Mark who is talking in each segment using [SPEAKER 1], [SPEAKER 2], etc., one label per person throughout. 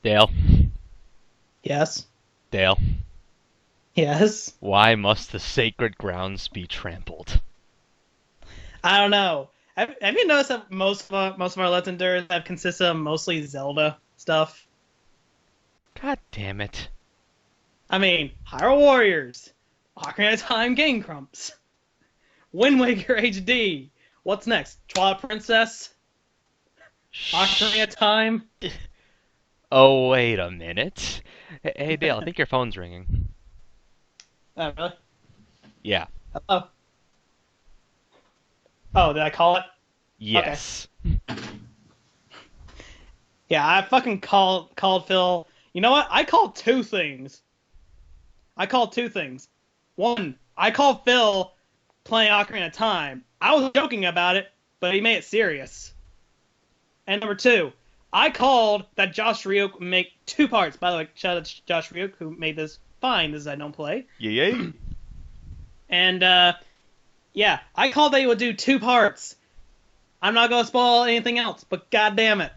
[SPEAKER 1] Dale,
[SPEAKER 2] Yes.
[SPEAKER 1] Dale,
[SPEAKER 2] Yes.
[SPEAKER 1] why must the sacred grounds be trampled?
[SPEAKER 2] I don't know. Have you noticed that most of our legendaries have consisted of mostly Zelda stuff?
[SPEAKER 1] God damn it.
[SPEAKER 2] I mean, Hyrule Warriors, Ocarina of Time Game Grumps, Wind Waker HD. What's next? Twilight Princess, Ocarina
[SPEAKER 1] Shh.
[SPEAKER 2] of Time.
[SPEAKER 1] Oh, wait a minute. Hey, Dale, I think your phone's ringing.
[SPEAKER 2] Oh, really?
[SPEAKER 1] Yeah.
[SPEAKER 2] Hello. Oh, did I call it? Okay.
[SPEAKER 1] Yes.
[SPEAKER 2] Yeah, I fucking called Phil. You know what? I called two things. One, I called Phil playing Ocarina of Time. I was joking about it, but he made it serious. And number two, I called that Josh Ryuk make two parts. By the way, shout out to Josh Ryuk who made this fine. This is I don't play.
[SPEAKER 1] Yay.
[SPEAKER 2] And yeah, I called that he would do two parts. I'm not gonna spoil anything else, but god damn it,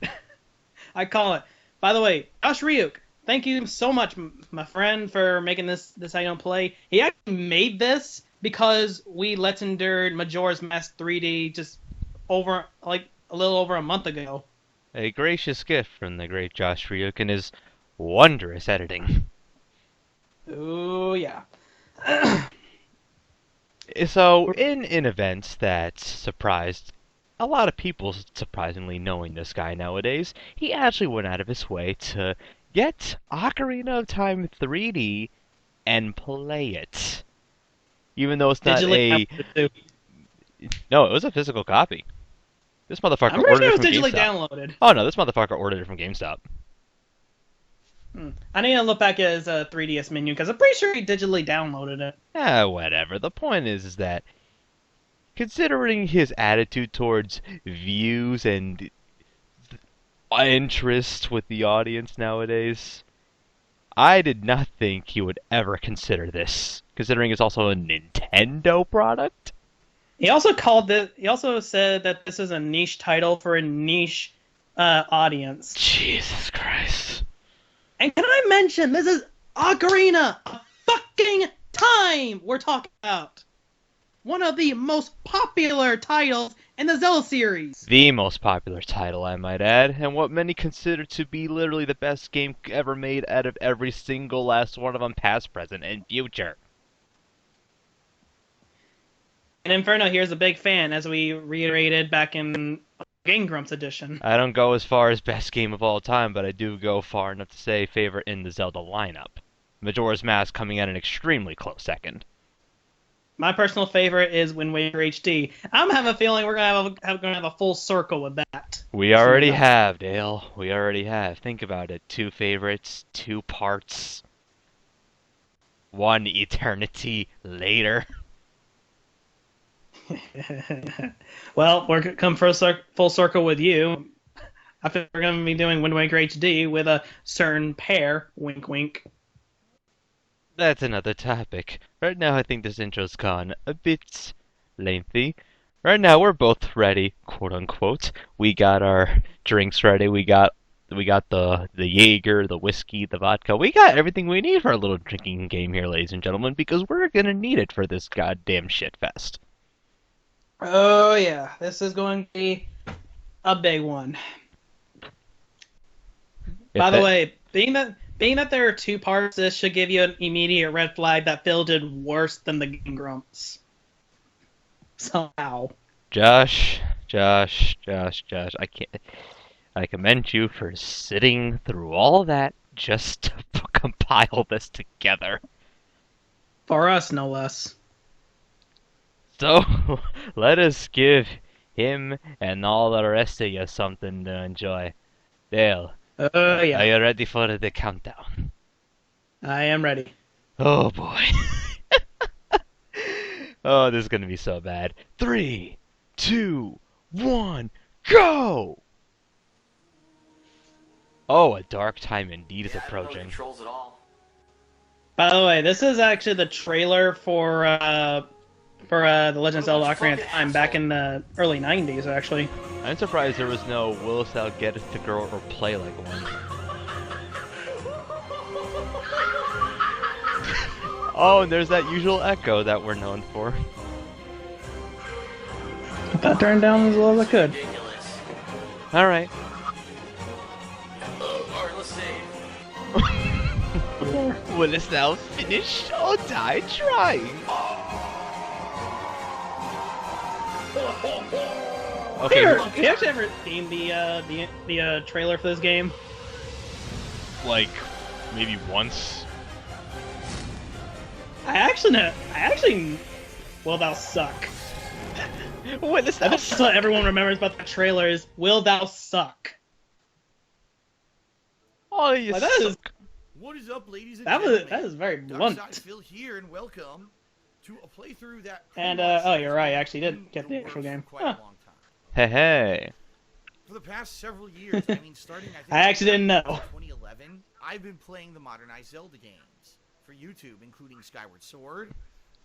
[SPEAKER 2] I call it. By the way, Josh Ryuk, thank you so much, my friend, for making this I don't play. He actually made this because we legendared Majora's Mask 3D just over like a little over a month ago.
[SPEAKER 1] A gracious gift from the great Josh Ryuk and his wondrous editing.
[SPEAKER 2] Ooh yeah.
[SPEAKER 1] So, in an event that surprised a lot of people, surprisingly knowing this guy nowadays, he actually went out of his way to get Ocarina of Time 3D and play it. Even though it's not
[SPEAKER 2] Digitally
[SPEAKER 1] a...
[SPEAKER 2] downloaded too.
[SPEAKER 1] No, it was a physical copy. This
[SPEAKER 2] I'm
[SPEAKER 1] motherfucker
[SPEAKER 2] pretty
[SPEAKER 1] ordered
[SPEAKER 2] sure
[SPEAKER 1] it
[SPEAKER 2] it
[SPEAKER 1] from
[SPEAKER 2] was digitally
[SPEAKER 1] GameStop.
[SPEAKER 2] downloaded.
[SPEAKER 1] Oh no, this motherfucker ordered it from GameStop.
[SPEAKER 2] I need to look back at his 3DS menu because I'm pretty sure he digitally downloaded it.
[SPEAKER 1] Whatever. The point is that, considering his attitude towards views and interest with the audience nowadays, I did not think he would ever consider this, considering it's also a Nintendo product.
[SPEAKER 2] He also called this. He also said that this is a niche title for a niche audience.
[SPEAKER 1] Jesus Christ.
[SPEAKER 2] And can I mention this is Ocarina of fucking Time we're talking about. One of the most popular titles in the Zelda series.
[SPEAKER 1] The most popular title, I might add, and what many consider to be literally the best game ever made out of every single last one of them, past, present, and future.
[SPEAKER 2] And Inferno here is a big fan, as we reiterated back in Game Grumps edition.
[SPEAKER 1] I don't go as far as best game of all time, but I do go far enough to say favorite in the Zelda lineup. Majora's Mask coming at an extremely close second.
[SPEAKER 2] My personal favorite is Wind Waker HD. I'm having a feeling we're gonna have a full circle with that.
[SPEAKER 1] We already have, Dale. We already have. Think about it. Two favorites, two parts, one eternity later.
[SPEAKER 2] Well, we're gonna come full circle with you. I think we're gonna be doing Wind Waker HD with a certain pair. Wink, wink.
[SPEAKER 1] That's another topic. Right now, I think this intro's gone a bit lengthy. Right now, we're both ready, quote unquote. We got our drinks ready. We got the Jaeger, the whiskey, the vodka. We got everything we need for a little drinking game here, ladies and gentlemen, because we're gonna need it for this goddamn shit fest.
[SPEAKER 2] Oh yeah, this is going to be a big one. By the way, being that there are two parts, this should give you an immediate red flag that Phil did worse than the Game Grumps. Somehow.
[SPEAKER 1] Josh, I can't. I commend you for sitting through all that just to compile this together.
[SPEAKER 2] For us, no less.
[SPEAKER 1] So, let us give him and all the rest of you something to enjoy. Dale, are
[SPEAKER 2] Yeah,
[SPEAKER 1] you ready for the countdown?
[SPEAKER 2] I am ready.
[SPEAKER 1] Oh boy. Oh, this is gonna be so bad. 3, 2, 1, go! Oh, a dark time indeed is approaching.
[SPEAKER 2] By the way, this is actually the trailer for the Legend of Zelda Ocarina of Time back in the early 90s, actually.
[SPEAKER 1] I'm surprised there was no Will Sal get it to grow or play like one. Oh, and there's that usual echo that we're known for.
[SPEAKER 2] I turned down as low as I could.
[SPEAKER 3] Ridiculous.
[SPEAKER 1] Alright.
[SPEAKER 3] Alright, let's save.
[SPEAKER 1] Will it now finish or die trying? Okay.
[SPEAKER 2] Here, have you actually ever seen the trailer for this game?
[SPEAKER 1] Like, maybe once.
[SPEAKER 2] I actually, well, thou suck.
[SPEAKER 1] What is that?
[SPEAKER 2] That's what everyone remembers about the trailer is, will thou suck?
[SPEAKER 1] Oh, you
[SPEAKER 2] Like, that is,
[SPEAKER 1] suck.
[SPEAKER 4] What is up, ladies and
[SPEAKER 2] that
[SPEAKER 4] gentlemen?
[SPEAKER 2] is very blunt.
[SPEAKER 4] DarkSeal here, and welcome to a playthrough that.
[SPEAKER 2] And oh, you're right. I actually did get the actual game.
[SPEAKER 4] Quite
[SPEAKER 2] Huh.
[SPEAKER 4] a long time.
[SPEAKER 1] Hey, hey.
[SPEAKER 4] For the past several years, I mean, starting I think
[SPEAKER 2] I actually didn't know.
[SPEAKER 4] 2011, I've been playing the modernized Zelda games for YouTube, including Skyward Sword.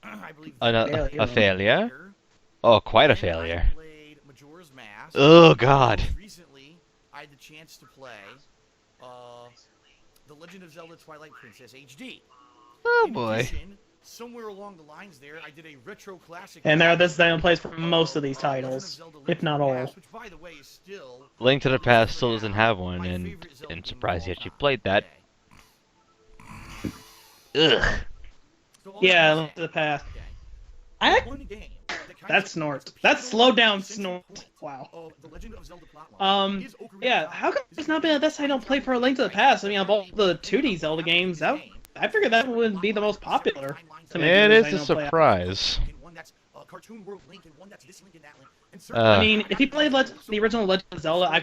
[SPEAKER 4] I believe
[SPEAKER 1] A failure? Oh, quite a
[SPEAKER 4] And
[SPEAKER 1] failure.
[SPEAKER 4] I played Majora's Mask.
[SPEAKER 1] Oh, God.
[SPEAKER 4] Recently, I had the chance to play The Legend of Zelda Twilight Princess HD.
[SPEAKER 1] Oh,
[SPEAKER 4] In
[SPEAKER 1] boy.
[SPEAKER 4] addition, somewhere along the lines there, I did a retro classic.
[SPEAKER 2] And this is the only place for most of these titles, if not all.
[SPEAKER 4] Which, by the way, is still
[SPEAKER 1] Link to the Past still doesn't have one, and I'm surprised you actually played that. Ugh.
[SPEAKER 2] Yeah, Link to the Past. That snort. That slow down snort. Wow. Yeah, how come it's not been that's I don't play for A Link to the Past? I mean, of all the 2D Zelda games, I figured that would be the most popular.
[SPEAKER 1] It is a surprise.
[SPEAKER 2] I mean, if you played the original Legend of Zelda, I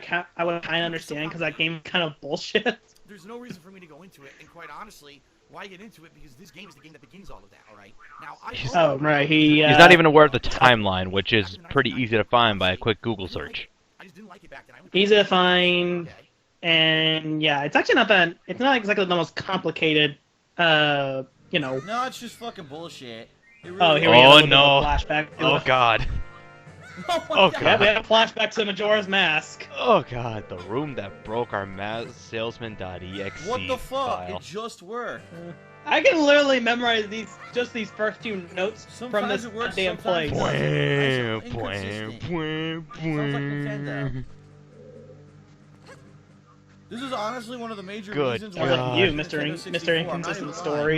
[SPEAKER 2] would kind of understand because that game kind of bullshit.
[SPEAKER 4] There's no reason for me to go into it, and quite honestly, why get into it? Because this game is the game that begins all of that. All right. Now,
[SPEAKER 2] Oh right,
[SPEAKER 1] He's not even aware of the timeline, which is pretty easy to find by a quick Google search.
[SPEAKER 4] I just didn't like it back then.
[SPEAKER 2] Easy to find, and yeah, it's actually not that. It's not exactly the most complicated.
[SPEAKER 3] No, it's just fucking bullshit.
[SPEAKER 2] Oh, here we go.
[SPEAKER 1] Oh,
[SPEAKER 2] A
[SPEAKER 1] no.
[SPEAKER 2] flashback.
[SPEAKER 1] Oh, God.
[SPEAKER 3] Oh, my
[SPEAKER 1] Oh,
[SPEAKER 3] God.
[SPEAKER 2] Yeah, we
[SPEAKER 1] God.
[SPEAKER 2] have a flashback to Majora's Mask.
[SPEAKER 1] Oh, God. The room that broke our salesman.exe
[SPEAKER 3] What the fuck?
[SPEAKER 1] file.
[SPEAKER 3] It just worked.
[SPEAKER 2] I can literally memorize these first few notes from
[SPEAKER 3] Sometimes
[SPEAKER 2] this
[SPEAKER 3] it works,
[SPEAKER 2] goddamn
[SPEAKER 3] sometimes
[SPEAKER 2] place.
[SPEAKER 3] it doesn't.
[SPEAKER 1] Bwah,
[SPEAKER 3] Inconsistent.
[SPEAKER 1] bwah, bwah,
[SPEAKER 3] Sounds like
[SPEAKER 1] bwah.
[SPEAKER 3] Nintendo. This is honestly one of the major
[SPEAKER 1] Good
[SPEAKER 3] reasons
[SPEAKER 2] Sounds
[SPEAKER 3] why
[SPEAKER 1] God.
[SPEAKER 2] like you,
[SPEAKER 3] Nintendo
[SPEAKER 2] Mr.
[SPEAKER 3] 64, I'm not
[SPEAKER 2] Inconsistent
[SPEAKER 3] even lying.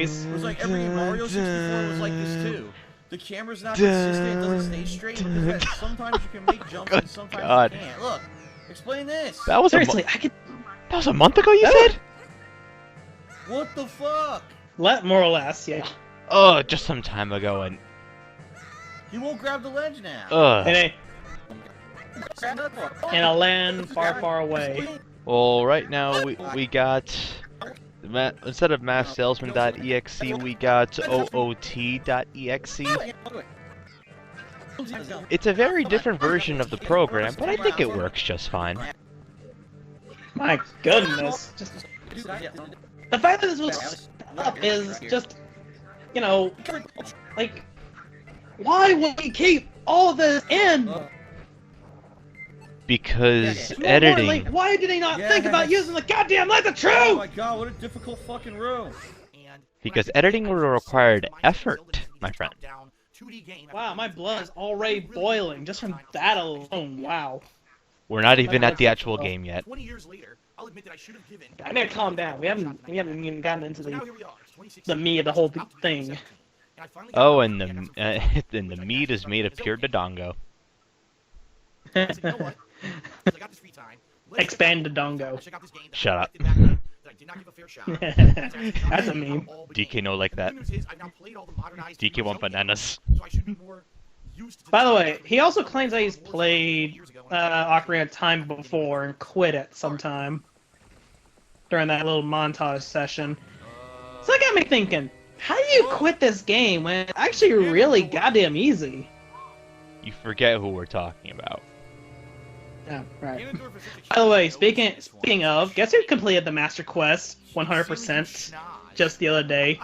[SPEAKER 2] Stories.
[SPEAKER 3] It was like every Mario 64 was like this too. The camera's not consistent, it doesn't stay straight, because that sometimes you can make jumps and sometimes
[SPEAKER 1] God.
[SPEAKER 3] you can't. Look, explain this.
[SPEAKER 1] That was
[SPEAKER 2] Seriously, I could
[SPEAKER 1] that was a month ago, you said?
[SPEAKER 3] What the fuck?
[SPEAKER 2] more or less, yeah.
[SPEAKER 1] Oh, just some time ago, and
[SPEAKER 3] He won't grab the ledge now.
[SPEAKER 2] In a land far, far away.
[SPEAKER 1] well, right now we got instead of masssalesman.exe, we got oot.exe. It's a very different version of the program, but I think it works just fine.
[SPEAKER 2] My goodness, just the fact that this was up is just, like, why would he keep all of this in?
[SPEAKER 1] Because
[SPEAKER 2] More
[SPEAKER 1] editing.
[SPEAKER 2] importantly, why did he not think about using the goddamn lens of truth?
[SPEAKER 3] Oh my god, what a difficult fucking room.
[SPEAKER 1] Because editing would have required effort, my friend.
[SPEAKER 2] Wow, my blood is already boiling just from that alone. Wow.
[SPEAKER 1] We're not even at the actual game yet.
[SPEAKER 4] 20 years later, I'll admit that I should have given.
[SPEAKER 2] I need to calm down. We haven't even gotten into
[SPEAKER 4] So now
[SPEAKER 2] the
[SPEAKER 4] here we are, it's 2016.
[SPEAKER 2] meat of the whole
[SPEAKER 4] Out to
[SPEAKER 2] thing.
[SPEAKER 4] 2017. And I finally got
[SPEAKER 1] Oh,
[SPEAKER 4] it.
[SPEAKER 1] and the meat is made of pure dodongo.
[SPEAKER 4] I said, you know what? Since I got this free time, let's get
[SPEAKER 2] Expand the
[SPEAKER 4] back-
[SPEAKER 2] dongo.
[SPEAKER 4] check out this game that
[SPEAKER 1] Shut
[SPEAKER 4] I
[SPEAKER 1] up.
[SPEAKER 4] collected back then that I did not give a fair shot.
[SPEAKER 2] That's a meme.
[SPEAKER 1] DK no like that.
[SPEAKER 4] The good news is I've now played all the modernized
[SPEAKER 1] DK want
[SPEAKER 4] Zelda
[SPEAKER 1] bananas.
[SPEAKER 4] games, so I should be more used to
[SPEAKER 2] By the
[SPEAKER 4] this.
[SPEAKER 2] way, he also claims that he's played Ocarina of Time before and quit it sometime during that little montage session. So that got me thinking, how do you quit this game when it's actually really goddamn easy?
[SPEAKER 1] You forget who we're talking about.
[SPEAKER 2] Yeah, right.
[SPEAKER 4] Ganondorf is such a
[SPEAKER 2] By the way,
[SPEAKER 4] huge
[SPEAKER 2] speaking of, guess who completed the Master Quest 100% just the other day?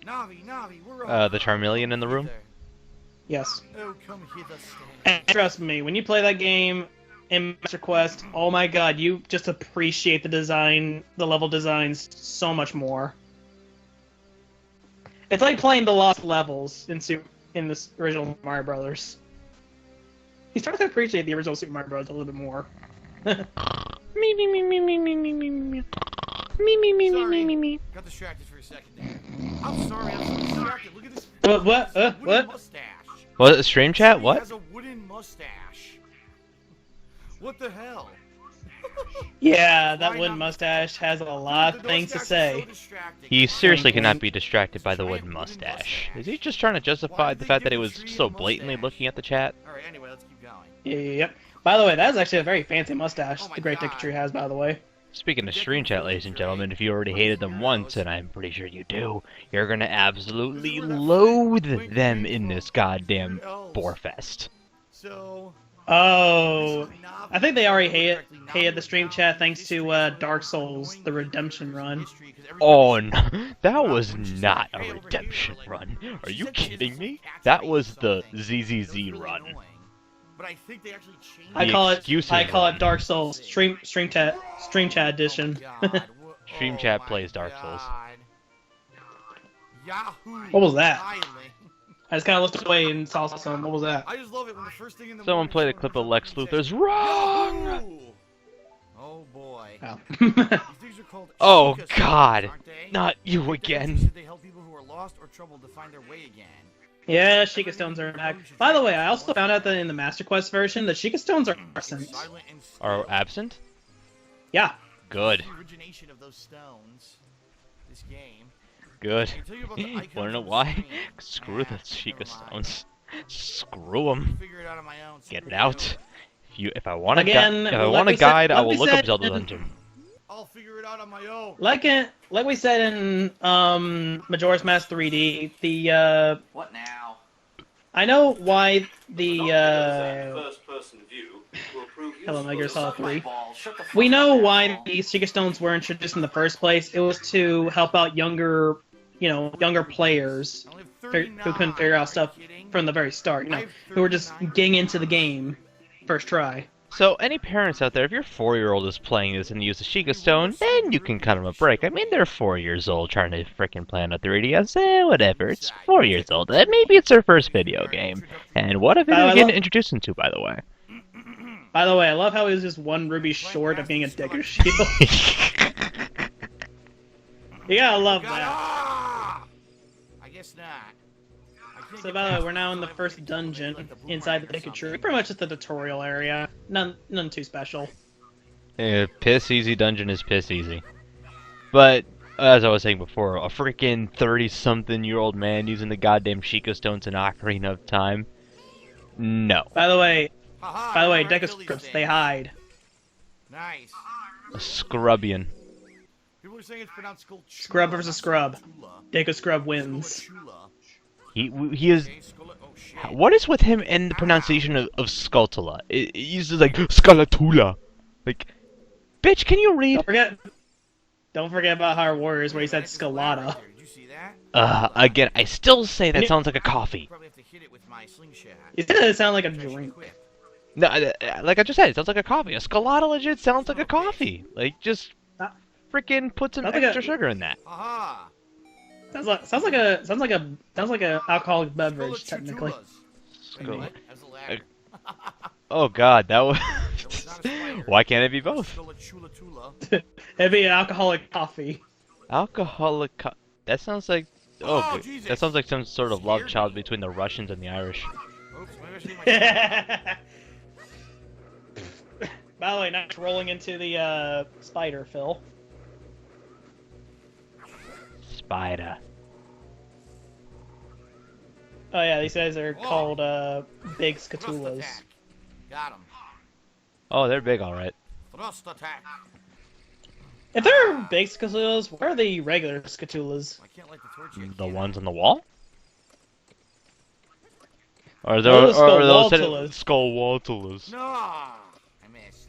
[SPEAKER 4] Navi, we're
[SPEAKER 1] The Charmeleon in the room?
[SPEAKER 2] Yes.
[SPEAKER 4] Oh, come hither, stone.
[SPEAKER 2] And trust me, when you play that game in Master Quest, oh my god, you just appreciate the level designs so much more. It's like playing the lost levels in this original Mario Brothers. He's starting to appreciate the original Super Mario Bros. A little bit more.
[SPEAKER 1] Me me me me me me me me me. Me me me me me me me.
[SPEAKER 4] Got distracted for a second there. I'm sorry, I'm so distracted. Look at this.
[SPEAKER 2] What?
[SPEAKER 4] Wooden
[SPEAKER 2] What?
[SPEAKER 4] mustache.
[SPEAKER 1] What? Stream chat?
[SPEAKER 4] He
[SPEAKER 1] What?
[SPEAKER 4] has a wooden mustache. What the hell?
[SPEAKER 2] Yeah, that wooden mustache has a lot of
[SPEAKER 4] The
[SPEAKER 2] things to
[SPEAKER 4] mustache is
[SPEAKER 2] say.
[SPEAKER 4] so distracting.
[SPEAKER 1] He seriously
[SPEAKER 2] Wink,
[SPEAKER 1] cannot
[SPEAKER 2] wink.
[SPEAKER 1] be distracted by the wooden mustache. Is he just trying to justify the fact that he was so blatantly looking at the chat?
[SPEAKER 4] Alright, anyway, let's keep going.
[SPEAKER 2] Yep. By the way, that is actually a very fancy mustache
[SPEAKER 4] Oh my
[SPEAKER 2] the Great
[SPEAKER 4] God.
[SPEAKER 2] Dick Tree has, by the way.
[SPEAKER 1] Speaking of stream chat, ladies and gentlemen, if you already hated them once, and I'm pretty sure you do, you're gonna absolutely loathe them in this goddamn Borefest.
[SPEAKER 4] So,
[SPEAKER 2] Oh, I think they already hated the stream chat thanks to Dark Souls, the Redemption run.
[SPEAKER 1] Oh no, that was not a redemption run. Are you kidding me? That was the ZZZ run.
[SPEAKER 4] But I think they actually changed
[SPEAKER 2] I
[SPEAKER 1] The
[SPEAKER 2] call
[SPEAKER 1] excuses
[SPEAKER 2] it
[SPEAKER 1] run.
[SPEAKER 2] Dark Souls stream chat edition.
[SPEAKER 1] Stream chat plays Dark Souls.
[SPEAKER 4] Yahoo!
[SPEAKER 2] What was that?
[SPEAKER 4] Styling.
[SPEAKER 2] I just kind of looked away and saw something. What was that?
[SPEAKER 4] I just love it when the first thing in the
[SPEAKER 1] Someone
[SPEAKER 4] morning
[SPEAKER 1] played a
[SPEAKER 4] someone
[SPEAKER 1] clip
[SPEAKER 4] comes
[SPEAKER 1] of
[SPEAKER 4] up
[SPEAKER 1] Lex
[SPEAKER 4] and says,
[SPEAKER 1] Luthor's wrong.
[SPEAKER 4] Yahoo! Oh boy.
[SPEAKER 2] Oh.
[SPEAKER 4] These things are called
[SPEAKER 1] Oh
[SPEAKER 4] Sheikah
[SPEAKER 1] God,
[SPEAKER 4] stones, aren't they?
[SPEAKER 1] not you
[SPEAKER 4] They
[SPEAKER 1] again.
[SPEAKER 4] said they help people who are lost or troubled to find their way again.
[SPEAKER 2] Yeah, Sheikah Stones are back. By the way, I also found out that in the Master Quest version, the Sheikah Stones are absent.
[SPEAKER 4] Silent and
[SPEAKER 1] Are
[SPEAKER 4] still.
[SPEAKER 1] absent?
[SPEAKER 2] Yeah.
[SPEAKER 1] Good,
[SPEAKER 4] The origination of those stones. This game.
[SPEAKER 1] good.
[SPEAKER 4] I can tell you about the icons
[SPEAKER 1] Wanna know
[SPEAKER 4] on the
[SPEAKER 1] why?
[SPEAKER 4] screen.
[SPEAKER 1] Screw the
[SPEAKER 4] Never
[SPEAKER 1] Sheikah
[SPEAKER 4] mind.
[SPEAKER 1] Stones. Screw them.
[SPEAKER 4] Figure it out on my own.
[SPEAKER 1] Get
[SPEAKER 4] Screw
[SPEAKER 1] it out. If I want a
[SPEAKER 2] Again,
[SPEAKER 1] if I
[SPEAKER 2] like
[SPEAKER 1] want a
[SPEAKER 2] we said-
[SPEAKER 1] guide, I
[SPEAKER 2] like
[SPEAKER 1] will
[SPEAKER 2] we
[SPEAKER 1] look up
[SPEAKER 2] said
[SPEAKER 1] Zelda
[SPEAKER 2] in-
[SPEAKER 1] Dungeon.
[SPEAKER 4] I'll figure it out on my own.
[SPEAKER 2] Like we said in Majora's Mask 3D, the
[SPEAKER 5] What now?
[SPEAKER 2] I know why the
[SPEAKER 5] First-person view will prove
[SPEAKER 2] Hello,
[SPEAKER 5] useful.
[SPEAKER 2] Metal Gear Solid
[SPEAKER 5] Suck my
[SPEAKER 2] 3.
[SPEAKER 5] balls. Shut the fuck
[SPEAKER 2] We know
[SPEAKER 5] up,
[SPEAKER 2] why
[SPEAKER 5] asshole.
[SPEAKER 2] the Sheikah Stones were introduced in the first place. It was to help out younger players
[SPEAKER 4] I only have
[SPEAKER 2] who
[SPEAKER 4] 39.
[SPEAKER 2] couldn't figure
[SPEAKER 4] Are
[SPEAKER 2] out
[SPEAKER 4] you
[SPEAKER 2] stuff
[SPEAKER 4] kidding?
[SPEAKER 2] from the very start.
[SPEAKER 4] I have
[SPEAKER 2] Who were just
[SPEAKER 4] 39.
[SPEAKER 2] getting into the game first try.
[SPEAKER 1] So, any parents out there, if your 4-year-old is playing this and use a Sheikah Stone, then you can cut them a break. I mean, they're 4 years old trying to frickin' play on a 3DS. Whatever. It's 4 years old. Maybe it's their first video game. And what a video
[SPEAKER 2] I
[SPEAKER 1] game
[SPEAKER 2] love-
[SPEAKER 1] to introduce them to, by the way.
[SPEAKER 2] By the way, I love how he was just one ruby short of getting a Deku Shield. You gotta love that.
[SPEAKER 4] Ah! I guess not. I can't
[SPEAKER 2] So
[SPEAKER 4] get
[SPEAKER 2] by the way,
[SPEAKER 4] past
[SPEAKER 2] we're now
[SPEAKER 4] it
[SPEAKER 2] in the
[SPEAKER 4] until I
[SPEAKER 2] first
[SPEAKER 4] read
[SPEAKER 2] dungeon
[SPEAKER 4] like the
[SPEAKER 2] inside the
[SPEAKER 4] boomerang or
[SPEAKER 2] Deku Tree.
[SPEAKER 4] something.
[SPEAKER 2] Pretty much just the tutorial area. None too special.
[SPEAKER 1] Piss easy dungeon is piss easy. But, as I was saying before, a freaking 30-something-year-old man using the goddamn Sheikah Stones in Ocarina of Time? No.
[SPEAKER 2] By the way,
[SPEAKER 4] Haha,
[SPEAKER 2] Deku
[SPEAKER 4] Deku
[SPEAKER 2] Scripts, they hide.
[SPEAKER 4] Nice.
[SPEAKER 1] A scrubbian.
[SPEAKER 4] People are saying it's pronounced Skull
[SPEAKER 2] Scrub versus Scrub. Deku Scrub wins.
[SPEAKER 1] He is...
[SPEAKER 4] Oh shit.
[SPEAKER 1] What is with him and the pronunciation of Skulltula? He's just like, Skulltula. Like, bitch, can you read?
[SPEAKER 2] Don't forget about Higher Warriors where he said Skalata.
[SPEAKER 4] Did you see that?
[SPEAKER 1] Again, I still say that
[SPEAKER 2] And it-
[SPEAKER 1] sounds like a coffee.
[SPEAKER 4] Probably have to hit it with my slingshot.
[SPEAKER 2] You said it sounded like a drink.
[SPEAKER 1] No, like I just said, it sounds like a coffee. A Skalata legit sounds like a coffee. Like, just freaking put some
[SPEAKER 2] Sounds like
[SPEAKER 1] extra
[SPEAKER 2] a-
[SPEAKER 1] sugar in that.
[SPEAKER 4] Haha.
[SPEAKER 2] Sounds like a alcoholic beverage technically.
[SPEAKER 1] Skull-
[SPEAKER 4] As a ladder.
[SPEAKER 1] Oh god, that was...
[SPEAKER 4] That was not a spider.
[SPEAKER 1] Why can't it be both?
[SPEAKER 4] Skullatulatula.
[SPEAKER 2] It'd be an alcoholic coffee.
[SPEAKER 1] Alcoholic that sounds like... Oh,
[SPEAKER 4] Oh,
[SPEAKER 1] good.
[SPEAKER 4] Jesus.
[SPEAKER 1] That sounds like some sort of love
[SPEAKER 4] Scared
[SPEAKER 1] child
[SPEAKER 4] me.
[SPEAKER 1] between the Russians and the Irish.
[SPEAKER 4] Oops, maybe I should leave my
[SPEAKER 2] By the way, now it's rolling into the spider, Phil.
[SPEAKER 1] Spider.
[SPEAKER 2] Oh yeah, these guys are
[SPEAKER 4] Whoa.
[SPEAKER 2] called big
[SPEAKER 4] Thrust
[SPEAKER 2] scatulas.
[SPEAKER 4] attack. Got him.
[SPEAKER 1] Oh, they're big, alright.
[SPEAKER 4] Thrust attack.
[SPEAKER 2] If they're big scatulas, where are the regular scatulas?
[SPEAKER 4] I can't light the torch yet.
[SPEAKER 1] The
[SPEAKER 4] can I?
[SPEAKER 1] ones on the wall? Or
[SPEAKER 2] Those are
[SPEAKER 1] are those
[SPEAKER 2] Skullwaltulas.
[SPEAKER 1] Skullwaltulas?
[SPEAKER 4] No, I missed.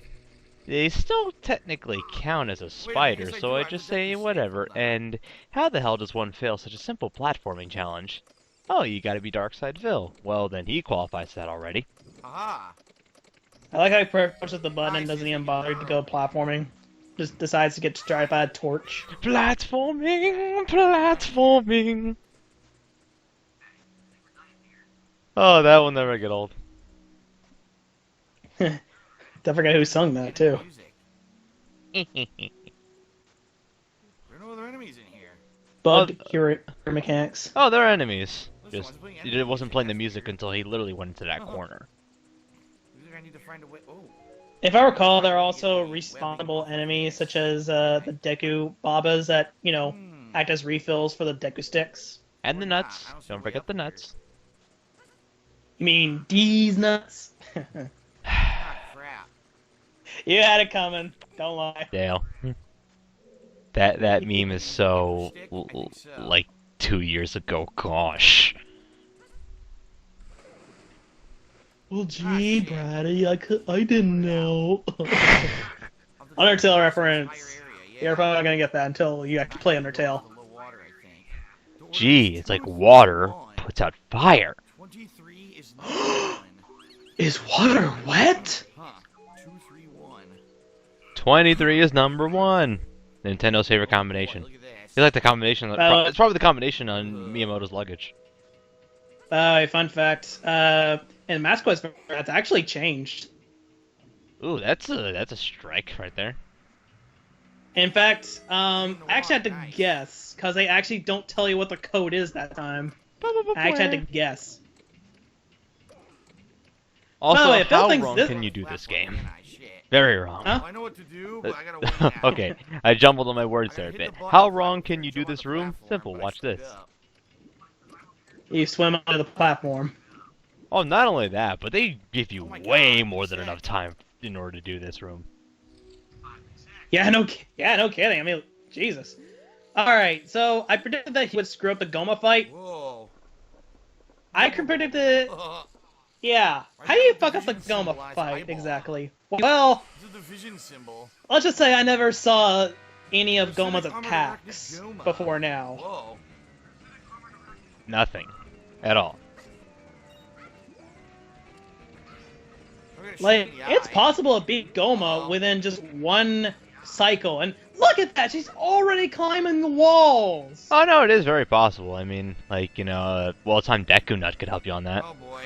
[SPEAKER 1] They still technically count as a spider,
[SPEAKER 4] yes, I
[SPEAKER 1] so
[SPEAKER 4] do.
[SPEAKER 1] I
[SPEAKER 4] I
[SPEAKER 1] just
[SPEAKER 4] was
[SPEAKER 1] say
[SPEAKER 4] definitely
[SPEAKER 1] whatever.
[SPEAKER 4] stable now.
[SPEAKER 1] And how the hell does one fail such a simple platforming challenge? Oh, you gotta be Darkside Phil. Well, then he qualifies for that already.
[SPEAKER 4] Haha.
[SPEAKER 2] I like how he pushes the button and doesn't even bother to go platforming. Just decides to get struck by a torch.
[SPEAKER 1] Platforming, platforming. Oh, that will never get old.
[SPEAKER 2] Don't forget who sung that too.
[SPEAKER 4] Music. There are no other enemies in here.
[SPEAKER 2] Bug cure mechanics.
[SPEAKER 1] Oh, they're enemies.
[SPEAKER 4] Listen,
[SPEAKER 1] Just
[SPEAKER 4] one's playing
[SPEAKER 1] he
[SPEAKER 4] enemies
[SPEAKER 1] wasn't
[SPEAKER 4] and
[SPEAKER 1] playing the
[SPEAKER 4] that's
[SPEAKER 1] music
[SPEAKER 4] weird.
[SPEAKER 1] until he literally went into that
[SPEAKER 4] Uh-huh.
[SPEAKER 1] corner.
[SPEAKER 4] Looks like I need to find a way. Oh.
[SPEAKER 2] If I recall, there are also respawnable enemies such as the Deku Babas that, act as refills for the Deku sticks.
[SPEAKER 1] And the
[SPEAKER 4] Or
[SPEAKER 1] nuts.
[SPEAKER 4] not. I don't see
[SPEAKER 1] Don't
[SPEAKER 4] a way
[SPEAKER 1] forget
[SPEAKER 4] up
[SPEAKER 1] the
[SPEAKER 4] here.
[SPEAKER 1] nuts.
[SPEAKER 2] You mean these nuts?
[SPEAKER 4] Ah, crap.
[SPEAKER 2] You had it coming. Don't lie.
[SPEAKER 1] Dale. That meme is so
[SPEAKER 4] Stick? I think so.
[SPEAKER 1] like 2 years ago. Gosh.
[SPEAKER 2] Well,
[SPEAKER 4] gee, shit.
[SPEAKER 2] Brady, I didn't know.
[SPEAKER 4] I'll have to
[SPEAKER 2] Undertale
[SPEAKER 4] do this
[SPEAKER 2] reference.
[SPEAKER 4] entire area,
[SPEAKER 2] You're probably not gonna get that until you actually play Undertale.
[SPEAKER 4] The low water, I think. Don't worry,
[SPEAKER 1] Gee,
[SPEAKER 4] it's
[SPEAKER 1] it's like
[SPEAKER 4] 2,
[SPEAKER 1] water
[SPEAKER 4] 1.
[SPEAKER 1] puts out fire.
[SPEAKER 4] 23 is number 1.
[SPEAKER 2] Is water wet?
[SPEAKER 4] Huh. 2, 3, 1.
[SPEAKER 1] 23 is number 1. Nintendo's favorite combination.
[SPEAKER 4] Boy, look at this.
[SPEAKER 1] It's like the combination. It's probably the combination on
[SPEAKER 4] Ugh.
[SPEAKER 1] Miyamoto's luggage.
[SPEAKER 2] Fun fact. In Mass Quest, that's actually changed.
[SPEAKER 1] Ooh, that's a strike right there.
[SPEAKER 2] In fact, I actually had to
[SPEAKER 4] Nice.
[SPEAKER 2] guess, because they actually don't tell you what the code is that time. I actually had to guess.
[SPEAKER 1] Also,
[SPEAKER 2] By the way, Phil
[SPEAKER 1] how
[SPEAKER 2] thinks
[SPEAKER 1] wrong
[SPEAKER 2] this-
[SPEAKER 1] can you do this game?
[SPEAKER 4] Ah, shit.
[SPEAKER 1] Very wrong.
[SPEAKER 2] Huh?
[SPEAKER 4] I know what to do, but I gotta wait now.
[SPEAKER 1] Okay, I jumbled on my words
[SPEAKER 4] I
[SPEAKER 1] there a
[SPEAKER 4] gotta hit
[SPEAKER 1] bit.
[SPEAKER 4] the button
[SPEAKER 1] How
[SPEAKER 4] before
[SPEAKER 1] wrong
[SPEAKER 4] I
[SPEAKER 1] can you do
[SPEAKER 4] jump on
[SPEAKER 1] this
[SPEAKER 4] the
[SPEAKER 1] room?
[SPEAKER 4] platform,
[SPEAKER 1] Simple,
[SPEAKER 4] but I
[SPEAKER 1] watch
[SPEAKER 4] screwed
[SPEAKER 1] this.
[SPEAKER 4] up.
[SPEAKER 2] You swim under the platform.
[SPEAKER 1] Oh, not only that, but they give you
[SPEAKER 4] Oh my
[SPEAKER 1] way
[SPEAKER 4] God,
[SPEAKER 1] more than
[SPEAKER 4] sick.
[SPEAKER 1] enough time in order to do this room.
[SPEAKER 2] Yeah, no kidding. I mean, Jesus. Alright, so I predicted that he would screw up the Goma fight.
[SPEAKER 4] Whoa.
[SPEAKER 2] I predicted... Yeah. How do you fuck up the Goma fight, exactly? Well,
[SPEAKER 4] This is the vision symbol.
[SPEAKER 2] let's just say I never saw any of
[SPEAKER 4] Pacific
[SPEAKER 2] Goma's
[SPEAKER 4] Armored
[SPEAKER 2] attacks
[SPEAKER 4] Arachnid Goma.
[SPEAKER 2] before now.
[SPEAKER 4] Whoa.
[SPEAKER 1] Nothing. At all.
[SPEAKER 4] We're gonna shoot
[SPEAKER 2] Like,
[SPEAKER 4] in the
[SPEAKER 2] it's
[SPEAKER 4] eye.
[SPEAKER 2] possible to beat Goma within just one cycle. And look at that! She's already climbing the walls!
[SPEAKER 1] Oh no, it is very possible. I mean, like, well-timed Deku Nut could help you on that.
[SPEAKER 4] Oh boy.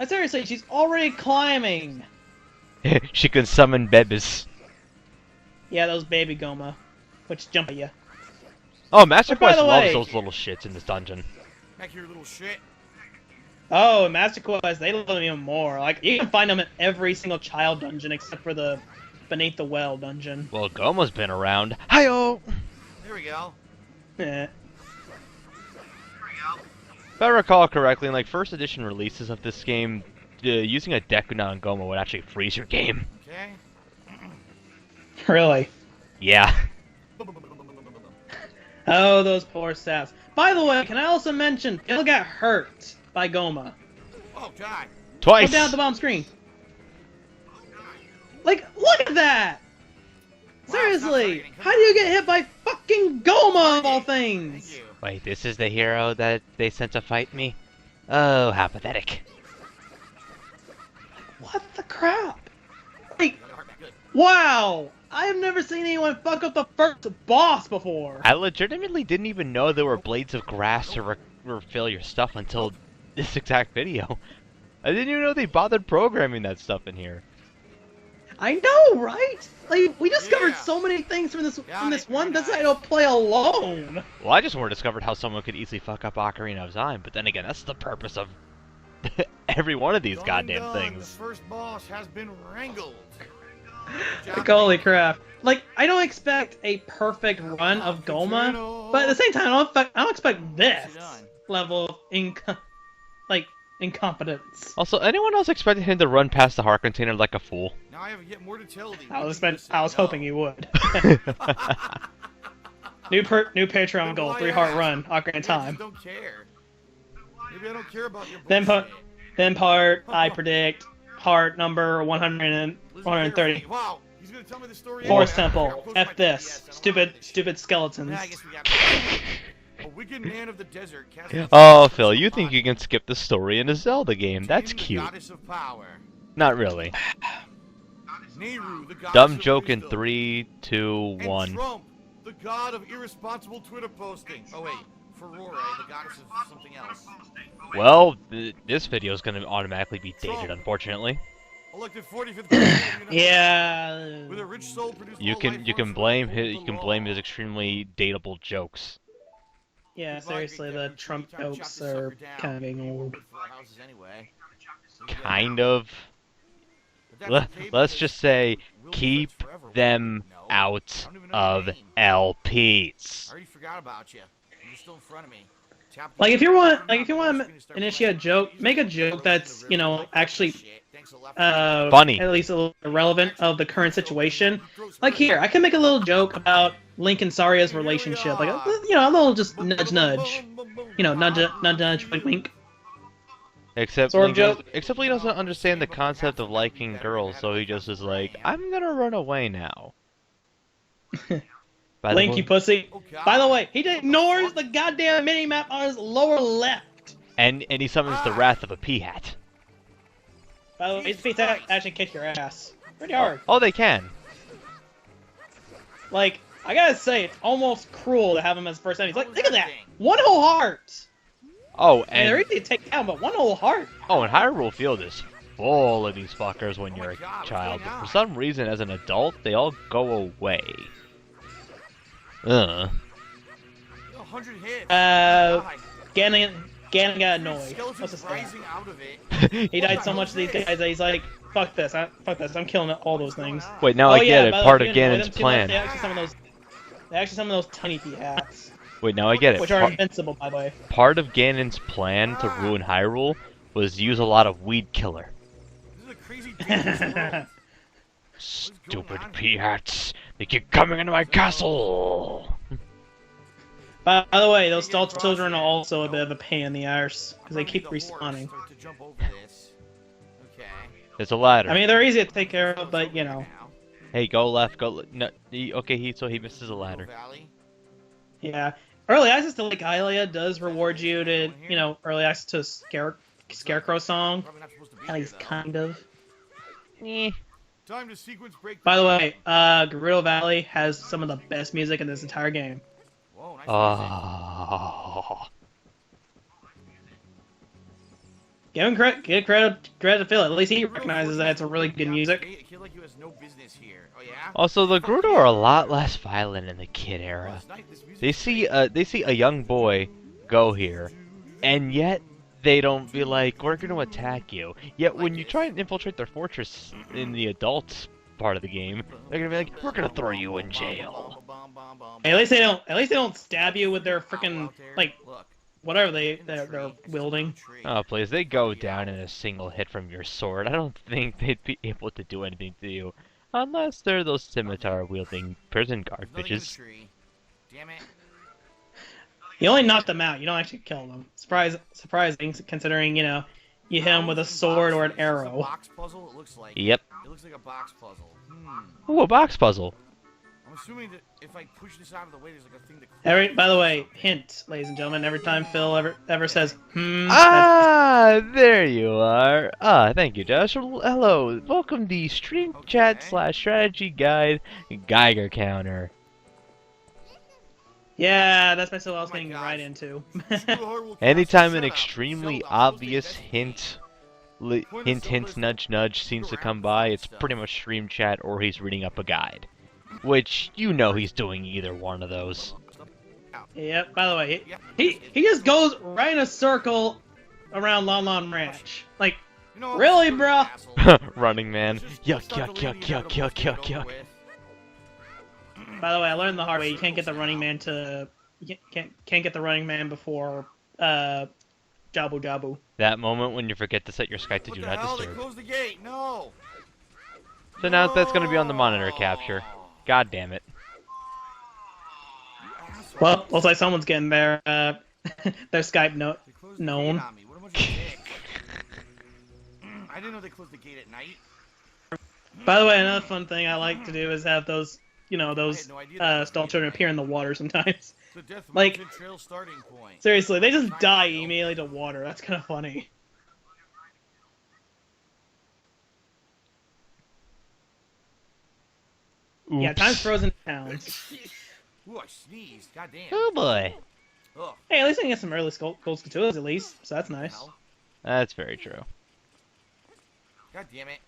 [SPEAKER 2] Seriously, she's already climbing!
[SPEAKER 1] She can summon Bebis.
[SPEAKER 2] Yeah, those baby Goma. Which jump at you.
[SPEAKER 1] Oh, Master
[SPEAKER 2] But by
[SPEAKER 1] Quest
[SPEAKER 2] the
[SPEAKER 1] loves
[SPEAKER 2] way-
[SPEAKER 1] those little shits in this dungeon.
[SPEAKER 4] Back here, little shit.
[SPEAKER 2] Oh, Master Quest, they love them even more. Like, you can find them in every single child dungeon except for the Beneath the Well dungeon.
[SPEAKER 1] Well, Goma's been around. Hi-yo!
[SPEAKER 4] There we go.
[SPEAKER 2] Eh.
[SPEAKER 1] If I recall correctly, in like first edition releases of this game, using a Deku Nut on Goma would actually freeze your game.
[SPEAKER 4] Okay.
[SPEAKER 2] Really?
[SPEAKER 1] Yeah.
[SPEAKER 2] Oh, those poor saps. By the way, can I also mention, Bill got hurt by Goma.
[SPEAKER 4] Oh god.
[SPEAKER 1] Twice!
[SPEAKER 2] Go down at the bottom screen. Like, look at that!
[SPEAKER 4] Wow,
[SPEAKER 2] Seriously,
[SPEAKER 4] stop
[SPEAKER 2] how do you get hit by fucking Goma of all
[SPEAKER 4] Thank
[SPEAKER 2] things?
[SPEAKER 4] you.
[SPEAKER 1] Wait, this is the hero that they sent to fight me? Oh, how pathetic.
[SPEAKER 2] What the crap? Like,
[SPEAKER 4] Got the heart back, good.
[SPEAKER 2] wow! I have never seen anyone fuck up the first boss before.
[SPEAKER 1] I legitimately didn't even know there were blades of grass to refill your stuff until this exact video. I didn't even know they bothered programming that stuff in here.
[SPEAKER 2] I know, right? Like, we discovered
[SPEAKER 4] Yeah.
[SPEAKER 2] so many things from this
[SPEAKER 4] Got it,
[SPEAKER 2] one
[SPEAKER 4] very
[SPEAKER 2] decided to play alone.
[SPEAKER 1] Well, I just more discovered how someone could easily fuck up Ocarina of Time, but then again, that's the purpose of every one of these
[SPEAKER 4] Done,
[SPEAKER 1] goddamn
[SPEAKER 4] done.
[SPEAKER 1] things.
[SPEAKER 4] The first boss has been wrangled.
[SPEAKER 2] Like, holy crap. Like, I don't expect a perfect run of Goma, but at the same time, I don't expect this level of incompetence.
[SPEAKER 1] Also, anyone else expected him to run past the heart container like a fool?
[SPEAKER 4] Now I have yet more to tell thee.
[SPEAKER 2] I was
[SPEAKER 4] Listen
[SPEAKER 2] hoping
[SPEAKER 4] up.
[SPEAKER 2] you would. New Patreon goal, 3 heart run, Ocarina of
[SPEAKER 4] Maybe I
[SPEAKER 2] Time.
[SPEAKER 4] just don't care. Maybe I don't care about your
[SPEAKER 2] Then
[SPEAKER 4] bullshit.
[SPEAKER 2] Then part, I predict, heart number 100 and
[SPEAKER 4] Listen
[SPEAKER 2] 130.
[SPEAKER 4] carefully. Wow, he's gonna tell me the story.
[SPEAKER 2] Forest
[SPEAKER 4] anyway.
[SPEAKER 2] Temple.
[SPEAKER 4] I'll post my
[SPEAKER 2] F this.
[SPEAKER 4] TBS.
[SPEAKER 2] Stupid skeletons.
[SPEAKER 4] Yeah, I guess we got a wicked man of the desert. cast his
[SPEAKER 1] Oh,
[SPEAKER 4] curse
[SPEAKER 1] Phil, you
[SPEAKER 4] upon
[SPEAKER 1] think you can skip the story in a Zelda game. That's
[SPEAKER 4] Tame, the
[SPEAKER 1] cute.
[SPEAKER 4] goddess of power.
[SPEAKER 1] Not really.
[SPEAKER 4] Nehru, the goddess
[SPEAKER 1] Dumb
[SPEAKER 4] of
[SPEAKER 1] joke in
[SPEAKER 4] wisdom.
[SPEAKER 1] 3, 2,
[SPEAKER 4] And
[SPEAKER 1] 1.
[SPEAKER 4] Trump, the god of irresponsible Twitter posting. Oh wait, for Rore, the goddess of something else.
[SPEAKER 1] Well, this video is going to automatically be dated, unfortunately.
[SPEAKER 4] Elected 45th president
[SPEAKER 2] Yeah.
[SPEAKER 4] with a rich soul produced
[SPEAKER 1] You
[SPEAKER 4] all
[SPEAKER 1] can
[SPEAKER 4] life
[SPEAKER 1] you
[SPEAKER 4] forms
[SPEAKER 1] can
[SPEAKER 4] for
[SPEAKER 1] blame
[SPEAKER 4] upholding
[SPEAKER 1] his
[SPEAKER 4] the
[SPEAKER 1] you can
[SPEAKER 4] law.
[SPEAKER 1] blame his extremely dateable jokes.
[SPEAKER 2] Yeah, seriously, the Trump jokes are kind of getting old.
[SPEAKER 4] Anyway.
[SPEAKER 1] Kind of.
[SPEAKER 4] But that's okay
[SPEAKER 1] Let's
[SPEAKER 4] because
[SPEAKER 1] just say
[SPEAKER 4] we'll be
[SPEAKER 1] keep
[SPEAKER 4] friends forever,
[SPEAKER 1] them
[SPEAKER 4] won't we? No.
[SPEAKER 1] out
[SPEAKER 4] I don't even know your
[SPEAKER 1] of
[SPEAKER 4] name.
[SPEAKER 1] LPs.
[SPEAKER 4] I already forgot about you. You're still in front of me. Tap
[SPEAKER 2] Like if
[SPEAKER 4] the-
[SPEAKER 2] you want,
[SPEAKER 4] turn
[SPEAKER 2] like
[SPEAKER 4] on
[SPEAKER 2] if you
[SPEAKER 4] the
[SPEAKER 2] want
[SPEAKER 4] screen
[SPEAKER 2] to
[SPEAKER 4] and start
[SPEAKER 2] initiate a
[SPEAKER 4] playing.
[SPEAKER 2] joke,
[SPEAKER 4] Jesus,
[SPEAKER 2] make a
[SPEAKER 4] the
[SPEAKER 2] joke
[SPEAKER 4] roast in
[SPEAKER 2] that's
[SPEAKER 4] the river.
[SPEAKER 2] actually
[SPEAKER 4] Shit. Thanks a lot for the-
[SPEAKER 1] Funny.
[SPEAKER 2] at least a little relevant of the current situation. Like here, I can make a little joke about Link and Saria's relationship, like a little just nudge, nudge, nudge, wink, wink.
[SPEAKER 1] Except
[SPEAKER 2] Sort of
[SPEAKER 1] Link,
[SPEAKER 2] joke.
[SPEAKER 1] except Link doesn't understand the concept of liking girls, so he just is like, I'm gonna run away now. By the
[SPEAKER 2] Link, you
[SPEAKER 1] way,
[SPEAKER 2] pussy.
[SPEAKER 4] Oh, God.
[SPEAKER 2] By the way, he
[SPEAKER 4] What the
[SPEAKER 2] ignores
[SPEAKER 4] fuck?
[SPEAKER 2] the goddamn mini map on his lower left.
[SPEAKER 1] and he summons the wrath of a peahat.
[SPEAKER 2] By the way, his feet actually kick your ass pretty hard.
[SPEAKER 1] Oh, they can.
[SPEAKER 2] Like, I gotta say, it's almost cruel to have him as first enemy. He's like,
[SPEAKER 4] What
[SPEAKER 2] look
[SPEAKER 4] was
[SPEAKER 2] at
[SPEAKER 4] that
[SPEAKER 2] that,
[SPEAKER 4] thing?
[SPEAKER 2] one whole heart.
[SPEAKER 1] Oh,
[SPEAKER 2] And they're
[SPEAKER 1] and
[SPEAKER 2] easy to take down, but one whole heart.
[SPEAKER 1] and Hyrule Field is full of these fuckers when
[SPEAKER 4] Oh
[SPEAKER 1] you're
[SPEAKER 4] my
[SPEAKER 1] a
[SPEAKER 4] God, what's
[SPEAKER 1] child,
[SPEAKER 4] going
[SPEAKER 1] but for
[SPEAKER 4] on?
[SPEAKER 1] some reason, as an adult, they all go away. Uh.
[SPEAKER 4] 100 hits.
[SPEAKER 2] Ganon, Ganon got
[SPEAKER 4] God.
[SPEAKER 2] annoyed. What's
[SPEAKER 4] Skeletons
[SPEAKER 2] this thing?
[SPEAKER 4] rising out of it.
[SPEAKER 2] He died so much to these guys that he's like, fuck this, I'm killing all those things.
[SPEAKER 1] Wait, now
[SPEAKER 2] Oh
[SPEAKER 1] I
[SPEAKER 2] yeah,
[SPEAKER 1] get it.
[SPEAKER 2] by the
[SPEAKER 1] Part
[SPEAKER 2] way,
[SPEAKER 1] of
[SPEAKER 2] if you annoy
[SPEAKER 1] Ganon's
[SPEAKER 2] them too much,
[SPEAKER 1] plan.
[SPEAKER 2] They actually some of those tiny hats,
[SPEAKER 1] Wait, now I get it.
[SPEAKER 2] which are invincible, by the way.
[SPEAKER 1] Part of Ganon's plan to ruin Hyrule was use a lot of weed killer.
[SPEAKER 4] This is a crazy dangerous world.
[SPEAKER 1] Stupid peahats! They keep coming into my castle!
[SPEAKER 2] By the way, those stall children are also a bit of a pain in the arse because they keep respawning.
[SPEAKER 4] To jump over this. Okay.
[SPEAKER 1] There's a ladder.
[SPEAKER 2] I mean, they're easy to take care of, but you know,
[SPEAKER 1] Hey, go left, go no, okay, he misses a ladder.
[SPEAKER 4] Valley.
[SPEAKER 2] yeah. Early access to Lake Hylia does reward you to, early access to a Scarecrow song.
[SPEAKER 4] Probably not supposed to be
[SPEAKER 2] At
[SPEAKER 4] here,
[SPEAKER 2] least
[SPEAKER 4] though.
[SPEAKER 2] kind of.
[SPEAKER 4] Time to sequence break.
[SPEAKER 2] By the way, Gerudo Valley has some of the best music in this entire game.
[SPEAKER 4] Whoa, nice music.
[SPEAKER 1] Oh.
[SPEAKER 2] Give him credit to Phil. At least he recognizes that it's a really good music.
[SPEAKER 4] A kid like you has no business here. Oh yeah.
[SPEAKER 1] Also, the Gerudo are a lot less violent in the kid era. They see a young boy go here, and yet they don't be like, we're gonna attack you. Yet when you try and infiltrate their fortress in the adult part of the game, they're gonna be like, we're gonna throw you in jail.
[SPEAKER 2] At least they don't stab you with their freaking like
[SPEAKER 4] Look.
[SPEAKER 2] whatever they're wielding.
[SPEAKER 1] Oh please, they go down in a single hit from your sword. I don't think they'd be able to do anything to you. Unless they're those scimitar-wielding prison guard bitches.
[SPEAKER 4] Damn it.
[SPEAKER 2] You only knock them out. You don't actually kill them. Surprising, considering you hit them with a sword or an
[SPEAKER 4] This is a
[SPEAKER 2] arrow.
[SPEAKER 4] box puzzle, it looks like.
[SPEAKER 1] Yep.
[SPEAKER 4] It looks like a box puzzle.
[SPEAKER 1] Ooh, a box puzzle.
[SPEAKER 4] I'm assuming that if I push this out of the way, there's like a thing to.
[SPEAKER 2] By the way, hint, ladies and gentlemen, every time Phil ever says that's
[SPEAKER 1] Ah, there you are. Ah, thank you, Josh. Hello, welcome to Stream Chat / Strategy Guide Geiger Counter.
[SPEAKER 2] yeah, that's basically what I was
[SPEAKER 4] Oh my
[SPEAKER 2] getting
[SPEAKER 4] gosh.
[SPEAKER 2] right into.
[SPEAKER 1] Anytime an extremely obvious hint, nudge, nudge seems to come by, it's pretty much Stream Chat or he's reading up a guide. Which, he's doing either one of those.
[SPEAKER 2] Yep. By the way, he just goes right in a circle around Lon Lon Ranch. Like, really, bro?
[SPEAKER 1] Running Man. Yuck, yuck.
[SPEAKER 2] By the way, I learned the hard way. You can't get the running man to. You can't get the running man before Jabu Jabu.
[SPEAKER 1] That moment when you forget to set your Skype to
[SPEAKER 4] What
[SPEAKER 1] do
[SPEAKER 4] the
[SPEAKER 1] not
[SPEAKER 4] hell? They
[SPEAKER 1] disturb.
[SPEAKER 4] closed the gate. No.
[SPEAKER 1] So now that's going to be on the monitor capture. God damn it.
[SPEAKER 2] Well, looks like someone's getting their Skype
[SPEAKER 4] They closed the
[SPEAKER 2] known.
[SPEAKER 4] gate on me. What a bunch of dicks. I didn't know they closed the gate at night.
[SPEAKER 2] By the way, another fun thing I like to do is have those, those
[SPEAKER 4] no idea that was
[SPEAKER 2] stall
[SPEAKER 4] me
[SPEAKER 2] children
[SPEAKER 4] at
[SPEAKER 2] appear in the water sometimes.
[SPEAKER 4] The Death
[SPEAKER 2] Like-
[SPEAKER 4] Mountain Trail starting point.
[SPEAKER 2] Seriously, they just die immediately to water. That's kind of funny. Yeah,
[SPEAKER 1] Oops.
[SPEAKER 2] time's frozen down.
[SPEAKER 4] Ooh, I sneezed. God damn.
[SPEAKER 1] Oh boy.
[SPEAKER 4] Ugh.
[SPEAKER 2] Hey, at least I can get some early gold Skatulas at least, so that's
[SPEAKER 4] What the
[SPEAKER 2] nice.
[SPEAKER 4] hell?
[SPEAKER 1] That's very true.
[SPEAKER 4] God damn it.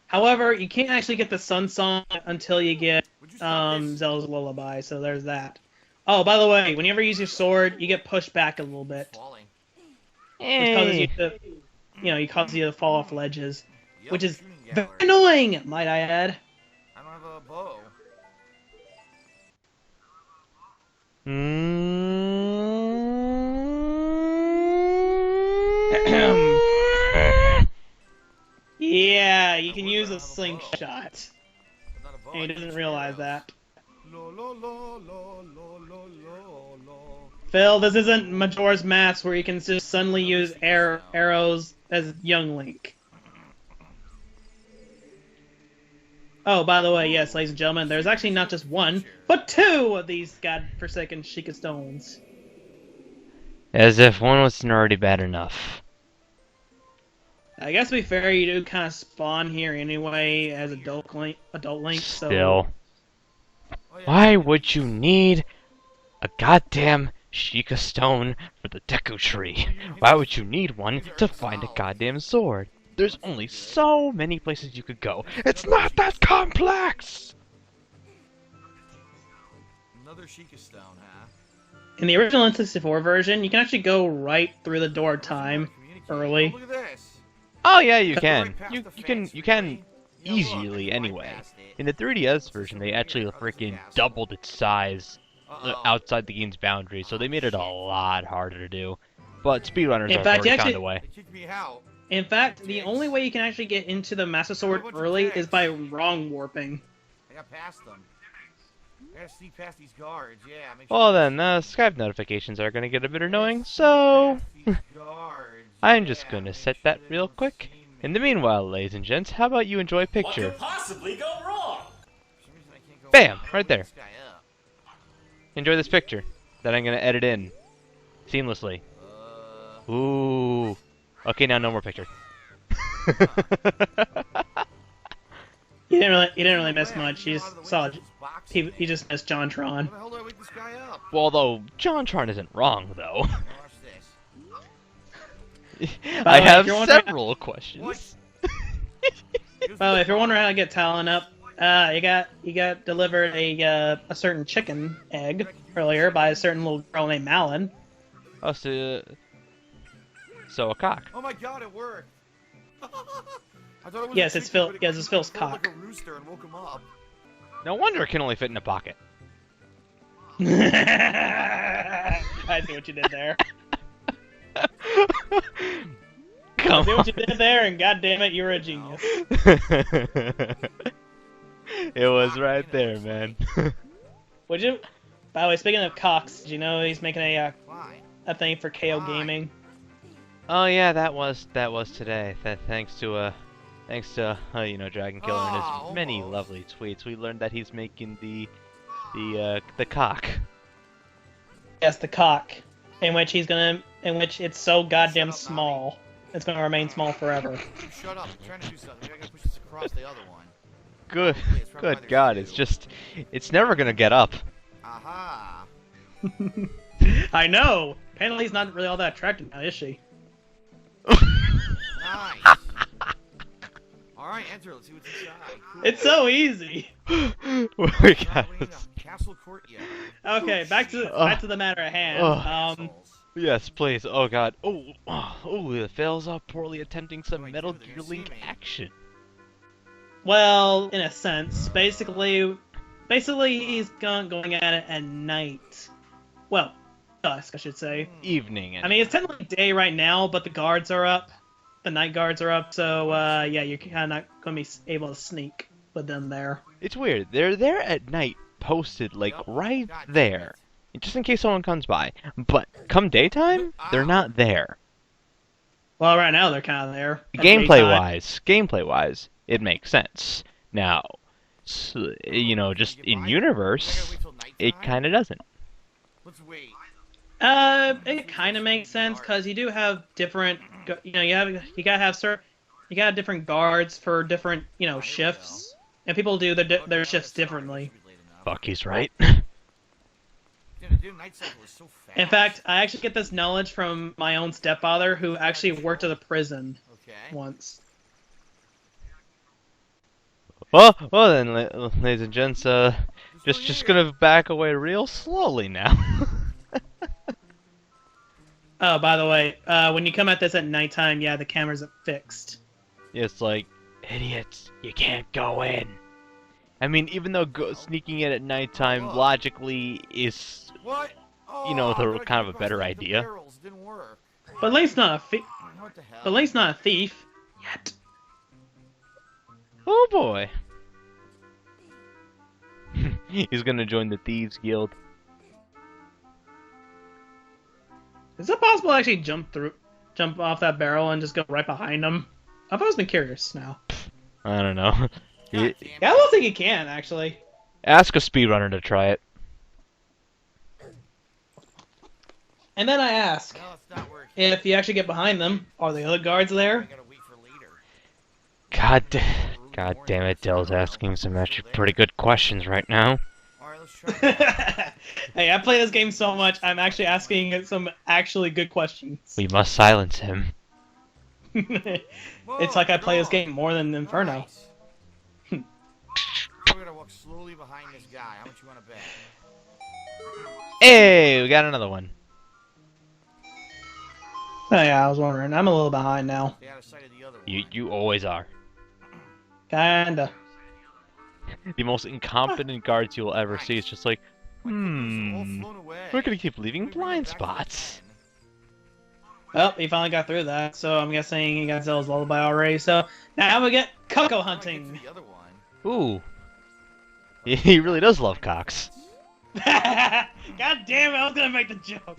[SPEAKER 2] However, you can't actually get the Sun Song until you get
[SPEAKER 4] Would you stop this?
[SPEAKER 2] Zelda's Lullaby, so there's that. Oh, by the way, whenever you use your sword, you get pushed back a little bit,
[SPEAKER 4] Falling.
[SPEAKER 2] which causes you
[SPEAKER 1] Hey.
[SPEAKER 2] to, you causes you to fall off ledges,
[SPEAKER 4] Yep,
[SPEAKER 2] which is
[SPEAKER 4] shooting
[SPEAKER 2] very
[SPEAKER 4] gallery.
[SPEAKER 2] annoying, might I add.
[SPEAKER 4] I don't have a bow.
[SPEAKER 2] Yeah, you can
[SPEAKER 4] would,
[SPEAKER 2] use
[SPEAKER 4] but I
[SPEAKER 2] a
[SPEAKER 4] don't have a bow.
[SPEAKER 2] slingshot,
[SPEAKER 4] Not a bow.
[SPEAKER 2] and he
[SPEAKER 4] I
[SPEAKER 2] doesn't
[SPEAKER 4] need
[SPEAKER 2] realize
[SPEAKER 4] arrows.
[SPEAKER 2] that.
[SPEAKER 4] Lo, lo, lo, lo, lo, lo, lo, lo.
[SPEAKER 2] Phil, this isn't Majora's Mask where you can just suddenly use arrows as young Link. Oh, by the way, yes, ladies and gentlemen, there's actually not just one, but two of these godforsaken Sheikah stones.
[SPEAKER 1] As if one wasn't already bad enough.
[SPEAKER 2] I guess to be fair, you do kind of spawn here anyway as adult Link, so...
[SPEAKER 1] Still.
[SPEAKER 4] Oh, yeah,
[SPEAKER 1] Why
[SPEAKER 4] I
[SPEAKER 1] would
[SPEAKER 4] need
[SPEAKER 1] you
[SPEAKER 4] these.
[SPEAKER 1] need a goddamn Sheikah stone for the Deku Tree? Why would you need one to find a goddamn sword? There's only so many places you could go. It's not that complex!
[SPEAKER 4] Another Sheikah stone, huh?
[SPEAKER 2] In the original N64 version, you can actually go right through the door time early.
[SPEAKER 4] Oh, look at this.
[SPEAKER 1] Oh yeah, you
[SPEAKER 4] Go
[SPEAKER 1] can.
[SPEAKER 4] right past
[SPEAKER 1] You
[SPEAKER 4] the
[SPEAKER 1] can
[SPEAKER 4] fence,
[SPEAKER 1] you can
[SPEAKER 4] really? Yeah, look,
[SPEAKER 1] easily
[SPEAKER 4] right
[SPEAKER 1] anyway.
[SPEAKER 4] past it.
[SPEAKER 1] In the 3DS version, they actually freaking doubled its size
[SPEAKER 4] Uh-oh.
[SPEAKER 1] outside the game's boundaries, so they made it a lot harder to do. But speedrunners
[SPEAKER 2] In
[SPEAKER 1] have
[SPEAKER 2] fact,
[SPEAKER 1] already
[SPEAKER 2] you
[SPEAKER 1] found
[SPEAKER 2] actually-
[SPEAKER 1] a way.
[SPEAKER 4] They kicked me out.
[SPEAKER 2] In fact, the only way you can actually get into the Master Sword early is by wrong warping.
[SPEAKER 4] I got past them. I gotta sneak past these guards, yeah. Make sure
[SPEAKER 1] Well
[SPEAKER 4] I
[SPEAKER 1] then,
[SPEAKER 4] sneak
[SPEAKER 1] Skype notifications are gonna get a bit annoying,
[SPEAKER 4] past
[SPEAKER 1] so
[SPEAKER 4] these guards,
[SPEAKER 1] I'm just
[SPEAKER 4] yeah,
[SPEAKER 1] gonna
[SPEAKER 4] make
[SPEAKER 1] set
[SPEAKER 4] sure
[SPEAKER 1] that
[SPEAKER 4] they
[SPEAKER 1] real
[SPEAKER 4] don't
[SPEAKER 1] quick.
[SPEAKER 4] see me.
[SPEAKER 1] In the meanwhile, ladies and gents, how about you enjoy a
[SPEAKER 5] What
[SPEAKER 1] picture?
[SPEAKER 5] could possibly go wrong?
[SPEAKER 4] For some reason I can't go
[SPEAKER 1] Bam!
[SPEAKER 4] up.
[SPEAKER 1] Right there.
[SPEAKER 4] This guy up.
[SPEAKER 1] Enjoy this picture that I'm gonna edit in seamlessly. Ooh. Okay, now no more picture.
[SPEAKER 2] You didn't really miss
[SPEAKER 4] Way, I
[SPEAKER 2] much.
[SPEAKER 4] can
[SPEAKER 2] You
[SPEAKER 4] get out of the
[SPEAKER 2] just
[SPEAKER 4] way
[SPEAKER 2] saw
[SPEAKER 4] of this boxing
[SPEAKER 2] you
[SPEAKER 4] thing.
[SPEAKER 2] just missed JonTron.
[SPEAKER 4] How the hell do I wake this guy up?
[SPEAKER 1] Well, though, JonTron isn't wrong, though.
[SPEAKER 4] Watch this.
[SPEAKER 1] I
[SPEAKER 2] way,
[SPEAKER 1] have
[SPEAKER 2] if you're wondering-
[SPEAKER 1] several questions.
[SPEAKER 4] What?
[SPEAKER 2] By the way, if you're wondering how to get Talon up, you got delivered a certain chicken egg earlier by a certain little girl named Malin.
[SPEAKER 1] Oh, so a cock.
[SPEAKER 4] Oh my god, it worked! I thought it was
[SPEAKER 2] Yes,
[SPEAKER 4] a
[SPEAKER 2] it's
[SPEAKER 4] chicken,
[SPEAKER 2] Phil-
[SPEAKER 4] but it
[SPEAKER 2] yes, it's Phil's
[SPEAKER 4] crowed like
[SPEAKER 2] cock.
[SPEAKER 4] a rooster and woke him up.
[SPEAKER 1] No wonder it can only fit in a pocket.
[SPEAKER 2] I see what you did there. I
[SPEAKER 1] Come
[SPEAKER 2] see
[SPEAKER 1] on.
[SPEAKER 2] what you did there, and god damn it, you were a genius.
[SPEAKER 1] It was right there, man.
[SPEAKER 2] Would you? By the way, speaking of cocks, did you know he's making
[SPEAKER 4] Fine.
[SPEAKER 2] a thing for KO
[SPEAKER 4] Why?
[SPEAKER 2] Gaming?
[SPEAKER 1] Oh yeah, that was today. Thanks to Dragon Killer and
[SPEAKER 4] Oh,
[SPEAKER 1] his many
[SPEAKER 4] almost.
[SPEAKER 1] lovely tweets. We learned that he's making the cock.
[SPEAKER 2] Yes, the cock, in which it's so goddamn
[SPEAKER 4] Shut up,
[SPEAKER 2] small. It's gonna remain small forever.
[SPEAKER 4] You shut up. I'm trying to do something. Maybe I gotta push this across the other one.
[SPEAKER 1] Good,
[SPEAKER 4] It's probably why
[SPEAKER 1] good
[SPEAKER 4] there's
[SPEAKER 1] God!
[SPEAKER 4] two.
[SPEAKER 1] It's never gonna get up.
[SPEAKER 4] Aha!
[SPEAKER 2] I know. Apparently, he's not really all that attractive now, is she?
[SPEAKER 4] Nice! Alright, enter. Let's see what's inside. Cool.
[SPEAKER 2] It's so easy.
[SPEAKER 1] We
[SPEAKER 4] What
[SPEAKER 1] got
[SPEAKER 4] do you need?
[SPEAKER 1] this.
[SPEAKER 4] A castle courtyard.
[SPEAKER 2] Okay, back to the matter at hand.
[SPEAKER 1] Ugh. Yes, please. Oh God. It fails off poorly attempting some
[SPEAKER 4] What do I
[SPEAKER 1] Metal
[SPEAKER 4] do? They're
[SPEAKER 1] Gear
[SPEAKER 4] gonna see
[SPEAKER 1] Link
[SPEAKER 4] me.
[SPEAKER 1] action.
[SPEAKER 2] Well, in a sense, basically he's going at it at night. Well, dusk, I should say.
[SPEAKER 1] Evening.
[SPEAKER 2] I mean, it's technically day right now, but the guards are up. The night guards are up, so yeah, you're kind of not going to be able to sneak with them there.
[SPEAKER 1] It's weird. They're there at night, posted like
[SPEAKER 4] Yup.
[SPEAKER 1] right
[SPEAKER 4] God damn
[SPEAKER 1] there, just in case someone comes by. But come daytime, they're not there.
[SPEAKER 2] Well, right now they're kind of there. at
[SPEAKER 1] Gameplay wise, it makes sense. Now, just
[SPEAKER 4] Get
[SPEAKER 1] in
[SPEAKER 4] by?
[SPEAKER 1] universe,
[SPEAKER 4] I gotta wait till
[SPEAKER 1] it
[SPEAKER 4] nighttime?
[SPEAKER 1] kind of doesn't.
[SPEAKER 4] Let's wait.
[SPEAKER 2] It kind of makes sense because you do have different, you gotta have different guards for different, shifts, and people do their
[SPEAKER 4] Okay,
[SPEAKER 2] shifts
[SPEAKER 4] sorry,
[SPEAKER 2] differently.
[SPEAKER 4] should be late enough.
[SPEAKER 1] Fuck, he's right.
[SPEAKER 4] Didn't Dude, Night Cycle is so fast.
[SPEAKER 2] In fact, I actually get this knowledge from my own stepfather, who actually worked at a prison
[SPEAKER 4] Okay.
[SPEAKER 2] once.
[SPEAKER 1] Well then, ladies and gents, just gonna back away real slowly now.
[SPEAKER 2] Oh, by the way, when you come at this at nighttime, yeah, the cameras are fixed.
[SPEAKER 1] It's like, idiots, you can't go in. I mean, even though sneaking in at nighttime logically is,
[SPEAKER 4] What? Oh,
[SPEAKER 1] you know,
[SPEAKER 4] I
[SPEAKER 1] the
[SPEAKER 4] gotta
[SPEAKER 1] kind
[SPEAKER 4] get
[SPEAKER 1] of a
[SPEAKER 4] across
[SPEAKER 1] better
[SPEAKER 4] the
[SPEAKER 1] idea.
[SPEAKER 4] barrels. Didn't work.
[SPEAKER 2] But Link's not a
[SPEAKER 4] What the hell?
[SPEAKER 2] But Link's not a thief yet.
[SPEAKER 1] Oh boy. He's gonna join the Thieves Guild.
[SPEAKER 2] Is it possible to actually jump off that barrel and just go right behind him? I've always been curious now.
[SPEAKER 1] I don't know.
[SPEAKER 4] God damn it.
[SPEAKER 2] Yeah, I don't think you can actually.
[SPEAKER 1] Ask a speedrunner to try it.
[SPEAKER 2] And then I ask,
[SPEAKER 4] No, it's not working.
[SPEAKER 2] if you actually get behind them, are the other guards
[SPEAKER 4] I
[SPEAKER 2] there?
[SPEAKER 4] gotta wait for later.
[SPEAKER 1] God damn it, Dell's asking some actually pretty good questions right now.
[SPEAKER 4] Alright, let's try it.
[SPEAKER 2] Hey, I play this game so much, I'm actually asking it some actually good questions.
[SPEAKER 1] We must silence him.
[SPEAKER 2] It's like I play this game more than Inferno.
[SPEAKER 4] Nice. We're gonna walk slowly behind this guy. How much you wanna bet?
[SPEAKER 1] Hey, we got another one.
[SPEAKER 2] Oh yeah, I was wondering. I'm a little behind now.
[SPEAKER 4] Stay out of sight of the other one.
[SPEAKER 1] You always are.
[SPEAKER 2] Kinda.
[SPEAKER 1] The most incompetent guards you will ever see. It's just like,
[SPEAKER 4] All
[SPEAKER 1] hmm,
[SPEAKER 4] flown away.
[SPEAKER 1] we're gonna keep leaving
[SPEAKER 4] We bring
[SPEAKER 1] blind
[SPEAKER 4] it back to the
[SPEAKER 1] spots.
[SPEAKER 4] pen.
[SPEAKER 2] Well, he finally got through that, so I'm guessing he got Zelda's Lullaby already. So now we get Coco
[SPEAKER 4] How do I get to
[SPEAKER 2] hunting.
[SPEAKER 4] the other one?
[SPEAKER 1] Ooh. He really does love cocks.
[SPEAKER 2] God damn it! I was gonna make the joke.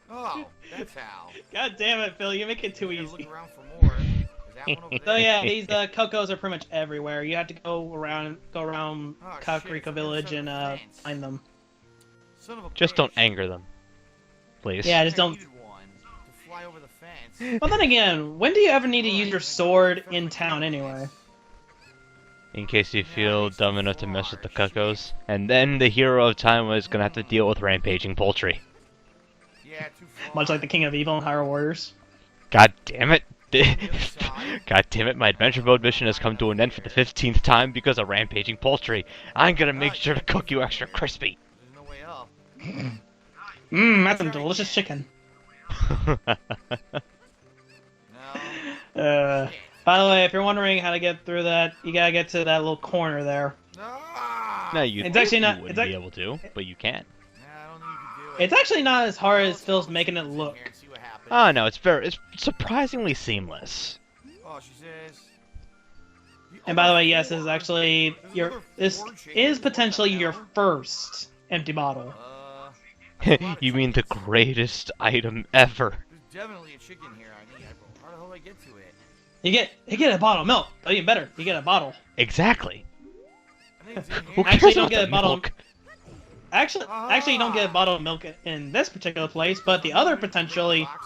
[SPEAKER 4] Oh, that's how.
[SPEAKER 2] God damn it, Phil! You make it too
[SPEAKER 4] We gotta
[SPEAKER 2] easy.
[SPEAKER 4] look around for more. Is that one over
[SPEAKER 2] So
[SPEAKER 4] there?
[SPEAKER 2] yeah, these Cocos are pretty much everywhere. You have to go around
[SPEAKER 4] Oh, shit,
[SPEAKER 2] Kakariko
[SPEAKER 4] it's on the
[SPEAKER 2] Village
[SPEAKER 4] other
[SPEAKER 2] and
[SPEAKER 4] side of the fence.
[SPEAKER 2] find them.
[SPEAKER 4] Son of a
[SPEAKER 1] Just don't
[SPEAKER 4] bitch.
[SPEAKER 1] anger them, please.
[SPEAKER 2] Yeah,
[SPEAKER 4] I
[SPEAKER 2] just don't.
[SPEAKER 4] needed one to fly over the fence.
[SPEAKER 2] Well, then again, when do you ever need to use your sword in town anyway?
[SPEAKER 1] In case you feel dumb enough to mess with the cuckoos. And then the hero of time was gonna have to deal with rampaging poultry.
[SPEAKER 4] Yeah, too far.
[SPEAKER 2] Much like the King of Evil and Hyrule Warriors.
[SPEAKER 1] God damn it.
[SPEAKER 4] The other side.
[SPEAKER 1] God damn it, my adventure mode mission has come to an end for the 15th time because of rampaging poultry. I'm gonna make sure to cook you extra crispy.
[SPEAKER 4] There's no way up.
[SPEAKER 2] Mmm, that's some delicious chicken.
[SPEAKER 4] No.
[SPEAKER 2] By the way, if you're wondering how to get through that, you gotta get to that little corner there.
[SPEAKER 4] Ah!
[SPEAKER 1] No, you
[SPEAKER 2] It's
[SPEAKER 1] think
[SPEAKER 2] actually not-
[SPEAKER 1] you wouldn't
[SPEAKER 2] it's
[SPEAKER 1] be able to, but you can.
[SPEAKER 4] Nah, I don't think you can do it.
[SPEAKER 2] It's actually not as hard as Phil's making it look.
[SPEAKER 4] Here and see what happens.
[SPEAKER 1] Oh no, it's surprisingly seamless.
[SPEAKER 4] Oh, she says.
[SPEAKER 2] And by the way, yes, this is actually this is potentially your first empty bottle.
[SPEAKER 1] You mean the greatest item ever?
[SPEAKER 4] There's definitely a chicken here. I need. How the hell do I get to it?
[SPEAKER 2] You get a bottle of milk. Oh, even better, you get a bottle.
[SPEAKER 1] Exactly.
[SPEAKER 4] I think it's in
[SPEAKER 1] Who
[SPEAKER 4] here.
[SPEAKER 1] cares
[SPEAKER 2] Actually, you don't
[SPEAKER 1] about
[SPEAKER 2] get
[SPEAKER 1] the
[SPEAKER 2] a bottle.
[SPEAKER 1] milk?
[SPEAKER 2] Actually, you don't get a bottle of milk in this particular place, but the other potential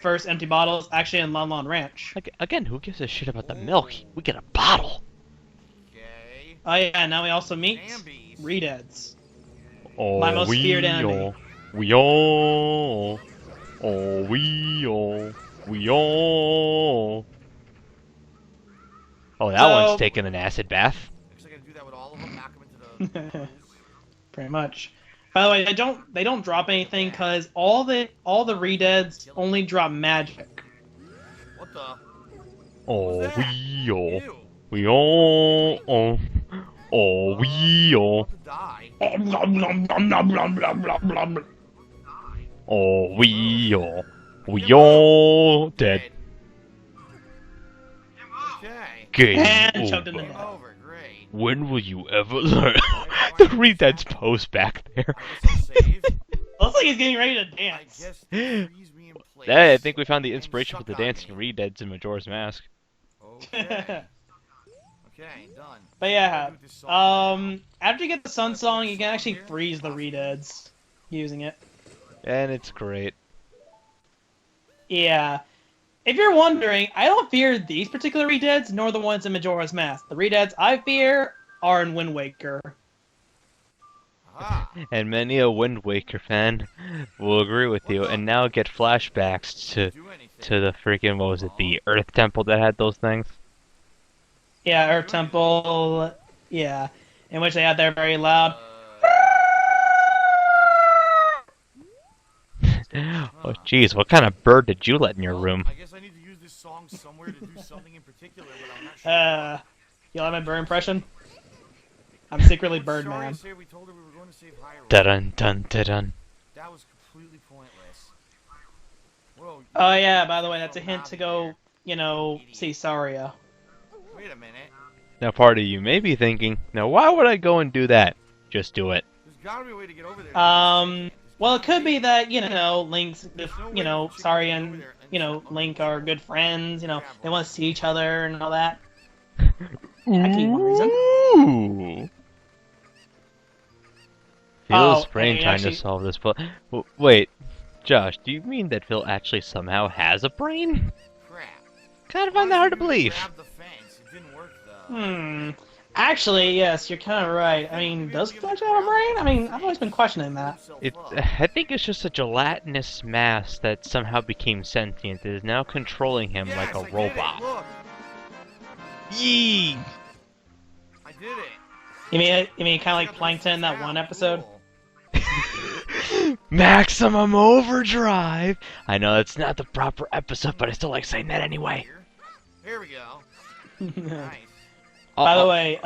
[SPEAKER 2] first empty bottle is actually in Lon Lon Ranch.
[SPEAKER 1] Like, again, who gives a shit about the milk? We get a bottle.
[SPEAKER 4] Okay.
[SPEAKER 2] Oh yeah, now we also meet
[SPEAKER 4] Nambies.
[SPEAKER 2] Redeads.
[SPEAKER 1] Oh,
[SPEAKER 2] My most feared enemy.
[SPEAKER 1] We all. Oh, we all. We all. Oh, that
[SPEAKER 2] So-
[SPEAKER 1] one's taking an acid bath.
[SPEAKER 4] Looks like I gotta do that with all of them. Knock them into the holes.
[SPEAKER 2] Pretty much. By the way, they don't drop anything because all the Redeads only drop magic.
[SPEAKER 4] What the?
[SPEAKER 1] Oh,
[SPEAKER 4] that?
[SPEAKER 1] we all.
[SPEAKER 4] Ew.
[SPEAKER 1] We all. Oh, oh, we all.
[SPEAKER 4] About to die.
[SPEAKER 1] Oh, we all. We all dead.
[SPEAKER 4] Okay.
[SPEAKER 1] Game
[SPEAKER 2] And shoved in the
[SPEAKER 1] over.
[SPEAKER 2] net.
[SPEAKER 4] Over. Great.
[SPEAKER 1] When will you ever learn? The Redead's pose back there.
[SPEAKER 4] I guess I'll save.
[SPEAKER 2] Looks like he's getting ready to
[SPEAKER 4] I
[SPEAKER 2] dance.
[SPEAKER 4] guess they freeze me in place.
[SPEAKER 1] Hey, I think we found the
[SPEAKER 4] and
[SPEAKER 1] inspiration for
[SPEAKER 4] suck
[SPEAKER 1] the
[SPEAKER 4] on
[SPEAKER 1] dancing
[SPEAKER 4] me.
[SPEAKER 1] Redeads in Majora's Mask.
[SPEAKER 4] Okay. Okay, done.
[SPEAKER 2] But yeah,
[SPEAKER 4] Do this song.
[SPEAKER 2] after you get the Sun Song, you can actually freeze the Redeads using it.
[SPEAKER 1] And it's great.
[SPEAKER 2] Yeah. If you're wondering, I don't fear these particular Redeads, nor the ones in Majora's Mask. The Redeads I fear are in Wind Waker.
[SPEAKER 4] Ah,
[SPEAKER 1] And many a Wind Waker fan will agree with you, and now get flashbacks
[SPEAKER 4] do anything.
[SPEAKER 1] to the freaking, what was it, the Earth Temple that had those things?
[SPEAKER 2] Yeah, Earth Temple. Yeah, in which they had their very loud.
[SPEAKER 1] Oh jeez, what kind of bird did you let in your room?
[SPEAKER 4] I guess I need to use this song somewhere to do something in particular, but I'm not sure.
[SPEAKER 2] You like my bird impression? I'm secretly Birdman.
[SPEAKER 4] Sorry, sir, we told her we were going to save Hylia.
[SPEAKER 1] Dun dun dun dun.
[SPEAKER 4] That was completely pointless. Whoa,
[SPEAKER 2] Oh yeah, by the way, that's a hint to go, see Saria.
[SPEAKER 4] wait a minute.
[SPEAKER 1] Now part of you may be thinking, now why would I go and do that? Just do it.
[SPEAKER 4] There's gotta be a way to get over there.
[SPEAKER 2] Well, it could be that, Link's, Saria and, Link are good friends, they want to see each other and all that. That could be one reason.
[SPEAKER 1] Ooh. Phil's
[SPEAKER 2] Oh,
[SPEAKER 1] brain
[SPEAKER 2] and
[SPEAKER 1] trying
[SPEAKER 2] actually-
[SPEAKER 1] to solve this. Wait, Josh, do you mean that Phil actually somehow has a brain?
[SPEAKER 4] Crap.
[SPEAKER 1] Kind of find that hard to believe.
[SPEAKER 4] Grab the fence. It didn't work though.
[SPEAKER 2] Actually, yes, you're kind of right. I mean, does Fletch have a brain? I mean, I've always been questioning that.
[SPEAKER 1] I think it's just a gelatinous mass that somehow became sentient that is now controlling him like
[SPEAKER 4] Yes,
[SPEAKER 1] a
[SPEAKER 4] I did it,
[SPEAKER 1] robot.
[SPEAKER 4] Look,
[SPEAKER 1] Yee!
[SPEAKER 4] I did it.
[SPEAKER 2] You mean kind of like Plankton in that one episode?
[SPEAKER 1] Maximum overdrive! I know that's not the proper episode, but I still like saying that anyway.
[SPEAKER 4] Here we go. Nice.
[SPEAKER 2] By the way,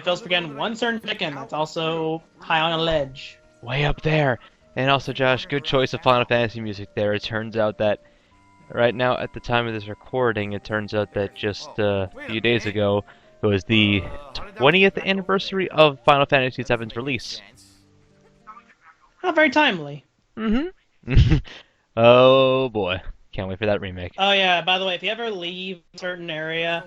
[SPEAKER 2] Phil's forgetting one certain chicken that's also high on a ledge.
[SPEAKER 1] Way up there. And also, Josh, good choice of Final Fantasy music there. It turns out that right now, at the time of this recording, it turns out that just a few days ago, it was the 20th anniversary of Final Fantasy VII's release.
[SPEAKER 2] Not very timely.
[SPEAKER 1] Mm-hmm. Oh boy. Can't wait for that remake.
[SPEAKER 2] Oh yeah, by the way, if you ever leave a certain area,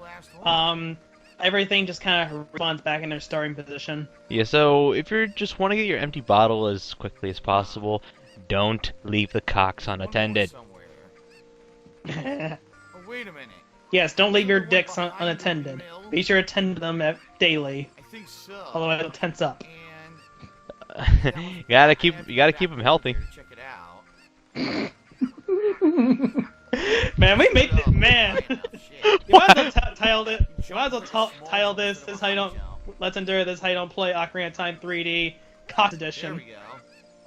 [SPEAKER 2] everything just kind of responds back in their starting position.
[SPEAKER 1] Yeah, so if you just want to get your empty bottle as quickly as possible, don't leave the cocks unattended.
[SPEAKER 4] Oh, wait a minute.
[SPEAKER 2] Yes, don't leave your dicks unattended. Be sure to tend to them daily,
[SPEAKER 4] I think so.
[SPEAKER 2] otherwise it'll tense up.
[SPEAKER 4] And
[SPEAKER 1] You gotta keep them healthy.
[SPEAKER 4] check it out.
[SPEAKER 2] Man, we made it. Man,
[SPEAKER 4] Oh, shit.
[SPEAKER 2] you might as well title it. You might as well title this. This is how you don't. Let's endure this. How you don't play Ocarina of Time 3D Cox
[SPEAKER 4] There
[SPEAKER 2] Edition.
[SPEAKER 4] we go.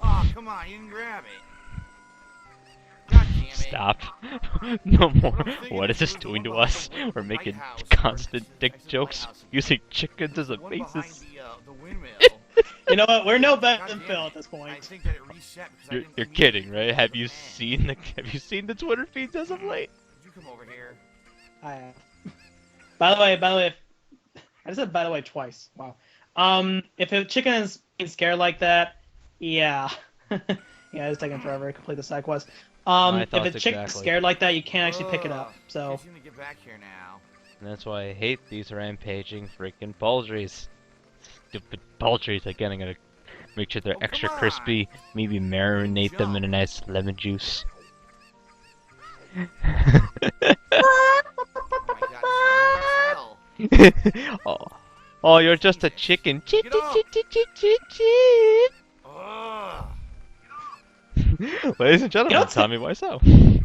[SPEAKER 4] Oh, come on, you didn't grab it. God damn it.
[SPEAKER 1] Stop. No more. What is this doing to us? We're making constant dick jokes using chickens as a
[SPEAKER 4] One behind
[SPEAKER 1] basis.
[SPEAKER 4] the windmill.
[SPEAKER 2] You know what? We're no better
[SPEAKER 4] God
[SPEAKER 2] than
[SPEAKER 4] damn
[SPEAKER 2] Phil
[SPEAKER 4] it.
[SPEAKER 2] at this
[SPEAKER 4] I
[SPEAKER 2] point.
[SPEAKER 4] think that it reset because I
[SPEAKER 1] You're
[SPEAKER 4] didn't believe
[SPEAKER 1] kidding,
[SPEAKER 4] it.
[SPEAKER 1] right? Have you
[SPEAKER 4] Man.
[SPEAKER 1] seen the Twitter feeds as of late?
[SPEAKER 4] Did you come over here?
[SPEAKER 2] I have. By the way, I just said by the way twice. Wow. If a chicken is being scared like that, yeah, yeah, it's taking forever to complete the side quest.
[SPEAKER 1] My
[SPEAKER 2] If
[SPEAKER 1] thoughts
[SPEAKER 2] a chicken's
[SPEAKER 1] exactly.
[SPEAKER 2] scared like that, you can't actually pick it up.
[SPEAKER 4] Ugh,
[SPEAKER 2] So
[SPEAKER 4] Can't seem to get back here now.
[SPEAKER 1] And that's why I hate these rampaging freaking poultries. Stupid poultries. Again, I'm gonna make sure they're
[SPEAKER 4] Oh,
[SPEAKER 1] extra
[SPEAKER 4] come on.
[SPEAKER 1] crispy. Maybe marinate them in a nice lemon juice.
[SPEAKER 4] Oh my god, this is smell.
[SPEAKER 1] Oh, you're just a chicken. Chit,
[SPEAKER 4] Get off.
[SPEAKER 1] chit, chit, chit, chit, chit.
[SPEAKER 4] Ugh.
[SPEAKER 1] Ladies and gentlemen,
[SPEAKER 2] You know,
[SPEAKER 1] tell me why so.
[SPEAKER 4] Here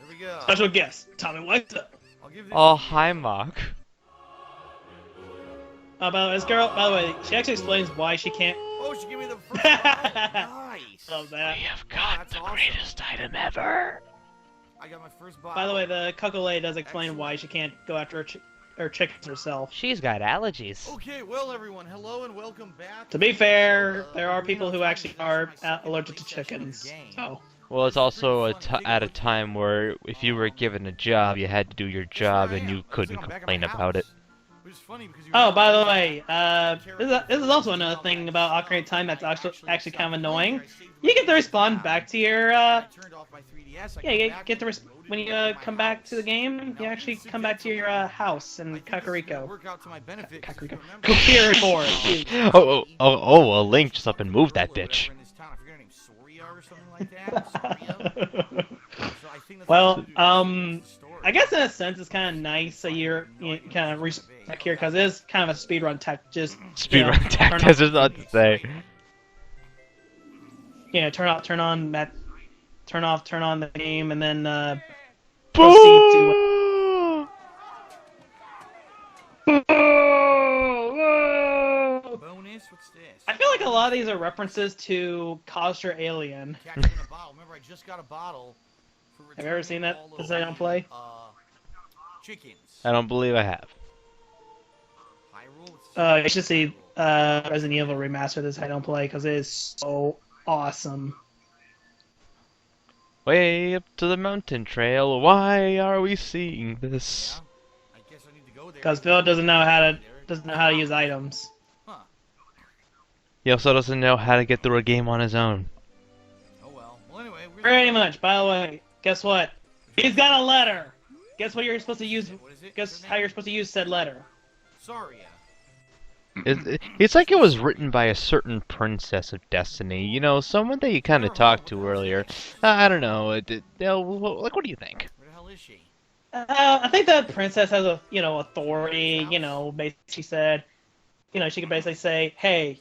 [SPEAKER 4] we go.
[SPEAKER 2] special guest Tommy White.
[SPEAKER 4] I'll give this
[SPEAKER 1] Oh,
[SPEAKER 4] to you.
[SPEAKER 1] hi, Mark.
[SPEAKER 2] By the way, this girl. By the way, she actually explains why she can't.
[SPEAKER 4] Oh, she gave me the first one. Nice.
[SPEAKER 2] Love that.
[SPEAKER 1] have
[SPEAKER 4] got that's the awesome.
[SPEAKER 1] greatest item ever.
[SPEAKER 4] I got my first bottle.
[SPEAKER 2] By the way, the Cuckoo does explain why she can't go after her chickens herself.
[SPEAKER 1] She's got allergies.
[SPEAKER 4] Okay, well everyone, hello and welcome back.
[SPEAKER 2] To be fair, there are people who actually are allergic to chickens. So.
[SPEAKER 1] Well, it's also at a time where if you were given a job, you had to do your job and you couldn't complain about it.
[SPEAKER 4] Which is funny because you
[SPEAKER 2] Oh, by the way, this is also another thing about Ocarina of Time that's actually kind of annoying. You get to respond back to your, yeah, you get to when you come back to the game, you actually come back to your house in Kakariko.
[SPEAKER 4] Work out to my benefit.
[SPEAKER 2] Kakariko. Kokiri Forest.
[SPEAKER 1] Well, Link just up and moved that bitch.
[SPEAKER 2] Well, I guess in a sense it's kind of nice that you kind of tech here because it is kind of a speedrun tech. Just
[SPEAKER 1] Speedrun tech. That's just not to say.
[SPEAKER 2] Yeah, turn off the game, and then
[SPEAKER 1] Boo!
[SPEAKER 2] proceed to.
[SPEAKER 4] Bonus? What's this?
[SPEAKER 2] I feel like a lot of these are references to Costra Alien.
[SPEAKER 4] Catch in a bottle. Remember, I just got a bottle. For
[SPEAKER 2] Have you ever seen that?
[SPEAKER 4] all
[SPEAKER 2] Does
[SPEAKER 4] of
[SPEAKER 2] anyone play?
[SPEAKER 4] Chickens.
[SPEAKER 1] I don't believe I have.
[SPEAKER 4] Hyrule?
[SPEAKER 2] You should see Resident Evil Remastered. This I don't play because it is so awesome.
[SPEAKER 1] Way up to the mountain trail. Why are we seeing this?
[SPEAKER 4] Yeah, I guess I need to go there.
[SPEAKER 2] Because Phil doesn't know how to use items.
[SPEAKER 4] Huh.
[SPEAKER 1] He also doesn't know how to get through a game on his own.
[SPEAKER 4] Oh well. Well, anyway.
[SPEAKER 2] Pretty much. By the way, guess what? He's got a letter. Guess what you're supposed to use?
[SPEAKER 4] What is it?
[SPEAKER 2] Guess how you're supposed to use said letter.
[SPEAKER 4] Sorry.
[SPEAKER 1] It's like it was written by a certain princess of Destiny. You know, someone that you kind of talked to earlier. I don't know. Like, what do you think?
[SPEAKER 4] Where the hell is she?
[SPEAKER 2] I think the princess has authority. Basically said, she could basically say, "Hey,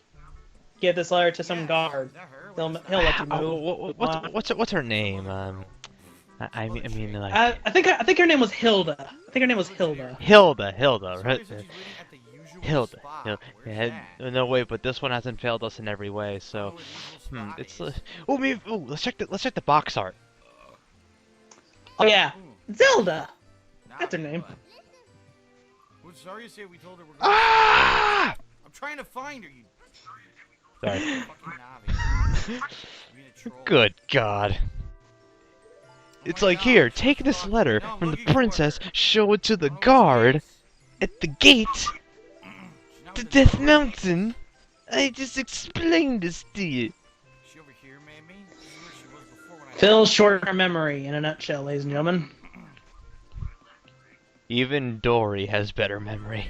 [SPEAKER 2] give this letter to some guard.
[SPEAKER 4] Is that her?
[SPEAKER 2] He'll let you move."
[SPEAKER 1] What's her name? I mean, like
[SPEAKER 2] I think her name was Hilda. Hilda.
[SPEAKER 1] Hilda, right?
[SPEAKER 4] Somebody said she's waiting at the usual
[SPEAKER 1] Hilda.
[SPEAKER 4] spot.
[SPEAKER 1] Hilda.
[SPEAKER 4] Where's
[SPEAKER 1] Yeah,
[SPEAKER 4] that?
[SPEAKER 1] no wait, but this one hasn't failed us in every way. So,
[SPEAKER 4] Oh, the usual spot
[SPEAKER 1] it's
[SPEAKER 4] is-
[SPEAKER 1] let's check the box art.
[SPEAKER 2] Oh yeah,
[SPEAKER 4] Ooh,
[SPEAKER 2] Zelda.
[SPEAKER 4] now
[SPEAKER 2] That's her name.
[SPEAKER 4] what? Well, sorry to say we told her we're going.
[SPEAKER 1] Ah!
[SPEAKER 4] I'm trying to find her. You
[SPEAKER 1] Sorry.
[SPEAKER 4] fucking Navi. Being a troll.
[SPEAKER 1] Good God.
[SPEAKER 4] Oh
[SPEAKER 1] It's
[SPEAKER 4] my
[SPEAKER 1] like,
[SPEAKER 4] God,
[SPEAKER 1] here,
[SPEAKER 4] what the
[SPEAKER 1] take this
[SPEAKER 4] fuck?
[SPEAKER 1] letter
[SPEAKER 4] No, I'm
[SPEAKER 1] from the
[SPEAKER 4] looking for
[SPEAKER 1] princess,
[SPEAKER 4] her.
[SPEAKER 1] show it to the
[SPEAKER 4] Oh, what's
[SPEAKER 1] guard
[SPEAKER 4] this?
[SPEAKER 1] at the gate
[SPEAKER 4] She's not
[SPEAKER 1] to
[SPEAKER 4] with the
[SPEAKER 1] Death
[SPEAKER 4] dog.
[SPEAKER 1] Mountain. I just explained this to you.
[SPEAKER 4] Is she over here, maybe? This is where she was before when I.
[SPEAKER 2] Phil's short-term memory in a nutshell, ladies and gentlemen.
[SPEAKER 1] Even Dory has better memory.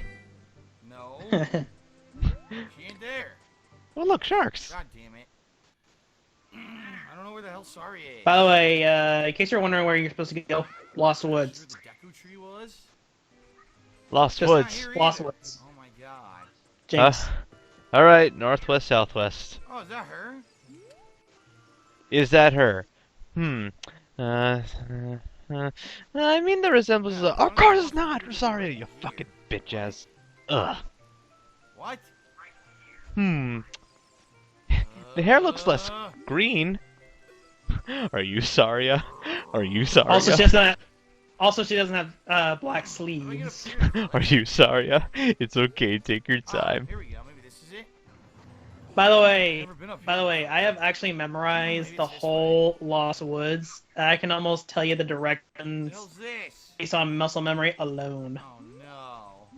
[SPEAKER 4] No, she ain't there.
[SPEAKER 1] Oh look, sharks.
[SPEAKER 4] God damn it. I don't know where the hell Sorry is.
[SPEAKER 2] By the way, in case you're wondering where you're supposed to go, Lost
[SPEAKER 4] Where
[SPEAKER 2] Woods.
[SPEAKER 4] the Deku tree was?
[SPEAKER 1] Lost
[SPEAKER 2] Just
[SPEAKER 1] Woods.
[SPEAKER 4] Not here
[SPEAKER 2] Lost
[SPEAKER 4] either.
[SPEAKER 2] Woods.
[SPEAKER 4] Oh my god.
[SPEAKER 2] Jinx.
[SPEAKER 1] Alright, northwest, southwest.
[SPEAKER 4] Oh, is that her?
[SPEAKER 1] Is that her? I mean, the resemblance is. Of course it's not! Sorry, you fucking bitch ass. Ugh.
[SPEAKER 4] What?
[SPEAKER 1] The hair looks less green. Are you Saria? Are you Saria?
[SPEAKER 2] Also, she doesn't have black
[SPEAKER 4] Let me get a
[SPEAKER 2] sleeves.
[SPEAKER 4] beer.
[SPEAKER 1] Are you Saria? It's okay, take your time.
[SPEAKER 4] Here we go. Maybe this is it.
[SPEAKER 2] By the way,
[SPEAKER 4] Never been up here.
[SPEAKER 2] I have actually memorized the whole Lost Woods. I can almost tell you the
[SPEAKER 4] What the
[SPEAKER 2] directions
[SPEAKER 4] hell's this?
[SPEAKER 2] based on muscle memory alone.
[SPEAKER 4] Oh no.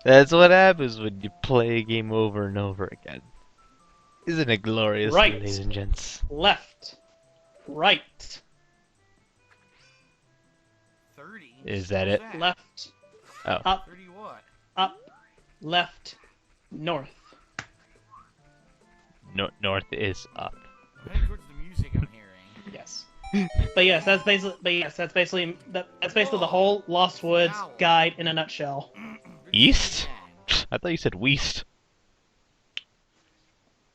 [SPEAKER 1] That's what happens when you play a game over and over again. Isn't it glorious,
[SPEAKER 2] Right.
[SPEAKER 1] ladies and gents?
[SPEAKER 2] Left, right,
[SPEAKER 4] 30?
[SPEAKER 1] Is that
[SPEAKER 4] What's
[SPEAKER 1] it?
[SPEAKER 2] left,
[SPEAKER 1] Oh.
[SPEAKER 2] up,
[SPEAKER 4] 30 what?
[SPEAKER 2] up, left, north.
[SPEAKER 1] North is up.
[SPEAKER 4] I'm heading towards the music I'm hearing.
[SPEAKER 2] Yes. But yes, that's basically the whole Lost Woods
[SPEAKER 4] Ow.
[SPEAKER 2] guide in a nutshell.
[SPEAKER 1] East? I thought you said west.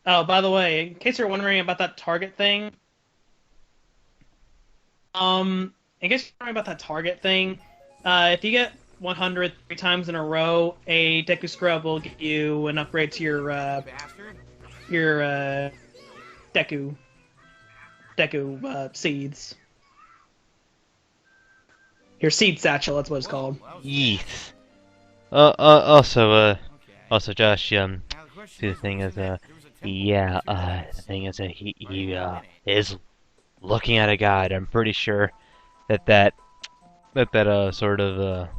[SPEAKER 2] Oh, by the way, in case you're wondering about that target thing, if you get 100 3 times in a row, a Deku Scrub will give you an upgrade to
[SPEAKER 4] Bastard.
[SPEAKER 2] your Deku seeds. Your seed satchel, that's what it's called.
[SPEAKER 4] Well, that was
[SPEAKER 1] East. Also,
[SPEAKER 4] okay.
[SPEAKER 1] also, Josh,
[SPEAKER 4] Now the question
[SPEAKER 1] see, the
[SPEAKER 4] is,
[SPEAKER 1] thing
[SPEAKER 4] was
[SPEAKER 1] is,
[SPEAKER 4] there was a temple
[SPEAKER 1] yeah,
[SPEAKER 4] to this.
[SPEAKER 1] the thing is that he
[SPEAKER 4] Right in a minute.
[SPEAKER 1] is looking at a guide. I'm pretty sure that sort of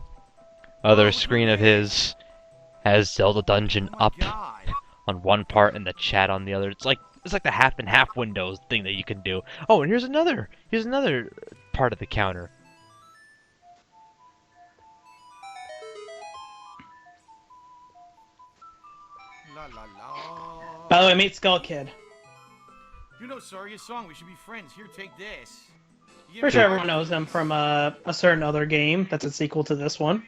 [SPEAKER 1] other screen of his has Zelda Dungeon
[SPEAKER 4] Oh my
[SPEAKER 1] up
[SPEAKER 4] God.
[SPEAKER 1] on one part and the chat on the other. It's like the half and half windows thing that you can do. Oh, and here's another part of the counter.
[SPEAKER 4] La la la.
[SPEAKER 2] By the way, meet Skull Kid.
[SPEAKER 4] You know Saria's song. We should be friends. Here, take this. You
[SPEAKER 2] Pretty sure everyone knows him from a certain other game that's a sequel to this one.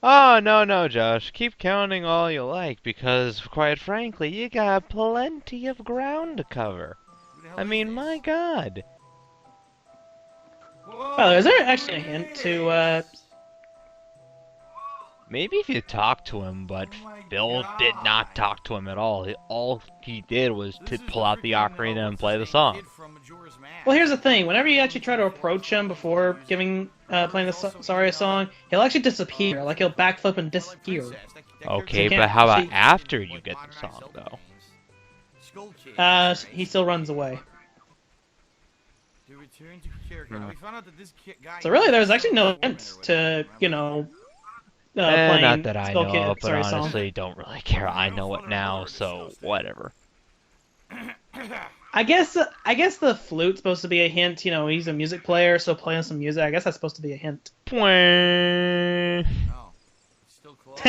[SPEAKER 1] Oh, no, no, Josh. Keep counting all you like, because, quite frankly, you got plenty of ground to cover.
[SPEAKER 4] Who the hell
[SPEAKER 1] I
[SPEAKER 4] is
[SPEAKER 1] mean,
[SPEAKER 4] this?
[SPEAKER 1] my god.
[SPEAKER 4] Whoa,
[SPEAKER 2] By the way, is there
[SPEAKER 4] what
[SPEAKER 2] actually a
[SPEAKER 4] is
[SPEAKER 2] hint
[SPEAKER 4] this?
[SPEAKER 2] to
[SPEAKER 1] Maybe if you talk to him, but
[SPEAKER 4] Oh my
[SPEAKER 1] Phil did not
[SPEAKER 4] God.
[SPEAKER 1] talk to him at all. All he did was
[SPEAKER 4] This
[SPEAKER 1] to
[SPEAKER 4] is
[SPEAKER 1] pull out the
[SPEAKER 4] freaking,
[SPEAKER 1] ocarina and
[SPEAKER 4] what's
[SPEAKER 1] play
[SPEAKER 4] his
[SPEAKER 1] the
[SPEAKER 4] name?
[SPEAKER 1] song.
[SPEAKER 4] Kid from Majora's Mask.
[SPEAKER 2] Well, here's the thing. Whenever you
[SPEAKER 4] Ocarina
[SPEAKER 2] actually
[SPEAKER 4] of
[SPEAKER 2] try to
[SPEAKER 4] Time
[SPEAKER 2] approach him
[SPEAKER 4] music.
[SPEAKER 2] before giving playing the Sorry song, he'll actually disappear. Like he'll backflip and
[SPEAKER 4] Twilight
[SPEAKER 2] disappear.
[SPEAKER 4] Princess. That
[SPEAKER 1] Okay,
[SPEAKER 2] So you
[SPEAKER 1] but
[SPEAKER 2] can't
[SPEAKER 1] how about
[SPEAKER 2] actually-
[SPEAKER 1] after you
[SPEAKER 4] like
[SPEAKER 1] get the
[SPEAKER 4] modernized
[SPEAKER 1] song,
[SPEAKER 4] Zelda
[SPEAKER 1] though?
[SPEAKER 4] games. Skull Kid, that's right.
[SPEAKER 2] He still runs away.
[SPEAKER 4] To return to character. Now we found out that this guy.
[SPEAKER 2] So really, there's
[SPEAKER 4] is
[SPEAKER 2] actually
[SPEAKER 4] some
[SPEAKER 2] no
[SPEAKER 4] informant
[SPEAKER 2] hints
[SPEAKER 4] or
[SPEAKER 2] to
[SPEAKER 4] whatever, remember?
[SPEAKER 2] playing
[SPEAKER 1] Not that I
[SPEAKER 2] Skull
[SPEAKER 1] know
[SPEAKER 2] Kid,
[SPEAKER 1] of, but
[SPEAKER 2] sorry song.
[SPEAKER 1] honestly, don't really care. I know it now, so whatever.
[SPEAKER 2] I guess the flute's supposed to be a hint. You know, he's a music player, so playing some music. I guess that's supposed to be a hint.
[SPEAKER 1] Pwang.
[SPEAKER 4] Oh, it's still closed.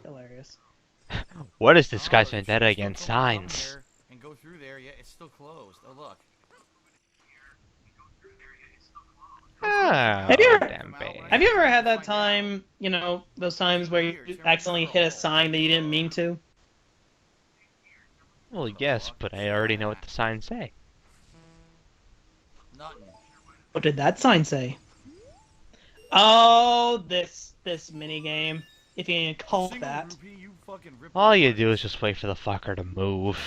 [SPEAKER 2] Hilarious.
[SPEAKER 1] What is this
[SPEAKER 4] Oh,
[SPEAKER 1] guy's
[SPEAKER 4] there should
[SPEAKER 1] vendetta
[SPEAKER 4] still
[SPEAKER 1] against
[SPEAKER 4] come up
[SPEAKER 1] signs?
[SPEAKER 4] there and go through there. Yeah, it's still closed. Oh look.
[SPEAKER 1] Ah,
[SPEAKER 2] Have you ever-
[SPEAKER 1] damn bad.
[SPEAKER 2] Have you ever had that time? You know, those times where you accidentally hit a sign that you didn't mean to.
[SPEAKER 1] Well, yes, but I already know what the signs say.
[SPEAKER 4] Nothing.
[SPEAKER 2] What did that sign say? Oh, this mini game, if you can call it
[SPEAKER 4] Single
[SPEAKER 2] that.
[SPEAKER 4] rupee, you fucking rip
[SPEAKER 1] All
[SPEAKER 4] it
[SPEAKER 1] you
[SPEAKER 4] apart.
[SPEAKER 1] do is just wait for the fucker to move.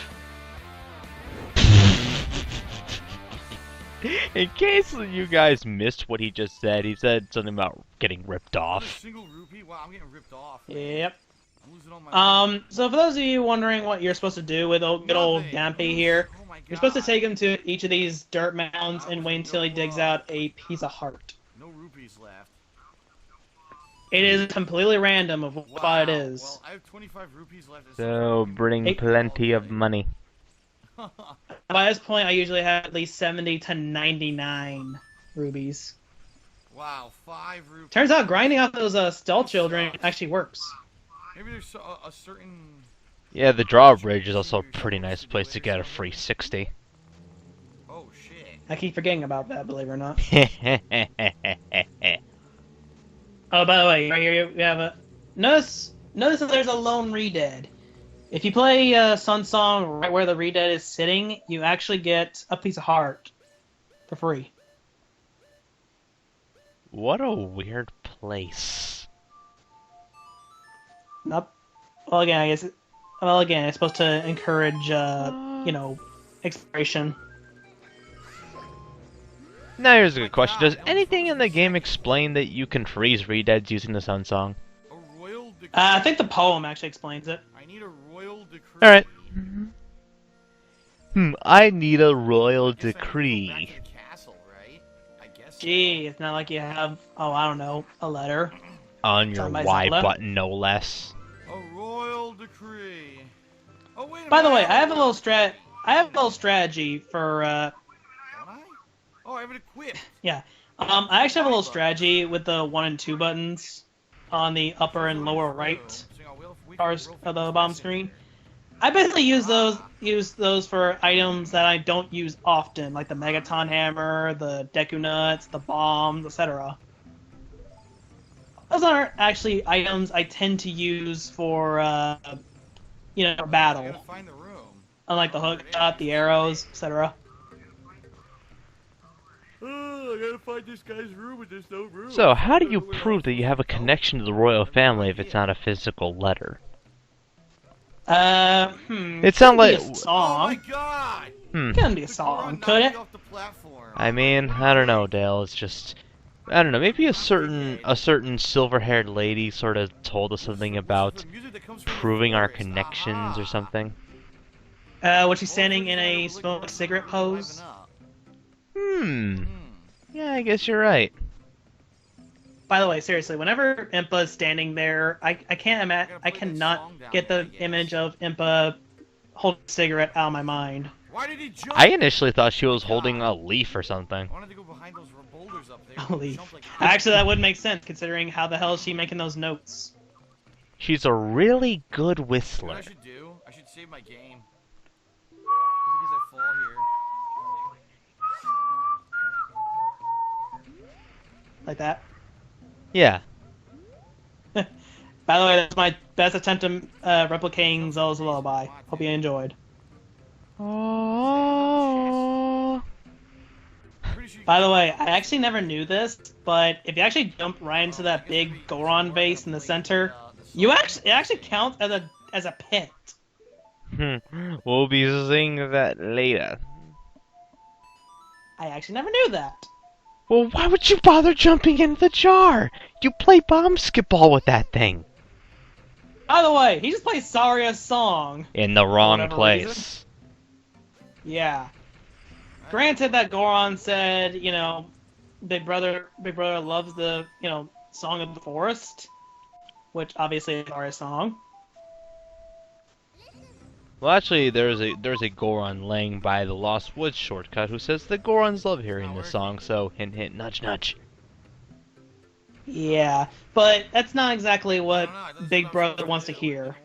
[SPEAKER 1] In case you guys missed what he just said, he said something about getting ripped
[SPEAKER 4] What, a
[SPEAKER 1] off.
[SPEAKER 4] single rupee? Wow, I'm getting ripped off.
[SPEAKER 2] Yep.
[SPEAKER 4] I'm losing all my money.
[SPEAKER 2] So for those of you wondering what you're supposed to do with good old
[SPEAKER 4] Nothing.
[SPEAKER 2] Dampy here,
[SPEAKER 4] Oh my
[SPEAKER 2] you're supposed to
[SPEAKER 4] God.
[SPEAKER 2] take him to each of these dirt mounds and wait until he digs out a piece of heart.
[SPEAKER 4] No rupees left.
[SPEAKER 2] It is completely random of what
[SPEAKER 4] Wow.
[SPEAKER 2] it is.
[SPEAKER 4] Well, I have 25 rupees left. It's
[SPEAKER 1] So,
[SPEAKER 4] fucking
[SPEAKER 1] bring
[SPEAKER 2] Hey.
[SPEAKER 1] plenty of money.
[SPEAKER 2] By this point, I usually have at least 70 to 99 rubies.
[SPEAKER 4] Wow, 5 rupees.
[SPEAKER 2] Turns out grinding out those stealth children actually works.
[SPEAKER 4] Maybe there's a certain.
[SPEAKER 1] Yeah, the drawbridge is also a pretty nice place to get a free 60.
[SPEAKER 4] Oh shit.
[SPEAKER 2] I keep forgetting about that, believe it or not. Oh, by the way, right here we have a notice that there's a lone Redead. If you play Sun Song right where the Redead is sitting, you actually get a piece of heart for free.
[SPEAKER 1] What a weird place.
[SPEAKER 2] Nope. Well, again, it's supposed to encourage, you know, exploration.
[SPEAKER 1] Now here's a good question. Does anything in the game explain that you can freeze redeads using the Sun Song?
[SPEAKER 4] A royal decree.
[SPEAKER 2] I think the poem actually explains it.
[SPEAKER 4] I need a royal decree.
[SPEAKER 1] Alright. I need a royal
[SPEAKER 4] I guess I have to go back
[SPEAKER 1] decree.
[SPEAKER 4] to the castle, right? I guess. so.
[SPEAKER 2] Gee, it's not like you have, I don't know, a letter.
[SPEAKER 1] On your
[SPEAKER 2] Somebody's
[SPEAKER 1] Y
[SPEAKER 2] Zelda.
[SPEAKER 1] button, no less.
[SPEAKER 4] A royal decree. Oh wait a
[SPEAKER 2] By the
[SPEAKER 4] minute,
[SPEAKER 2] way, I have a little strategy for,
[SPEAKER 4] Don't I? Oh, I have it equipped.
[SPEAKER 2] I actually have a little strategy with the 1 and 2 buttons on the upper and lower right bars of the bottom screen. I basically use those for items that I don't use often, like the Megaton Hammer, the Deku Nuts, the bombs, etc. Those aren't actually items I tend to use for, for
[SPEAKER 4] I
[SPEAKER 2] battle,
[SPEAKER 4] gotta find the room.
[SPEAKER 2] unlike the hook shot, the arrows, etc.
[SPEAKER 4] Oh, I gotta find this guy's room, and there's no room.
[SPEAKER 1] So, how do you prove that you have a connection to the royal family if it's not a physical letter? It sounds like...
[SPEAKER 2] a
[SPEAKER 4] Oh my
[SPEAKER 2] song.
[SPEAKER 4] god!
[SPEAKER 2] It can be a song, could it?
[SPEAKER 4] Off the platform.
[SPEAKER 1] I mean, I don't know, Dale. It's just... I don't know, maybe a certain silver-haired lady sort of told us something about
[SPEAKER 4] The music that comes from the
[SPEAKER 1] proving our
[SPEAKER 4] forest.
[SPEAKER 1] connections or
[SPEAKER 4] Aha.
[SPEAKER 1] something.
[SPEAKER 2] When she's standing in a smoke cigarette pose.
[SPEAKER 1] Hmm. Yeah, I guess you're right.
[SPEAKER 2] By the way, seriously, whenever Impa is standing there, I cannot get the image of Impa holding a cigarette out of my mind.
[SPEAKER 4] Why did he jump?
[SPEAKER 1] I initially thought she was holding a leaf or something.
[SPEAKER 4] I wanted to go behind those boulders up there.
[SPEAKER 2] A leaf.
[SPEAKER 4] Jump like
[SPEAKER 2] Actually, that would make sense considering how the hell is she making those notes.
[SPEAKER 1] She's a really good
[SPEAKER 4] You know what
[SPEAKER 1] whistler.
[SPEAKER 4] I should do? I should save my game. Because I fall here.
[SPEAKER 2] Like that.
[SPEAKER 1] Yeah.
[SPEAKER 2] By the way, that's my best attempt at replicating Zelda's Lullaby. Hope you enjoyed.
[SPEAKER 1] Oh.
[SPEAKER 2] By the way, I actually never knew this, but if you actually jump right into that big Goron vase in the center, it actually counts as a pit.
[SPEAKER 1] We'll be seeing that later.
[SPEAKER 2] I actually never knew that.
[SPEAKER 1] Well, why would you bother jumping into the jar? You play bomb skip ball with that thing.
[SPEAKER 2] By the way, he just played Saria's song.
[SPEAKER 1] In the wrong
[SPEAKER 2] whatever
[SPEAKER 1] place.
[SPEAKER 2] reason. Yeah. Granted that Goron said, you know, Big Brother loves the, you know, Song of the Forest, which obviously is our song.
[SPEAKER 1] Well, actually, there's a Goron laying by the Lost Woods shortcut who says the Gorons love hearing this song, so hint hint nudge nudge.
[SPEAKER 2] Yeah, but that's not exactly what Big Brother wants to hear.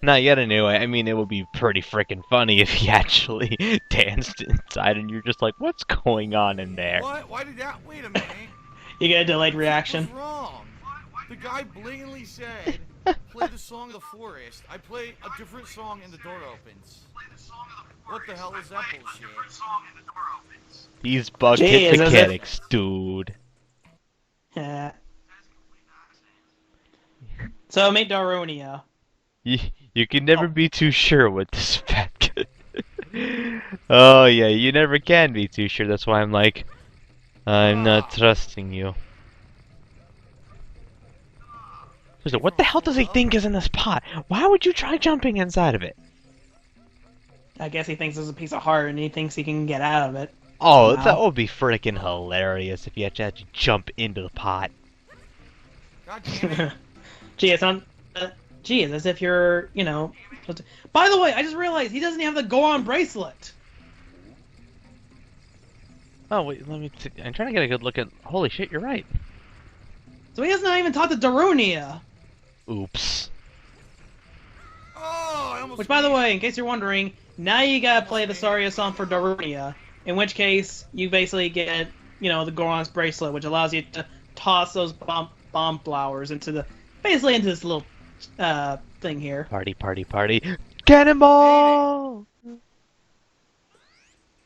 [SPEAKER 1] Not yet anyway. I mean, it would be pretty freaking funny if he actually danced inside and you're just like, what's going on in there?
[SPEAKER 4] What? Why did that? Wait a minute.
[SPEAKER 2] You get a delayed reaction.
[SPEAKER 4] What's wrong? The guy blatantly said, play the Song of the Forest. I play a different song and the door opens. What the hell is that bullshit?
[SPEAKER 1] These bucket
[SPEAKER 2] Jeez,
[SPEAKER 1] mechanics, dude.
[SPEAKER 2] Yeah. So, meet Darunia.
[SPEAKER 1] You can never be too sure with this fat kid. Oh yeah, you never can be too sure. That's why I'm like, I'm not trusting you. So what the hell does he think is in this pot? Why would you try jumping inside of it?
[SPEAKER 2] I guess he thinks there's a piece of heart and he thinks he can get out of it.
[SPEAKER 1] Oh,
[SPEAKER 2] Wow.
[SPEAKER 1] that would be freaking hilarious if you had to actually jump into the pot.
[SPEAKER 4] God damn it.
[SPEAKER 2] Gee, it's not. Gee, it's as if you're, you know. supposed to... By the way, I just realized he doesn't have the Goron bracelet.
[SPEAKER 1] Oh wait, let me. I'm trying to get a good look at. Holy shit, you're right.
[SPEAKER 2] So he has not even talked to Darunia.
[SPEAKER 1] Oops.
[SPEAKER 4] Oh, I almost
[SPEAKER 2] Which, by the way, in case you're wondering, now you gotta play the Saria song for Darunia. In which case, you basically get, you know, the Goron's bracelet, which allows you to toss those bomb flowers into the, basically into this little thing here.
[SPEAKER 1] Party, party, party. Cannonball!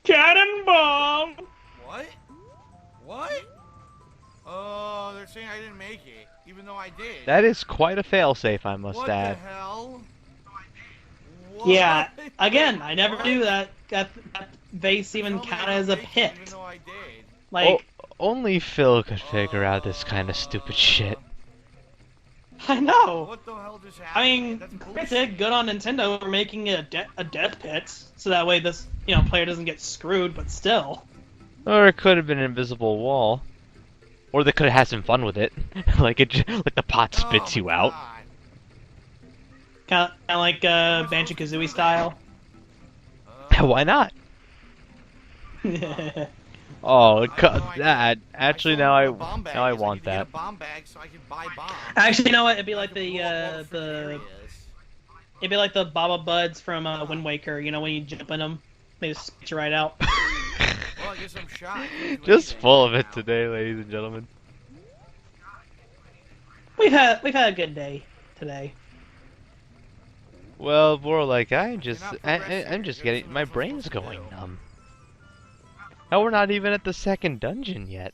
[SPEAKER 2] Cannonball!
[SPEAKER 4] What? What? Oh, they're saying I didn't make it, even though I did.
[SPEAKER 1] That is quite a failsafe, I must
[SPEAKER 4] what
[SPEAKER 1] add.
[SPEAKER 4] the hell? What?
[SPEAKER 2] Yeah, again, I never knew that vase even
[SPEAKER 4] Tell me I
[SPEAKER 2] counted
[SPEAKER 4] didn't
[SPEAKER 2] as a
[SPEAKER 4] make it,
[SPEAKER 2] pit.
[SPEAKER 4] even though I did.
[SPEAKER 2] Like,
[SPEAKER 1] Only Phil could figure out this kind of stupid shit.
[SPEAKER 2] I know.
[SPEAKER 4] What the hell just happened?
[SPEAKER 2] I mean,
[SPEAKER 4] That's
[SPEAKER 2] granted,
[SPEAKER 4] bullshit.
[SPEAKER 2] good on Nintendo for making it a death pit, so that way this, you know, player doesn't get screwed, but still.
[SPEAKER 1] Or it could have been an invisible wall. Or they could have had some fun with it. like like the pot spits
[SPEAKER 4] Oh,
[SPEAKER 1] you
[SPEAKER 4] my
[SPEAKER 1] out.
[SPEAKER 4] God.
[SPEAKER 2] Kind of like Banjo-Kazooie style.
[SPEAKER 1] Why not? Oh, cut that. Actually, now I want that.
[SPEAKER 4] A bomb bag so I can buy bombs.
[SPEAKER 2] Actually, you know what? It'd be like
[SPEAKER 4] I can blow up all freaking areas.
[SPEAKER 2] it'd be like the Baba Buds from Wind Waker. You know, when you jump in them, they just spit you right out.
[SPEAKER 4] Well, I guess I'm shot. I can't do
[SPEAKER 1] Just
[SPEAKER 4] anything
[SPEAKER 1] full of
[SPEAKER 4] right
[SPEAKER 1] it
[SPEAKER 4] now.
[SPEAKER 1] today, ladies and gentlemen.
[SPEAKER 2] We've had a good day today.
[SPEAKER 1] Well, more like I'm
[SPEAKER 4] not
[SPEAKER 1] just
[SPEAKER 4] progressing.
[SPEAKER 1] getting
[SPEAKER 4] You're
[SPEAKER 1] my
[SPEAKER 4] just
[SPEAKER 1] brain's
[SPEAKER 4] supposed to
[SPEAKER 1] going
[SPEAKER 4] do.
[SPEAKER 1] numb. Oh, we're not even at the second dungeon yet.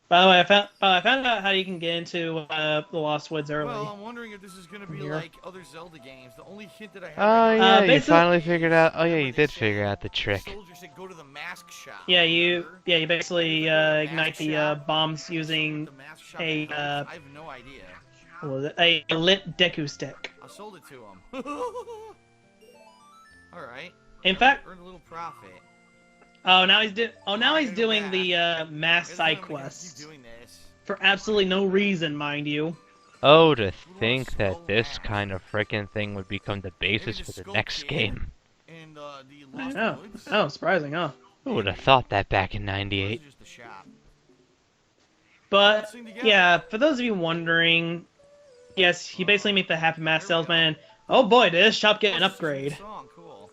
[SPEAKER 2] By the way, I found out how you can get into the Lost Woods early.
[SPEAKER 4] Well, I'm wondering if this is gonna be
[SPEAKER 2] Here.
[SPEAKER 4] like other Zelda games. The only hint that I have.
[SPEAKER 1] Oh
[SPEAKER 4] right now
[SPEAKER 1] yeah, you
[SPEAKER 2] basically-
[SPEAKER 1] finally figured out. Oh yeah,
[SPEAKER 4] Remember
[SPEAKER 1] you
[SPEAKER 4] they
[SPEAKER 1] did
[SPEAKER 4] said
[SPEAKER 1] figure out the
[SPEAKER 4] the
[SPEAKER 1] trick.
[SPEAKER 4] soldier said go to the mask shop.
[SPEAKER 2] Yeah, you
[SPEAKER 4] remember?
[SPEAKER 2] basically ignite the bombs using
[SPEAKER 4] The mask shop
[SPEAKER 2] a,
[SPEAKER 4] helps? I have no idea.
[SPEAKER 2] what was it? A lit Deku stick.
[SPEAKER 4] I sold it to him. All right.
[SPEAKER 2] In fact,
[SPEAKER 4] Earned a little profit.
[SPEAKER 2] now he's doing
[SPEAKER 4] back.
[SPEAKER 2] the mass
[SPEAKER 4] Guess
[SPEAKER 2] side
[SPEAKER 4] I'm gonna
[SPEAKER 2] quests
[SPEAKER 4] keep doing this.
[SPEAKER 2] for absolutely no reason, mind you.
[SPEAKER 1] Oh, to think that this kind of frickin' thing would become the basis for the next game.
[SPEAKER 4] And the
[SPEAKER 2] I
[SPEAKER 4] Lost
[SPEAKER 2] know.
[SPEAKER 4] Woods.
[SPEAKER 2] Oh, surprising, huh?
[SPEAKER 1] Who would have thought that back in
[SPEAKER 4] This
[SPEAKER 1] '98?
[SPEAKER 4] is just a shop.
[SPEAKER 2] But
[SPEAKER 4] Let's sing together.
[SPEAKER 2] yeah, for those of you wondering, yes, you basically meet the Happy Mask
[SPEAKER 4] There we go.
[SPEAKER 2] salesman. Oh boy, did this shop get an
[SPEAKER 4] Oh, this is a good
[SPEAKER 2] upgrade.
[SPEAKER 4] song, cool.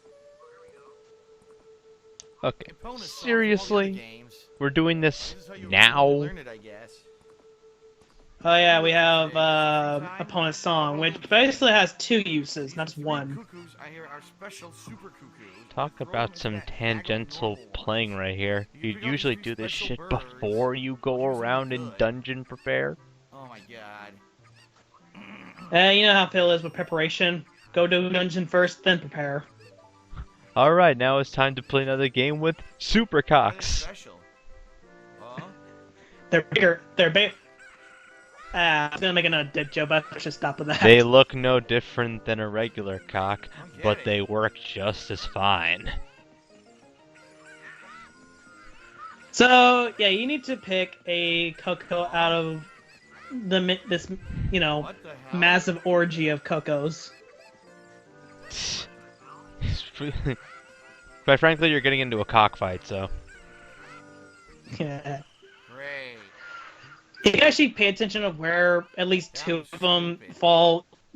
[SPEAKER 1] Okay,
[SPEAKER 4] And bonus songs from all the other
[SPEAKER 1] seriously,
[SPEAKER 4] games.
[SPEAKER 1] we're doing this
[SPEAKER 4] This is how you
[SPEAKER 1] now.
[SPEAKER 4] learn it, I guess.
[SPEAKER 2] Oh yeah, we have opponent's song, which basically has two uses, not just one.
[SPEAKER 4] Cuckoos, I hear our special super cuckoo.
[SPEAKER 1] Talk about some tangential playing right here. You usually do this shit before you go around and dungeon prepare.
[SPEAKER 4] Oh my god.
[SPEAKER 2] You know how Phil is with preparation. Go do dungeon first, then prepare.
[SPEAKER 1] Alright, now it's time to play another game with Super
[SPEAKER 4] That is
[SPEAKER 1] Cocks.
[SPEAKER 4] special. Huh?
[SPEAKER 2] They're bigger. They're big. I was gonna make another dick joke, but I should stop with that.
[SPEAKER 1] They look no different than a regular cock,
[SPEAKER 4] Okay.
[SPEAKER 1] but they work just as fine.
[SPEAKER 2] So yeah, you need to pick a Coco out of this
[SPEAKER 4] What the hell?
[SPEAKER 2] massive orgy of Cocos.
[SPEAKER 1] But frankly, you're getting into a cockfight, so.
[SPEAKER 2] Yeah.
[SPEAKER 4] Great.
[SPEAKER 2] If you actually pay attention of where at least
[SPEAKER 4] That
[SPEAKER 2] two
[SPEAKER 4] was
[SPEAKER 2] of them
[SPEAKER 4] stupid.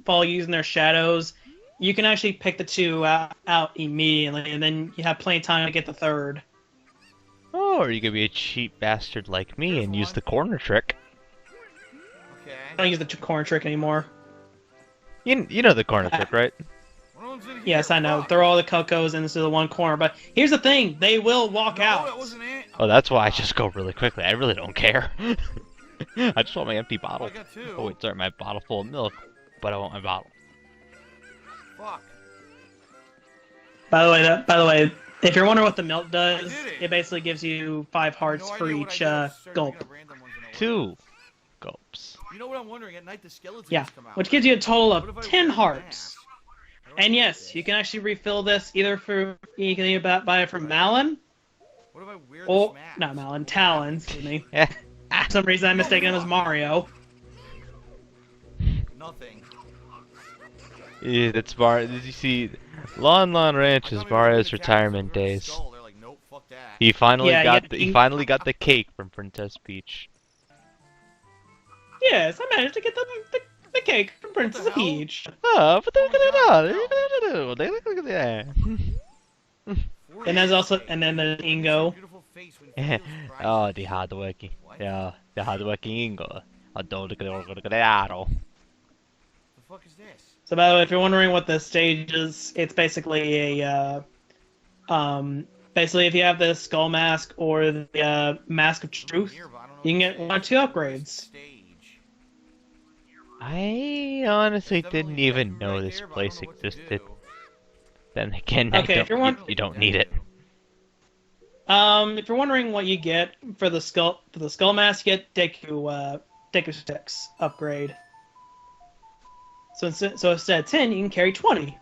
[SPEAKER 2] fall using their shadows, you can actually pick the two out immediately, and then you have plenty of time to get the third.
[SPEAKER 1] Oh, or you could be a cheap bastard like me and use the corner trick.
[SPEAKER 2] I
[SPEAKER 4] Okay.
[SPEAKER 2] don't use the corner trick anymore.
[SPEAKER 1] You know the corner trick, right?
[SPEAKER 4] One of them's in here.
[SPEAKER 2] Yes, I know.
[SPEAKER 4] Fuck.
[SPEAKER 2] Throw all the Cocos into the one corner, but here's the thing: they will walk
[SPEAKER 4] No,
[SPEAKER 2] out.
[SPEAKER 4] that wasn't it.
[SPEAKER 1] Oh, that's why I just go really quickly. I really don't care. I just want my empty
[SPEAKER 4] Oh,
[SPEAKER 1] bottle.
[SPEAKER 4] I got two.
[SPEAKER 1] Oh wait, sorry, my bottle full of milk, but I want my bottle.
[SPEAKER 4] Fuck.
[SPEAKER 2] By the way, if you're wondering what the milk does,
[SPEAKER 4] I did it.
[SPEAKER 2] it basically gives you 5 hearts
[SPEAKER 4] No
[SPEAKER 2] for
[SPEAKER 4] idea what I
[SPEAKER 2] each
[SPEAKER 4] did. I started
[SPEAKER 2] gulp.
[SPEAKER 4] picking up random ones and I went.
[SPEAKER 1] 2 gulps.
[SPEAKER 4] You know what I'm wondering? At night the skeletons
[SPEAKER 2] Yeah,
[SPEAKER 4] come out.
[SPEAKER 2] which gives you a total
[SPEAKER 4] What if
[SPEAKER 2] of
[SPEAKER 4] I
[SPEAKER 2] 10
[SPEAKER 4] wear the
[SPEAKER 2] hearts.
[SPEAKER 4] mask? I don't
[SPEAKER 2] And
[SPEAKER 4] know
[SPEAKER 2] yes,
[SPEAKER 4] this.
[SPEAKER 2] you can actually refill this either buy it from Malin
[SPEAKER 4] What if I wear
[SPEAKER 2] or
[SPEAKER 4] this mask?
[SPEAKER 2] not Malin, Talon. Excuse me.
[SPEAKER 1] Eh,
[SPEAKER 2] For some reason, I mistaken him as Mario.
[SPEAKER 4] Nothing.
[SPEAKER 1] yeah, that's Did you see? Lon Ranch is
[SPEAKER 4] I thought maybe
[SPEAKER 1] Mario's
[SPEAKER 4] the cactus
[SPEAKER 1] retirement
[SPEAKER 4] would ruin the
[SPEAKER 1] days.
[SPEAKER 4] skull. They're like, nope, fuck that.
[SPEAKER 1] He finally
[SPEAKER 2] Yeah,
[SPEAKER 1] got
[SPEAKER 2] yeah,
[SPEAKER 1] he
[SPEAKER 2] he-
[SPEAKER 1] finally got the cake from Princess Peach.
[SPEAKER 2] Yes, I managed to get the cake from Princess
[SPEAKER 4] hell?
[SPEAKER 2] Peach.
[SPEAKER 1] Oh, but
[SPEAKER 4] Oh my God,
[SPEAKER 1] they look like that.
[SPEAKER 2] And there's also, and then the Ingo.
[SPEAKER 4] Beautiful face when Felix cries.
[SPEAKER 1] Oh, the hardworking.
[SPEAKER 4] What?
[SPEAKER 1] Yeah, the hardworking Ingo. I don't look at that.
[SPEAKER 4] The fuck is this?
[SPEAKER 2] So by the way, if you're wondering what this stage is, it's basically a, basically if you have the Skull Mask or the Mask of Truth,
[SPEAKER 4] Here, but I don't know
[SPEAKER 2] you can
[SPEAKER 4] what
[SPEAKER 2] get
[SPEAKER 4] this
[SPEAKER 2] 1 or
[SPEAKER 4] is.
[SPEAKER 2] 2 upgrades.
[SPEAKER 4] Stage.
[SPEAKER 1] I honestly
[SPEAKER 4] There's
[SPEAKER 1] didn't
[SPEAKER 4] definitely a
[SPEAKER 1] even
[SPEAKER 4] button
[SPEAKER 1] know
[SPEAKER 4] right
[SPEAKER 1] this
[SPEAKER 4] there, but I
[SPEAKER 1] place
[SPEAKER 4] don't know what to
[SPEAKER 1] existed.
[SPEAKER 4] do.
[SPEAKER 1] Then again,
[SPEAKER 2] Okay, if you're
[SPEAKER 1] you don't need it.
[SPEAKER 2] If you're wondering what you get for the skull mask, you get Deku sticks upgrade. So instead of 10, you can carry 20.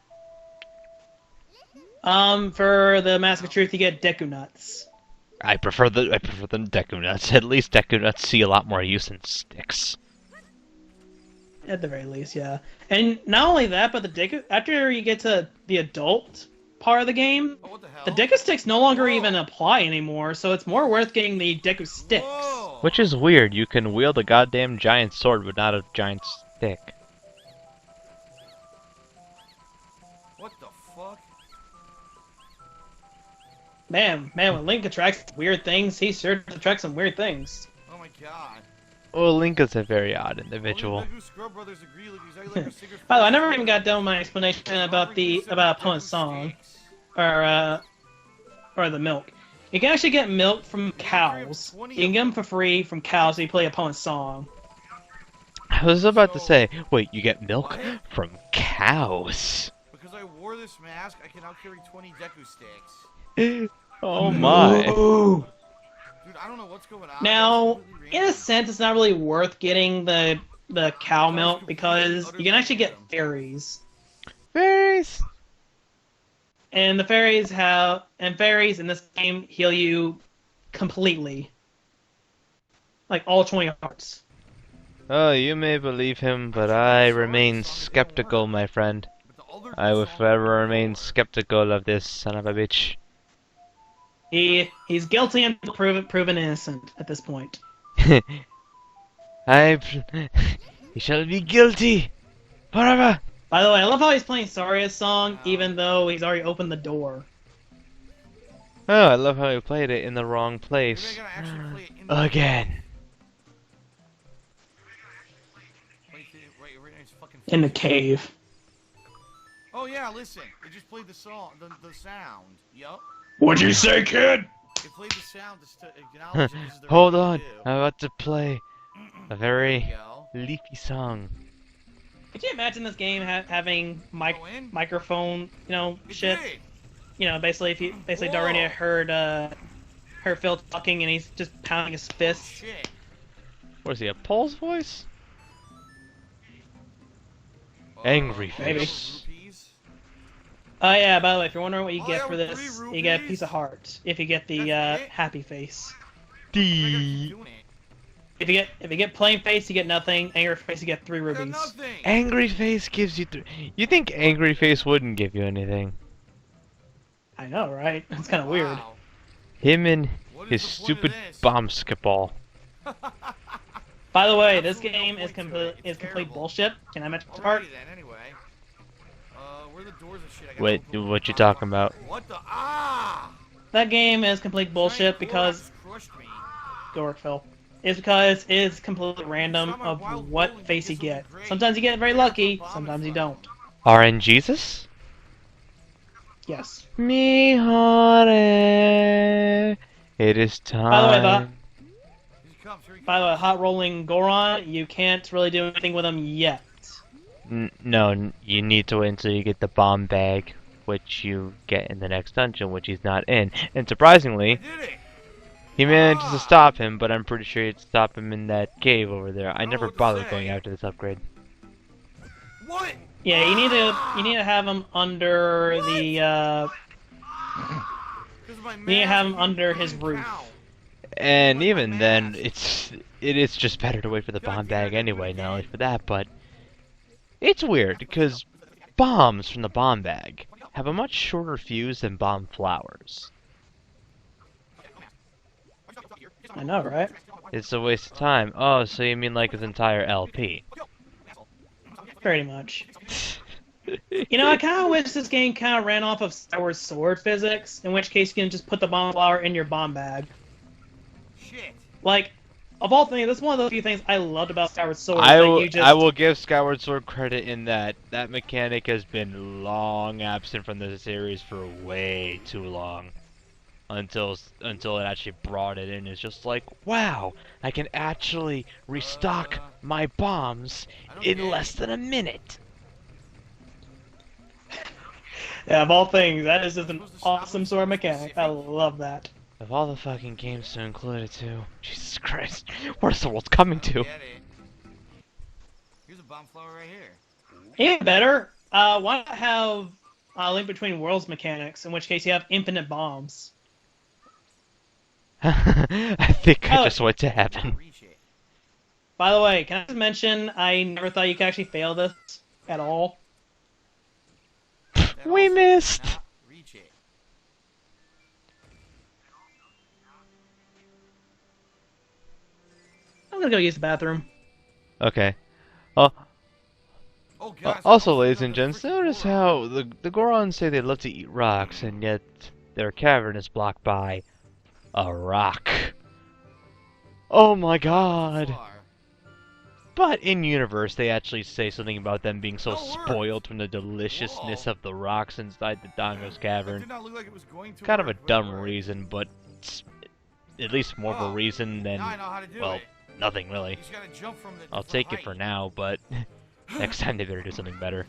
[SPEAKER 2] For the Mask of Truth, you get Deku nuts.
[SPEAKER 1] I prefer the Deku Nuts. At least Deku Nuts see a lot more use than sticks.
[SPEAKER 2] At the very least, yeah. And not only that, but the Deku, after you get to the adult part of the game,
[SPEAKER 4] Oh, what the hell?
[SPEAKER 2] the Deku sticks no longer
[SPEAKER 4] Whoa.
[SPEAKER 2] even apply anymore, so it's more worth getting the Deku sticks.
[SPEAKER 4] Whoa.
[SPEAKER 1] Which is weird. You can wield a goddamn giant sword, but not a giant stick.
[SPEAKER 4] What the fuck?
[SPEAKER 2] Man, when Link attracts weird things, he sure attracts some weird things.
[SPEAKER 4] Oh my god.
[SPEAKER 1] Well, Link is a very odd individual.
[SPEAKER 4] Only the Scrub Brothers agree with these regular cigarettes.
[SPEAKER 2] By the way, I never even got done with my explanation about opponent's song or the milk. You can actually get milk from cows. You can get them for free from cows if you play opponent's song.
[SPEAKER 1] I was about to say, wait, you get milk
[SPEAKER 4] What?
[SPEAKER 1] from cows?
[SPEAKER 4] Because I wore this mask, I can now carry 20 Deku sticks.
[SPEAKER 1] Oh my.
[SPEAKER 2] Ooh.
[SPEAKER 4] Dude, I don't know what's going on.
[SPEAKER 2] Now,
[SPEAKER 4] That's really
[SPEAKER 2] in a
[SPEAKER 4] random.
[SPEAKER 2] sense, it's not really worth getting the cow milk because you can actually get fairies.
[SPEAKER 1] Fairies.
[SPEAKER 2] And the fairies fairies in this game heal you completely. Like all 20 hearts.
[SPEAKER 1] Oh, you may believe him, but I remain skeptical, my friend.
[SPEAKER 4] But the other
[SPEAKER 1] I will
[SPEAKER 4] song-
[SPEAKER 1] forever remain skeptical of this son of a bitch.
[SPEAKER 2] He's guilty and proven innocent at this point.
[SPEAKER 1] He shall be guilty forever.
[SPEAKER 2] By the way, I love how he's playing Saria's song even though he's already opened the door.
[SPEAKER 1] Oh, I love how he played it in the wrong
[SPEAKER 4] Maybe
[SPEAKER 1] place.
[SPEAKER 4] I gotta actually play it in the-
[SPEAKER 1] Again.
[SPEAKER 4] right next to fucking
[SPEAKER 2] In the
[SPEAKER 4] face.
[SPEAKER 2] cave.
[SPEAKER 4] Oh yeah, listen. It just played the song, the sound. Yup.
[SPEAKER 2] What'd you say, kid?
[SPEAKER 4] It played the sound to acknowledge that this is the right
[SPEAKER 1] Hold
[SPEAKER 4] thing
[SPEAKER 1] on,
[SPEAKER 4] to do.
[SPEAKER 1] I'm about to play a
[SPEAKER 4] There
[SPEAKER 1] very
[SPEAKER 4] we go.
[SPEAKER 1] leafy song.
[SPEAKER 2] Could you imagine this game having
[SPEAKER 4] Go in.
[SPEAKER 2] microphone,
[SPEAKER 4] It
[SPEAKER 2] shit?
[SPEAKER 4] did.
[SPEAKER 2] Basically, if you
[SPEAKER 4] Whoa.
[SPEAKER 2] Darina heard Phil talking and he's just pounding his
[SPEAKER 4] Oh,
[SPEAKER 2] fist.
[SPEAKER 4] shit.
[SPEAKER 1] What is he, a Pole's voice? Angry
[SPEAKER 2] Maybe.
[SPEAKER 1] face.
[SPEAKER 4] Rupees.
[SPEAKER 2] Oh yeah, by the way, if you're wondering what you
[SPEAKER 4] Oh,
[SPEAKER 2] get
[SPEAKER 4] yeah,
[SPEAKER 2] for
[SPEAKER 4] with
[SPEAKER 2] this,
[SPEAKER 4] 3
[SPEAKER 2] you get a
[SPEAKER 4] rupees?
[SPEAKER 2] piece of heart. If you get the
[SPEAKER 4] That's it?
[SPEAKER 2] happy face.
[SPEAKER 4] I gotta keep
[SPEAKER 1] D.
[SPEAKER 4] doing it.
[SPEAKER 2] If you get plain face, you get nothing. Angry face, you get 3
[SPEAKER 4] I got
[SPEAKER 2] rubies.
[SPEAKER 4] nothing.
[SPEAKER 1] Angry face gives you You think angry face wouldn't give you anything?
[SPEAKER 2] I know, right? It's kind of weird.
[SPEAKER 4] Wow.
[SPEAKER 1] Him and
[SPEAKER 4] What
[SPEAKER 1] his
[SPEAKER 4] is the point of
[SPEAKER 1] stupid
[SPEAKER 4] this?
[SPEAKER 1] bomb skip-all.
[SPEAKER 2] By the way, this
[SPEAKER 4] Absolutely no
[SPEAKER 2] game is
[SPEAKER 4] point to it. It's
[SPEAKER 2] complete
[SPEAKER 4] terrible.
[SPEAKER 2] bullshit. Can I mention this part?
[SPEAKER 4] Alrighty then, anyway. Where are the doors and shit? I gotta
[SPEAKER 1] Wait,
[SPEAKER 4] open them.
[SPEAKER 1] what you talking about?
[SPEAKER 4] What the? Ah!
[SPEAKER 2] That game is complete bullshit
[SPEAKER 4] Giant
[SPEAKER 2] because
[SPEAKER 4] Gorax crushed me.
[SPEAKER 2] go work, Phil. It's because it's completely random
[SPEAKER 4] Saw my
[SPEAKER 2] of
[SPEAKER 4] wild
[SPEAKER 2] what
[SPEAKER 4] bull and
[SPEAKER 2] face you
[SPEAKER 4] did something
[SPEAKER 2] get.
[SPEAKER 4] great.
[SPEAKER 2] Sometimes you get very lucky, sometimes you don't.
[SPEAKER 1] RNGesus?
[SPEAKER 2] Yes.
[SPEAKER 1] Me honey, it is time.
[SPEAKER 2] By the way,
[SPEAKER 4] Here he comes. Here he
[SPEAKER 2] By the way,
[SPEAKER 4] comes.
[SPEAKER 2] hot rolling Goron, you can't really do anything with him yet.
[SPEAKER 1] No, you need to wait until you get the bomb bag, which you get in the next dungeon, which he's not in. And
[SPEAKER 4] I
[SPEAKER 1] surprisingly,
[SPEAKER 4] did it.
[SPEAKER 1] he manages to stop him, but I'm pretty sure you'd stop him in that cave over there. I
[SPEAKER 4] don't know
[SPEAKER 1] never
[SPEAKER 4] what to
[SPEAKER 1] bothered
[SPEAKER 4] say.
[SPEAKER 1] going after this upgrade.
[SPEAKER 4] What?
[SPEAKER 2] Yeah, you need to have him under the
[SPEAKER 4] Because my
[SPEAKER 2] need to have him
[SPEAKER 4] mask
[SPEAKER 2] under his
[SPEAKER 4] didn't
[SPEAKER 2] roof.
[SPEAKER 4] count.
[SPEAKER 1] And
[SPEAKER 4] Like my
[SPEAKER 1] even then,
[SPEAKER 4] mask.
[SPEAKER 1] it is just better to wait for the
[SPEAKER 4] God
[SPEAKER 1] bomb
[SPEAKER 4] damn it, I
[SPEAKER 1] bag
[SPEAKER 4] gotta do it
[SPEAKER 1] anyway, not only
[SPEAKER 4] again.
[SPEAKER 1] for that, but it's weird because bombs from the bomb bag have a much shorter fuse than bomb flowers.
[SPEAKER 2] I know, right?
[SPEAKER 1] It's a waste of time. Oh, so you mean like his entire LP?
[SPEAKER 2] Pretty much. You know, I kind of wish this game kind of ran off of Star Wars sword physics, in which case you can just put the bomb flower in your bomb bag.
[SPEAKER 4] Shit.
[SPEAKER 2] Like, of all things, that's one of the few things I loved about Star Wars Sword.
[SPEAKER 1] I
[SPEAKER 2] that
[SPEAKER 1] will,
[SPEAKER 2] you just,
[SPEAKER 1] I will give Skyward Sword credit in that that mechanic has been long absent from the series for way too long. Until it actually brought it in. It's just like, wow, I can actually restock my bombs
[SPEAKER 4] I don't
[SPEAKER 1] in
[SPEAKER 4] get
[SPEAKER 1] less
[SPEAKER 4] it.
[SPEAKER 1] than a minute.
[SPEAKER 2] Yeah, of all things, that is just an
[SPEAKER 4] Supposed to stop
[SPEAKER 2] awesome
[SPEAKER 4] him
[SPEAKER 2] sword
[SPEAKER 4] from
[SPEAKER 2] mechanic. I
[SPEAKER 4] specific?
[SPEAKER 2] love that.
[SPEAKER 1] Of all the fucking games to include it too, Jesus Christ, where's the world coming
[SPEAKER 4] I don't
[SPEAKER 1] to?
[SPEAKER 4] get it. Here's a bomb flower right here.
[SPEAKER 2] Even better, why not have a Link Between Worlds mechanics, in which case you have infinite bombs.
[SPEAKER 1] I think I
[SPEAKER 2] Oh.
[SPEAKER 1] just went to heaven.
[SPEAKER 4] Reach it.
[SPEAKER 2] By the way, can I just mention, I never thought you could actually fail this at all.
[SPEAKER 4] That
[SPEAKER 1] We
[SPEAKER 4] also
[SPEAKER 1] missed.
[SPEAKER 4] cannot Reach it.
[SPEAKER 2] I'm gonna go use the bathroom.
[SPEAKER 1] Okay. Oh,
[SPEAKER 4] Oh, guys,
[SPEAKER 1] also,
[SPEAKER 4] I
[SPEAKER 1] ladies
[SPEAKER 4] forgot
[SPEAKER 1] and
[SPEAKER 4] the
[SPEAKER 1] gents,
[SPEAKER 4] freaking
[SPEAKER 1] notice
[SPEAKER 4] Goron.
[SPEAKER 1] how the Gorons say they love to eat rocks, and yet their cavern is blocked by a rock. Oh my god!
[SPEAKER 4] Far.
[SPEAKER 1] But in universe, they actually say something about them being so
[SPEAKER 4] Oh, work.
[SPEAKER 1] spoiled from the deliciousness
[SPEAKER 4] Whoa.
[SPEAKER 1] of the rocks inside the Dango's
[SPEAKER 4] That
[SPEAKER 1] cavern.
[SPEAKER 4] did not look like it was going to
[SPEAKER 1] Kind of a
[SPEAKER 4] work, but it
[SPEAKER 1] dumb
[SPEAKER 4] worked.
[SPEAKER 1] reason, but it's at least more of a
[SPEAKER 4] Oh,
[SPEAKER 1] reason than,
[SPEAKER 4] Now I know how to do
[SPEAKER 1] well,
[SPEAKER 4] it.
[SPEAKER 1] nothing really.
[SPEAKER 4] You just gotta jump from the.
[SPEAKER 1] I'll
[SPEAKER 4] from
[SPEAKER 1] take it for
[SPEAKER 4] height.
[SPEAKER 1] now, but next time they better do something better.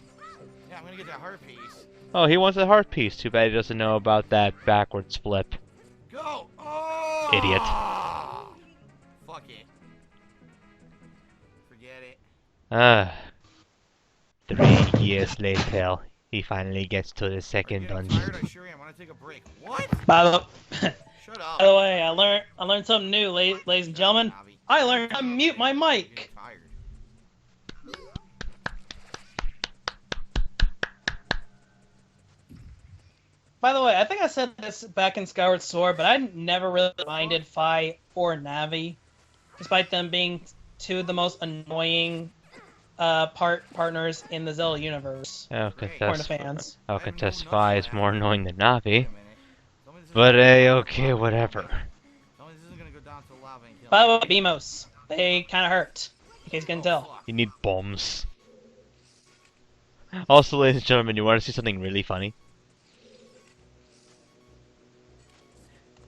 [SPEAKER 4] Yeah, I'm gonna get that heart piece.
[SPEAKER 1] Oh, he wants a heart piece. Too bad he doesn't know about that backwards flip.
[SPEAKER 4] Go! Oh!
[SPEAKER 1] Idiot.
[SPEAKER 4] Fuck it. Forget it.
[SPEAKER 1] Ah. 3 years later, he finally gets to the second
[SPEAKER 4] Forget I'm
[SPEAKER 1] dungeon.
[SPEAKER 4] tired, I sure am. I wanna take a break. What?
[SPEAKER 2] By the,
[SPEAKER 4] Shut up.
[SPEAKER 2] by the way, I learned something new, ladies and gentlemen.
[SPEAKER 4] Navi.
[SPEAKER 2] I learned how to mute my
[SPEAKER 4] I'm
[SPEAKER 2] mic.
[SPEAKER 4] getting tired.
[SPEAKER 2] By the way, I think I said this back in Skyward Sword, but I never really minded Fi or Navi, despite them being two of the most annoying partners in the Zelda universe,
[SPEAKER 1] I'll
[SPEAKER 2] according
[SPEAKER 1] contest,
[SPEAKER 2] to fans.
[SPEAKER 1] I'll
[SPEAKER 4] I have no
[SPEAKER 1] contest
[SPEAKER 4] nuts
[SPEAKER 1] Fi
[SPEAKER 4] for
[SPEAKER 1] is
[SPEAKER 4] that.
[SPEAKER 1] more annoying than
[SPEAKER 4] Wait a
[SPEAKER 1] Navi.
[SPEAKER 4] minute. Tell me this
[SPEAKER 1] But
[SPEAKER 4] isn't
[SPEAKER 1] hey,
[SPEAKER 4] gonna go
[SPEAKER 1] okay,
[SPEAKER 4] down to
[SPEAKER 1] whatever.
[SPEAKER 4] lava. Tell me this isn't gonna go down to lava and kill
[SPEAKER 2] By the
[SPEAKER 4] me.
[SPEAKER 2] way, Beamos, they kind of hurt, in case you can
[SPEAKER 4] Oh,
[SPEAKER 2] tell.
[SPEAKER 4] fuck.
[SPEAKER 1] You need bombs. Also, ladies and gentlemen, you want to see something really funny?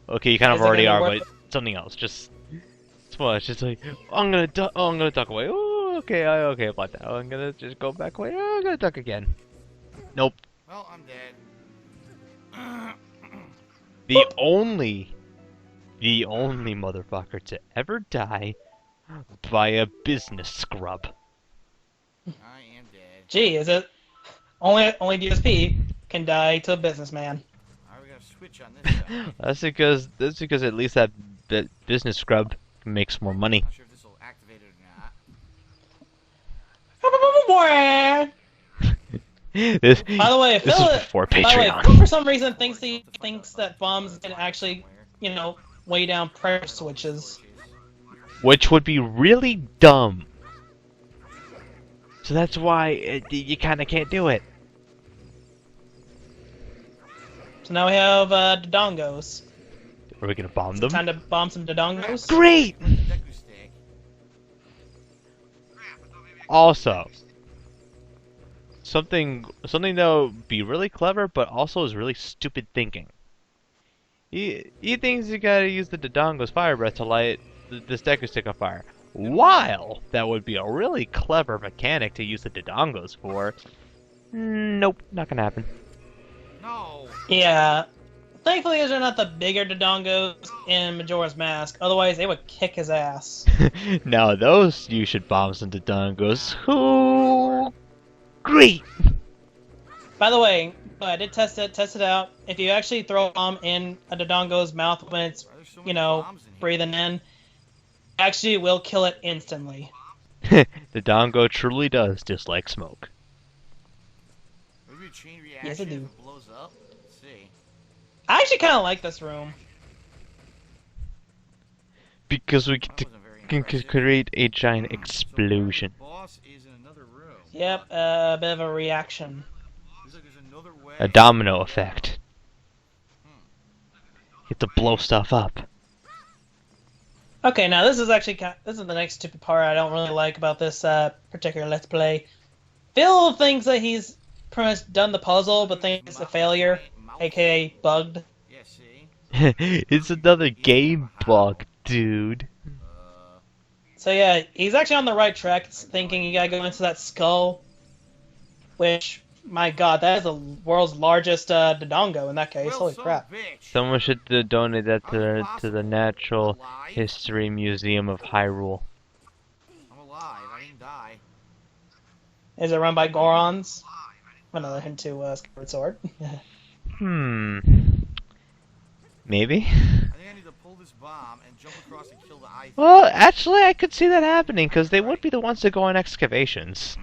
[SPEAKER 1] Okay, you kind of
[SPEAKER 2] Is it
[SPEAKER 1] already
[SPEAKER 2] gonna
[SPEAKER 1] are,
[SPEAKER 2] work?
[SPEAKER 1] but something else. Just it's just like I'm gonna duck away. Oh, okay, okay about that. I'm gonna just go back away. Oh, I'm gonna duck again. Nope.
[SPEAKER 4] Well, I'm dead.
[SPEAKER 1] The only motherfucker to ever die by a business scrub.
[SPEAKER 4] I am dead.
[SPEAKER 2] Gee, is it only DSP can die to a businessman?
[SPEAKER 4] Alright, we got a switch on this side.
[SPEAKER 1] That's because at least that business scrub makes more money.
[SPEAKER 4] Not sure if this will activate it or not.
[SPEAKER 1] this
[SPEAKER 2] By the way,
[SPEAKER 1] this
[SPEAKER 2] Phil,
[SPEAKER 1] is before
[SPEAKER 2] by the way,
[SPEAKER 1] Patreon.
[SPEAKER 2] Phil for some reason thinks that bombs can actually, weigh down pressure switches.
[SPEAKER 1] Which would be really dumb. So that's why you kind of can't do it.
[SPEAKER 2] So now we have Dodongos.
[SPEAKER 1] Are we gonna bomb them?
[SPEAKER 2] Time to bomb some Dodongos.
[SPEAKER 1] Great!
[SPEAKER 4] Deku stick.
[SPEAKER 1] Also, something that would be really clever, but also is really stupid thinking. He thinks you gotta use the Dodongo's fire breath to light this Deku stick on fire. While that would be a really clever mechanic to use the Dodongos for, nope, not gonna happen.
[SPEAKER 4] No.
[SPEAKER 2] Yeah. Thankfully, those are not the bigger Dodongos in Majora's Mask. Otherwise, they would kick his ass.
[SPEAKER 1] Now those you should bomb some Dodongos. Who? Great!
[SPEAKER 2] By the way, I did test it out. If you actually throw a bomb in a Dodongo's mouth when it's,
[SPEAKER 4] Why are there so many bombs in here?
[SPEAKER 2] breathing in, actually will kill it instantly.
[SPEAKER 1] The Dongo truly does dislike smoke.
[SPEAKER 4] Maybe a chain
[SPEAKER 2] Yes, I
[SPEAKER 4] reaction
[SPEAKER 2] do.
[SPEAKER 4] if it blows up. Let's see.
[SPEAKER 2] I actually kind of like this room.
[SPEAKER 1] Because we
[SPEAKER 4] That
[SPEAKER 1] get to
[SPEAKER 4] wasn't very
[SPEAKER 1] can
[SPEAKER 4] impressive.
[SPEAKER 1] create a giant
[SPEAKER 4] So
[SPEAKER 1] explosion.
[SPEAKER 4] apparently the boss is in another room.
[SPEAKER 2] Yep, a bit of a reaction.
[SPEAKER 4] Looks like there's another way.
[SPEAKER 1] A domino effect. You have to blow stuff up.
[SPEAKER 2] Okay, now this is actually this is the next stupid part I don't really like about this particular Let's Play. Phil thinks that he's pretty much done the puzzle, but thinks it's a failure, aka bugged.
[SPEAKER 4] Yeah, see?
[SPEAKER 1] It's another game bug, dude.
[SPEAKER 2] So yeah, he's actually on the right track, thinking you gotta go into that skull. Which, my god, that is the world's largest Dodongo in that case.
[SPEAKER 4] Well,
[SPEAKER 2] Holy
[SPEAKER 4] son
[SPEAKER 2] crap.
[SPEAKER 4] of a bitch.
[SPEAKER 1] Someone should donate that to the Natural
[SPEAKER 4] I'm alive.
[SPEAKER 1] History Museum of Hyrule.
[SPEAKER 4] I'm alive. I didn't die.
[SPEAKER 2] Is it run by Gorons? Another hint to Skyward Sword.
[SPEAKER 1] Maybe?
[SPEAKER 4] I think I need to pull this bomb and jump across and kill the eye.
[SPEAKER 1] Well, actually, I could see that happening, because they would be the ones to go on excavations.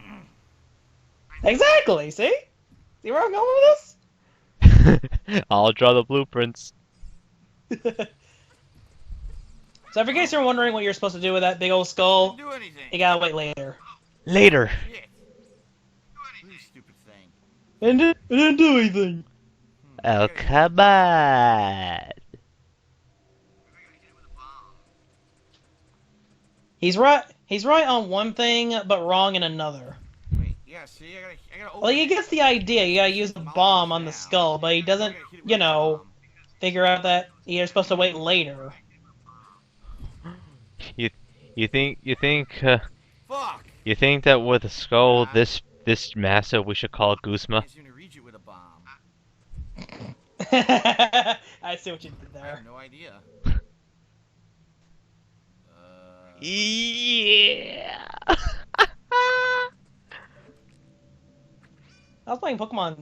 [SPEAKER 2] Exactly, see? See where I'm going with
[SPEAKER 1] I'll draw the blueprints.
[SPEAKER 2] this? So if in case you're wondering what you're supposed to do with that big old skull,
[SPEAKER 4] Didn't do anything.
[SPEAKER 2] you gotta wait later.
[SPEAKER 1] Later.
[SPEAKER 4] Shit. Do this stupid thing.
[SPEAKER 2] I didn't do anything.
[SPEAKER 1] Oh, come on.
[SPEAKER 2] He's right on one thing, but wrong in another.
[SPEAKER 4] Wait, yeah, see, I gotta open
[SPEAKER 2] Well, he
[SPEAKER 4] it.
[SPEAKER 2] gets the idea. You gotta use a bomb on the skull, but he doesn't, figure out that you're supposed to wait later.
[SPEAKER 1] You think
[SPEAKER 4] Fuck!
[SPEAKER 1] you think that with a skull this massive we should call it Guzma?
[SPEAKER 4] He's gonna reach it with a bomb.
[SPEAKER 2] I see what you did
[SPEAKER 4] I
[SPEAKER 2] there.
[SPEAKER 4] have no idea.
[SPEAKER 1] Yeah.
[SPEAKER 2] I was playing Pokemon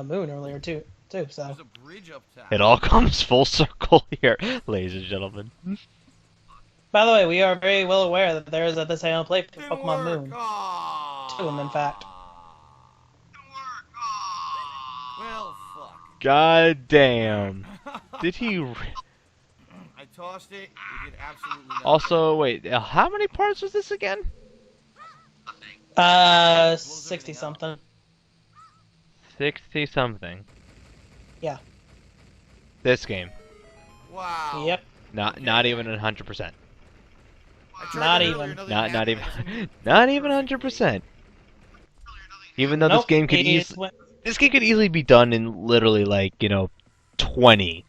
[SPEAKER 2] Moon earlier too. So
[SPEAKER 4] There's a bridge up top.
[SPEAKER 1] It all comes full circle here, ladies and gentlemen.
[SPEAKER 2] by the way, we are very well aware that there is a this how to play
[SPEAKER 4] Didn't
[SPEAKER 2] Pokemon
[SPEAKER 4] work.
[SPEAKER 2] Moon.
[SPEAKER 4] Aw.
[SPEAKER 2] 2 of them, in fact.
[SPEAKER 4] Well, fuck.
[SPEAKER 1] God damn. Did he?
[SPEAKER 4] I tossed it. It did absolutely nothing.
[SPEAKER 1] Also, wait. How many parts was this again?
[SPEAKER 2] 60 something.
[SPEAKER 1] 60 something.
[SPEAKER 2] Yeah.
[SPEAKER 1] This game,
[SPEAKER 4] Wow.
[SPEAKER 2] Yep.
[SPEAKER 1] not even 100%.
[SPEAKER 4] I tried
[SPEAKER 2] Not
[SPEAKER 4] that
[SPEAKER 2] even.
[SPEAKER 4] earlier, nothing
[SPEAKER 1] Not
[SPEAKER 4] happened.
[SPEAKER 1] even
[SPEAKER 4] I just-
[SPEAKER 1] not even 100%. Even though
[SPEAKER 2] Nope.
[SPEAKER 1] this game could easily be done in literally like 20,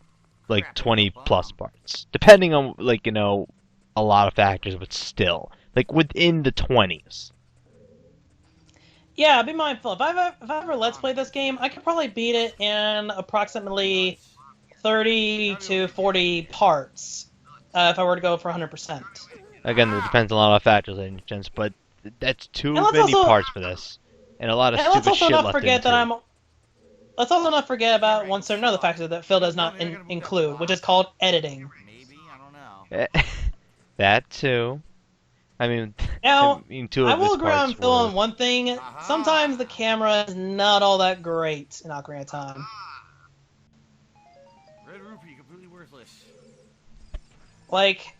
[SPEAKER 1] like
[SPEAKER 4] Crap,
[SPEAKER 1] 20
[SPEAKER 4] bomb.
[SPEAKER 1] plus parts, depending on like a lot of factors, but still like within the 20s.
[SPEAKER 2] Yeah, be mindful. If I ever let's play this game, I could probably beat it in approximately 30 to 40 parts. If I were to go for 100%.
[SPEAKER 1] Again, it depends on a lot of factors, ladies and gents, but that's too
[SPEAKER 2] And let's
[SPEAKER 1] many
[SPEAKER 2] also
[SPEAKER 1] parts for this, and a lot of
[SPEAKER 2] and let's
[SPEAKER 1] stupid
[SPEAKER 2] also
[SPEAKER 1] shit
[SPEAKER 2] not
[SPEAKER 1] left in
[SPEAKER 2] forget that
[SPEAKER 1] too.
[SPEAKER 2] I'm. Let's also not forget about one certain other factor that Phil does not include, which is called editing.
[SPEAKER 3] Maybe, I don't know.
[SPEAKER 1] That too. I mean,
[SPEAKER 2] Now,
[SPEAKER 1] two
[SPEAKER 2] I
[SPEAKER 1] of his
[SPEAKER 2] will agree on
[SPEAKER 1] parts
[SPEAKER 2] Phil
[SPEAKER 1] were.
[SPEAKER 2] on one thing. Sometimes the camera is not all that great in Ocarina of Time.
[SPEAKER 4] Red rupee, completely worthless.
[SPEAKER 2] Like,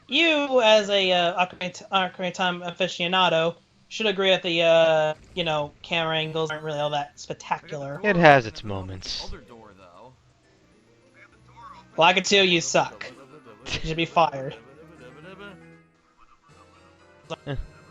[SPEAKER 2] you as a Ocarina of Time aficionado should agree that the camera angles aren't really all that spectacular.
[SPEAKER 1] It has its moments.
[SPEAKER 4] Other door, though.
[SPEAKER 2] Well, I can tell you suck. You should be fired.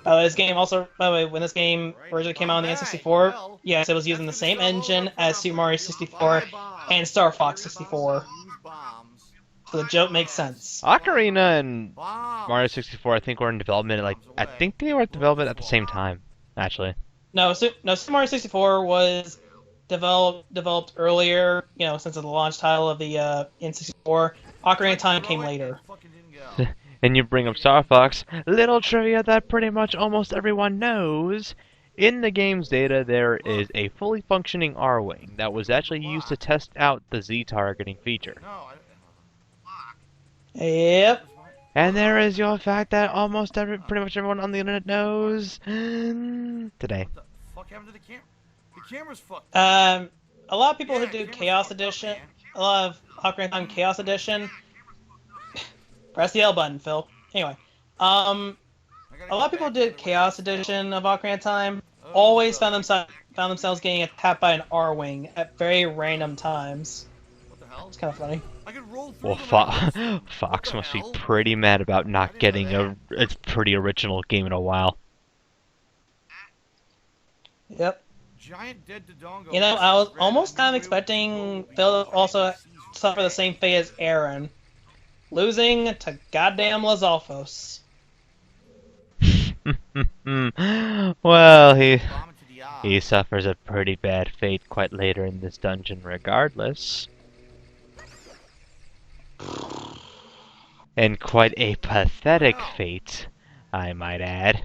[SPEAKER 2] This game also, by the way, when this game originally came out on the N64, yes, it was using the same engine as Super Mario 64 and Star Fox 64.
[SPEAKER 4] Use bombs.
[SPEAKER 2] So the joke makes sense.
[SPEAKER 1] Ocarina and
[SPEAKER 4] Bombs.
[SPEAKER 1] Mario 64, I think, were in development. I think they were in development at the same time, actually.
[SPEAKER 2] No, Super Mario 64 was developed earlier, since of the launch title of the N64. Ocarina of Time came later.
[SPEAKER 4] Fucking didn't go.
[SPEAKER 1] And you bring up Star Fox. Little trivia that pretty much almost everyone knows. In the game's data, there is a fully functioning R-Wing that was actually used to test out the Z-targeting feature.
[SPEAKER 4] No,
[SPEAKER 2] Yep.
[SPEAKER 1] And there is your fact that almost pretty much everyone on the internet knows today.
[SPEAKER 4] what the fuck happened to the camera? The camera's fucked.
[SPEAKER 2] A lot of people who
[SPEAKER 4] Yeah,
[SPEAKER 2] do
[SPEAKER 4] camera's
[SPEAKER 2] Chaos
[SPEAKER 4] fucked up,
[SPEAKER 2] Edition,
[SPEAKER 4] man.
[SPEAKER 2] a lot of Ocarina of Time Chaos Edition. Press the L button, Phil. Anyway,
[SPEAKER 4] I gotta
[SPEAKER 2] a lot of
[SPEAKER 4] get
[SPEAKER 2] people
[SPEAKER 4] back
[SPEAKER 2] who
[SPEAKER 4] to
[SPEAKER 2] did
[SPEAKER 4] the
[SPEAKER 2] Chaos
[SPEAKER 4] way it is.
[SPEAKER 2] Edition of Ocarina of Time always found themselves getting attacked by an R-Wing at very random times.
[SPEAKER 4] What the hell?
[SPEAKER 2] It's kind of funny.
[SPEAKER 4] I could roll through
[SPEAKER 1] Well,
[SPEAKER 4] them and I missed.
[SPEAKER 1] Fox
[SPEAKER 4] the
[SPEAKER 1] must be
[SPEAKER 4] hell?
[SPEAKER 1] pretty mad about
[SPEAKER 4] I
[SPEAKER 1] not
[SPEAKER 4] didn't know
[SPEAKER 1] getting a
[SPEAKER 4] that.
[SPEAKER 1] pretty original game in a while.
[SPEAKER 2] Yep.
[SPEAKER 4] Giant dead Dodongo.
[SPEAKER 2] I was almost kind of expecting Phil to also suffer the same fate as Aaron, losing to goddamn Lizalfos.
[SPEAKER 1] Well,
[SPEAKER 4] Bomb into the eye.
[SPEAKER 1] he suffers a pretty bad fate quite later in this dungeon regardless. And quite a pathetic fate, I might add.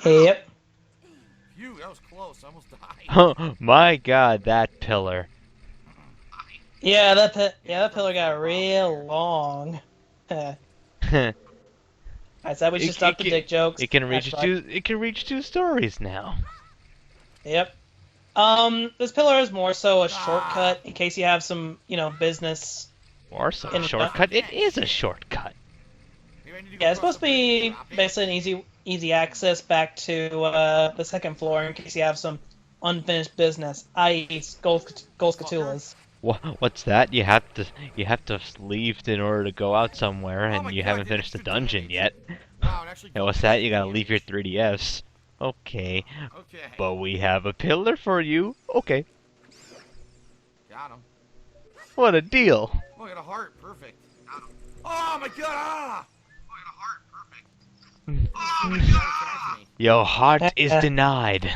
[SPEAKER 2] Yep.
[SPEAKER 4] Phew, that was close. I almost died.
[SPEAKER 1] Oh my god, that pillar.
[SPEAKER 2] Yeah, that pillar got real long. I said we should stop the dick jokes.
[SPEAKER 1] It can reach
[SPEAKER 2] That's right.
[SPEAKER 1] it can reach 2 stories now.
[SPEAKER 2] Yep. This pillar is more so a shortcut in case you have some, business.
[SPEAKER 1] Or some
[SPEAKER 2] In-
[SPEAKER 1] shortcut. It is a shortcut.
[SPEAKER 4] Maybe I need to go
[SPEAKER 2] Yeah, it's
[SPEAKER 4] across
[SPEAKER 2] supposed to
[SPEAKER 4] the
[SPEAKER 2] be
[SPEAKER 4] bridge and drop it.
[SPEAKER 2] basically an easy access back to the second floor in case you have some unfinished business, i.e. Skulls Catulas.
[SPEAKER 1] What's that? You have to leave in order to go out somewhere,
[SPEAKER 4] Oh
[SPEAKER 1] and
[SPEAKER 4] my
[SPEAKER 1] you
[SPEAKER 4] God,
[SPEAKER 1] haven't
[SPEAKER 4] it
[SPEAKER 1] finished the
[SPEAKER 4] extra
[SPEAKER 1] dungeon
[SPEAKER 4] damage.
[SPEAKER 1] yet.
[SPEAKER 4] Wow, it actually
[SPEAKER 1] And what's
[SPEAKER 4] goes
[SPEAKER 1] that? You gotta
[SPEAKER 4] damage.
[SPEAKER 1] leave your 3DS. Okay,
[SPEAKER 4] Okay.
[SPEAKER 1] but we have a pillar for you. Okay,
[SPEAKER 4] Got him.
[SPEAKER 1] what a deal.
[SPEAKER 4] Oh, I got a heart. Perfect. Oh my god! Ah! Oh,
[SPEAKER 1] Your heart is denied.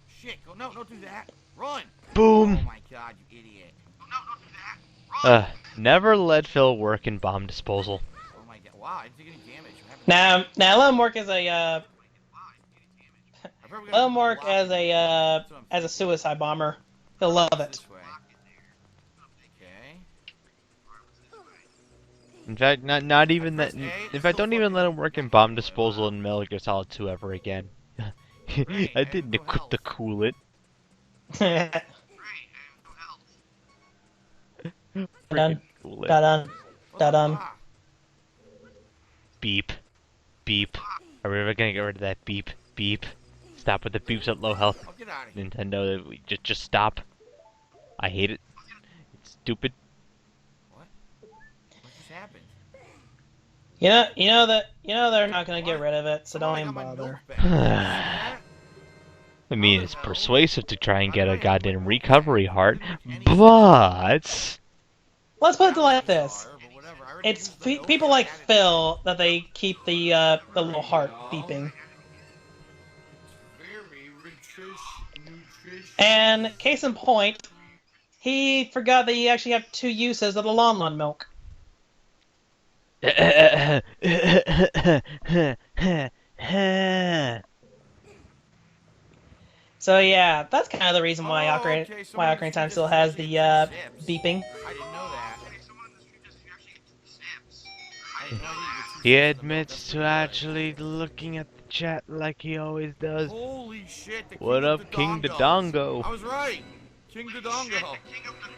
[SPEAKER 4] shit! Go, no, don't do that. Run! Oh
[SPEAKER 1] Boom.
[SPEAKER 4] my god, you idiot! No, don't do that. Run!
[SPEAKER 1] Never let Phil work in bomb disposal.
[SPEAKER 4] Oh my god! Wow, I didn't take any damage. What happened?
[SPEAKER 2] Now let him work as a
[SPEAKER 4] I probably
[SPEAKER 2] let
[SPEAKER 4] gotta
[SPEAKER 2] him work
[SPEAKER 4] block
[SPEAKER 2] as
[SPEAKER 4] it.
[SPEAKER 2] a
[SPEAKER 4] That's what I'm
[SPEAKER 2] as a suicide bomber. He'll love it.
[SPEAKER 4] This way. Okay.
[SPEAKER 1] In fact, not even that. In fact, don't even let him work in bomb disposal in Metal Gear Solid 2 ever again. I didn't equip the coolant.
[SPEAKER 2] Done.
[SPEAKER 1] Freaking coolant.
[SPEAKER 2] Done. Done.
[SPEAKER 4] Ah,
[SPEAKER 1] Beep. Beep. Are we ever gonna get rid of that beep? Beep. Stop with the beeps at low health.
[SPEAKER 4] I'll get out of here.
[SPEAKER 1] Nintendo, just stop. I hate it. It's stupid.
[SPEAKER 4] What just happened?
[SPEAKER 2] You know they're not gonna get rid of it, so don't
[SPEAKER 4] I
[SPEAKER 2] even
[SPEAKER 4] got my
[SPEAKER 2] bother.
[SPEAKER 4] milk back. See that?
[SPEAKER 1] I mean, it's persuasive to try and get a goddamn recovery heart, but
[SPEAKER 2] Let's put it like this. It's people like Phil that they keep the little heart beeping.
[SPEAKER 4] Very nutritious.
[SPEAKER 2] And case in point, he forgot that you actually have 2 uses of the lawn milk. So yeah, that's kind of the reason why Ocarina of Time still has the beeping.
[SPEAKER 4] I didn't know that. I didn't know that
[SPEAKER 1] He admits to actually looking at the chat like he always does.
[SPEAKER 4] Holy shit, the
[SPEAKER 1] What
[SPEAKER 4] King of
[SPEAKER 1] up,
[SPEAKER 4] the
[SPEAKER 1] King
[SPEAKER 4] Dongos.
[SPEAKER 1] Dodongo?
[SPEAKER 4] I was right. King Dodongo.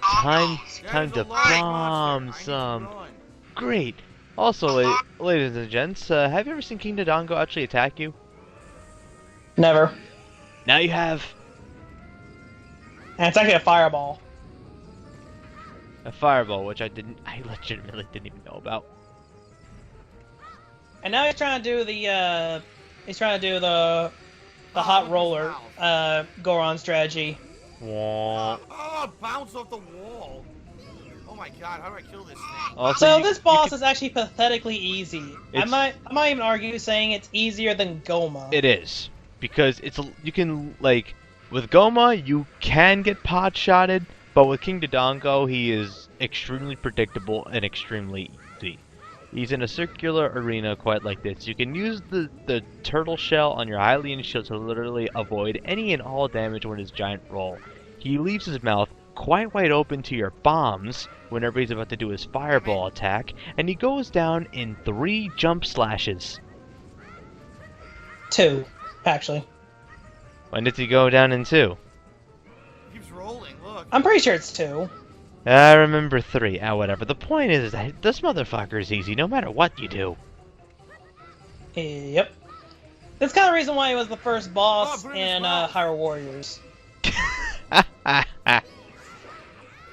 [SPEAKER 1] Time
[SPEAKER 4] That is a
[SPEAKER 1] to
[SPEAKER 4] live
[SPEAKER 1] bomb
[SPEAKER 4] monster. I need to
[SPEAKER 1] some.
[SPEAKER 4] run.
[SPEAKER 1] Great. Also, ladies and gents, have you ever seen King Dodongo actually attack you?
[SPEAKER 2] Never.
[SPEAKER 1] Now you have.
[SPEAKER 2] And it's actually a fireball.
[SPEAKER 1] A fireball, which I legitimately didn't even know about.
[SPEAKER 2] And now he's trying to do the hot roller Goron strategy.
[SPEAKER 1] Wah.
[SPEAKER 4] Oh, it bounced off the wall. Oh my god, how do I kill this thing?
[SPEAKER 1] Also,
[SPEAKER 2] So
[SPEAKER 1] you-
[SPEAKER 2] this
[SPEAKER 1] you
[SPEAKER 2] boss
[SPEAKER 1] can-
[SPEAKER 2] is actually pathetically easy. I
[SPEAKER 1] It's-
[SPEAKER 2] might even argue saying it's easier than Goma.
[SPEAKER 1] It is because you can like with Goma you can get pot shotted, but with King Dodongo he is extremely predictable and extremely easy. He's in a circular arena quite like this. You can use the turtle shell on your Hylian shield to literally avoid any and all damage when his giant roll. He leaves his mouth quite wide open to your bombs whenever he's about to do his fireball attack, and he goes down in 3 jump slashes.
[SPEAKER 2] 2, actually.
[SPEAKER 1] When does he go down in 2?
[SPEAKER 4] It keeps rolling, look.
[SPEAKER 2] I'm pretty sure it's 2.
[SPEAKER 1] I remember 3. Whatever. The point is that this motherfucker is easy no matter what you do.
[SPEAKER 2] Yep. That's kind of the reason why he was the first boss
[SPEAKER 4] put it in his
[SPEAKER 2] in
[SPEAKER 4] mouth.
[SPEAKER 2] Hyrule Warriors.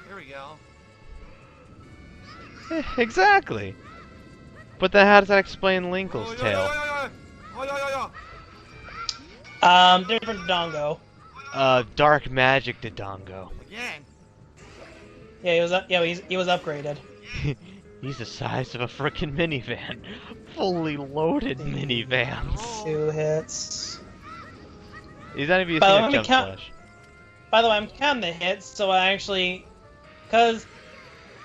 [SPEAKER 4] Here we go.
[SPEAKER 1] Exactly. But then how does that explain Linkle's
[SPEAKER 4] Oh, yeah,
[SPEAKER 1] tail?
[SPEAKER 4] yeah, yeah, yeah. Oh, yeah, yeah,
[SPEAKER 2] Different Dongo.
[SPEAKER 1] Dark magic Dodongo.
[SPEAKER 4] yeah. Again.
[SPEAKER 2] Yeah, he was upgraded.
[SPEAKER 1] He's the size of a frickin' minivan. Fully loaded minivans.
[SPEAKER 2] 2 hits.
[SPEAKER 1] He's not even using
[SPEAKER 2] But
[SPEAKER 1] a
[SPEAKER 2] let me
[SPEAKER 1] jump
[SPEAKER 2] count-
[SPEAKER 1] slash.
[SPEAKER 2] By the way, I'm counting the hits, so I actually, cause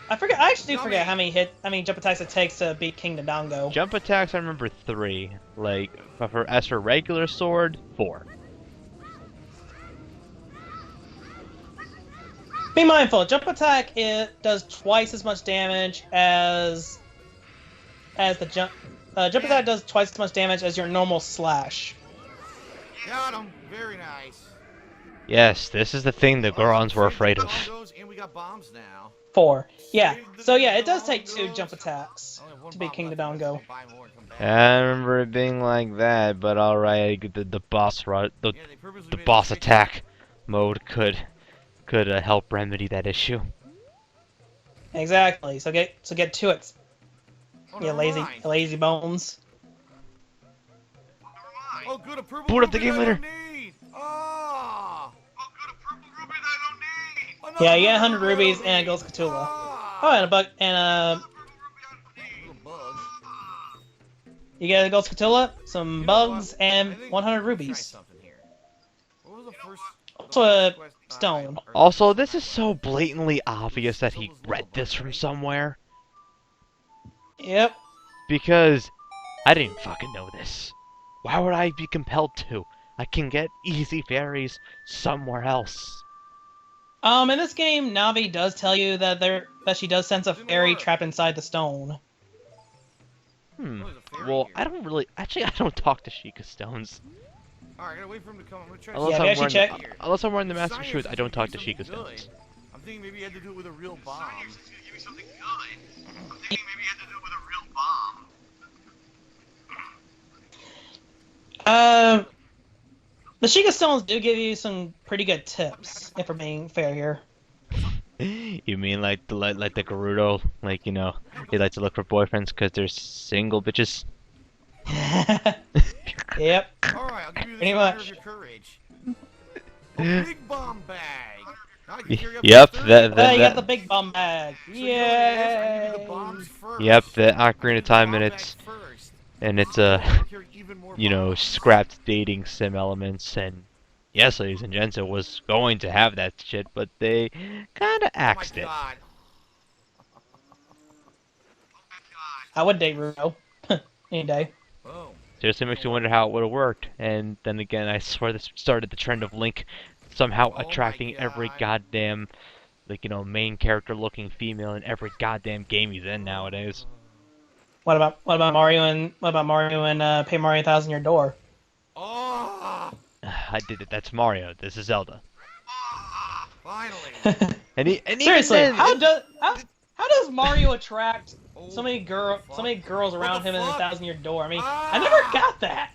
[SPEAKER 2] I actually do forget how many jump attacks it takes to beat King Dodongo.
[SPEAKER 1] Jump attacks, I remember 3. Like, as for regular sword, 4.
[SPEAKER 2] Be mindful, jump attack does twice as much damage as the jump. Jump attack does twice as much damage as your normal slash.
[SPEAKER 4] Got him. Very nice.
[SPEAKER 1] Yes, this is the thing the Gorons were afraid of.
[SPEAKER 4] Dongos, and we got bombs now.
[SPEAKER 2] 4. Yeah. So yeah, it does take 2 jump attacks
[SPEAKER 4] I only have one
[SPEAKER 2] to beat
[SPEAKER 4] bomb
[SPEAKER 2] King
[SPEAKER 4] left, I'm
[SPEAKER 2] Dodongo.
[SPEAKER 4] just gonna buy more and come back.
[SPEAKER 1] I remember it being like that, but alright, the boss
[SPEAKER 4] Yeah, they purposely
[SPEAKER 1] the
[SPEAKER 4] made
[SPEAKER 1] boss
[SPEAKER 4] it tricky.
[SPEAKER 1] attack mode could help remedy that issue.
[SPEAKER 2] Exactly. So get to it.
[SPEAKER 4] Oh,
[SPEAKER 2] You
[SPEAKER 4] never
[SPEAKER 2] lazy
[SPEAKER 4] mind.
[SPEAKER 2] lazy bones.
[SPEAKER 4] Oh, good, a purple
[SPEAKER 1] Boot up the
[SPEAKER 4] ruby
[SPEAKER 1] game
[SPEAKER 4] that I
[SPEAKER 1] later.
[SPEAKER 4] don't need. Ah.
[SPEAKER 2] Yeah, you get 100 rubies and a Ghost Cthulhu. Oh, and a bug and you get a Ghost Cthulhu, some bugs, and 100 rubies.
[SPEAKER 4] What was the first?
[SPEAKER 2] Also a stone.
[SPEAKER 1] Also, this is so blatantly obvious that he read this from somewhere.
[SPEAKER 2] Yep.
[SPEAKER 1] Because I didn't fucking know this. Why would I be compelled to? I can get easy fairies somewhere else.
[SPEAKER 2] In this game, Navi does tell you that she does sense a fairy trapped inside the stone.
[SPEAKER 1] Well, I don't really... Actually, I don't talk to Sheikah Stones.
[SPEAKER 4] Alright, I gotta wait for him to come. I'm gonna try
[SPEAKER 1] Unless,
[SPEAKER 2] Yeah,
[SPEAKER 1] I'm
[SPEAKER 2] we actually
[SPEAKER 1] wearing,
[SPEAKER 2] check-
[SPEAKER 1] unless I'm wearing the Master
[SPEAKER 4] Science
[SPEAKER 1] Truth, I don't talk to
[SPEAKER 4] is
[SPEAKER 1] Sheikah
[SPEAKER 4] something good.
[SPEAKER 1] Stones.
[SPEAKER 4] I'm thinking maybe he had to do it with a real bomb.
[SPEAKER 2] The Sheikah Stones do give you some pretty good tips, if we're being fair here.
[SPEAKER 1] You mean like the Gerudo? Like, you know, they like to look for boyfriends because they're single bitches?
[SPEAKER 2] Yep.
[SPEAKER 4] Alright, I'll give you this
[SPEAKER 2] Pretty
[SPEAKER 4] honor
[SPEAKER 2] much.
[SPEAKER 4] of your courage. A big bomb bag. Now I can carry up to
[SPEAKER 1] Yep,
[SPEAKER 4] 30.
[SPEAKER 2] You got the
[SPEAKER 1] that.
[SPEAKER 2] big bum bag.
[SPEAKER 4] So you know what it is? I give you the
[SPEAKER 2] Yay!
[SPEAKER 4] bombs first.
[SPEAKER 1] Yep, the
[SPEAKER 4] I
[SPEAKER 1] Ocarina
[SPEAKER 4] give
[SPEAKER 1] of
[SPEAKER 4] the
[SPEAKER 1] Time,
[SPEAKER 4] bomb
[SPEAKER 1] and
[SPEAKER 4] bag
[SPEAKER 1] it's
[SPEAKER 4] first.
[SPEAKER 1] and it's
[SPEAKER 4] So I can carry even more bombs.
[SPEAKER 1] scrapped dating sim elements, and yes, ladies and gents, it was going to have that shit, but they kind of
[SPEAKER 4] Oh my
[SPEAKER 1] axed it.
[SPEAKER 4] god.
[SPEAKER 2] I would date Runo. Any day.
[SPEAKER 4] Boom.
[SPEAKER 1] Seriously makes you wonder how it would have worked. And then again, I swear this started the trend of Link somehow
[SPEAKER 4] Oh my
[SPEAKER 1] attracting every
[SPEAKER 4] God.
[SPEAKER 1] goddamn, like, main character looking female in every goddamn game he's in nowadays.
[SPEAKER 2] What about Mario and Paper Mario Thousand Year Door?
[SPEAKER 4] Oh,
[SPEAKER 1] I did it. That's Mario. This is Zelda.
[SPEAKER 4] finally.
[SPEAKER 1] And even
[SPEAKER 2] Seriously,
[SPEAKER 1] then,
[SPEAKER 2] how does Mario attract
[SPEAKER 4] Oh,
[SPEAKER 2] so many girls
[SPEAKER 4] What
[SPEAKER 2] around
[SPEAKER 4] the
[SPEAKER 2] him in the
[SPEAKER 4] fuck?
[SPEAKER 2] Thousand Year Door? I mean, I
[SPEAKER 4] Ah!
[SPEAKER 2] never got that.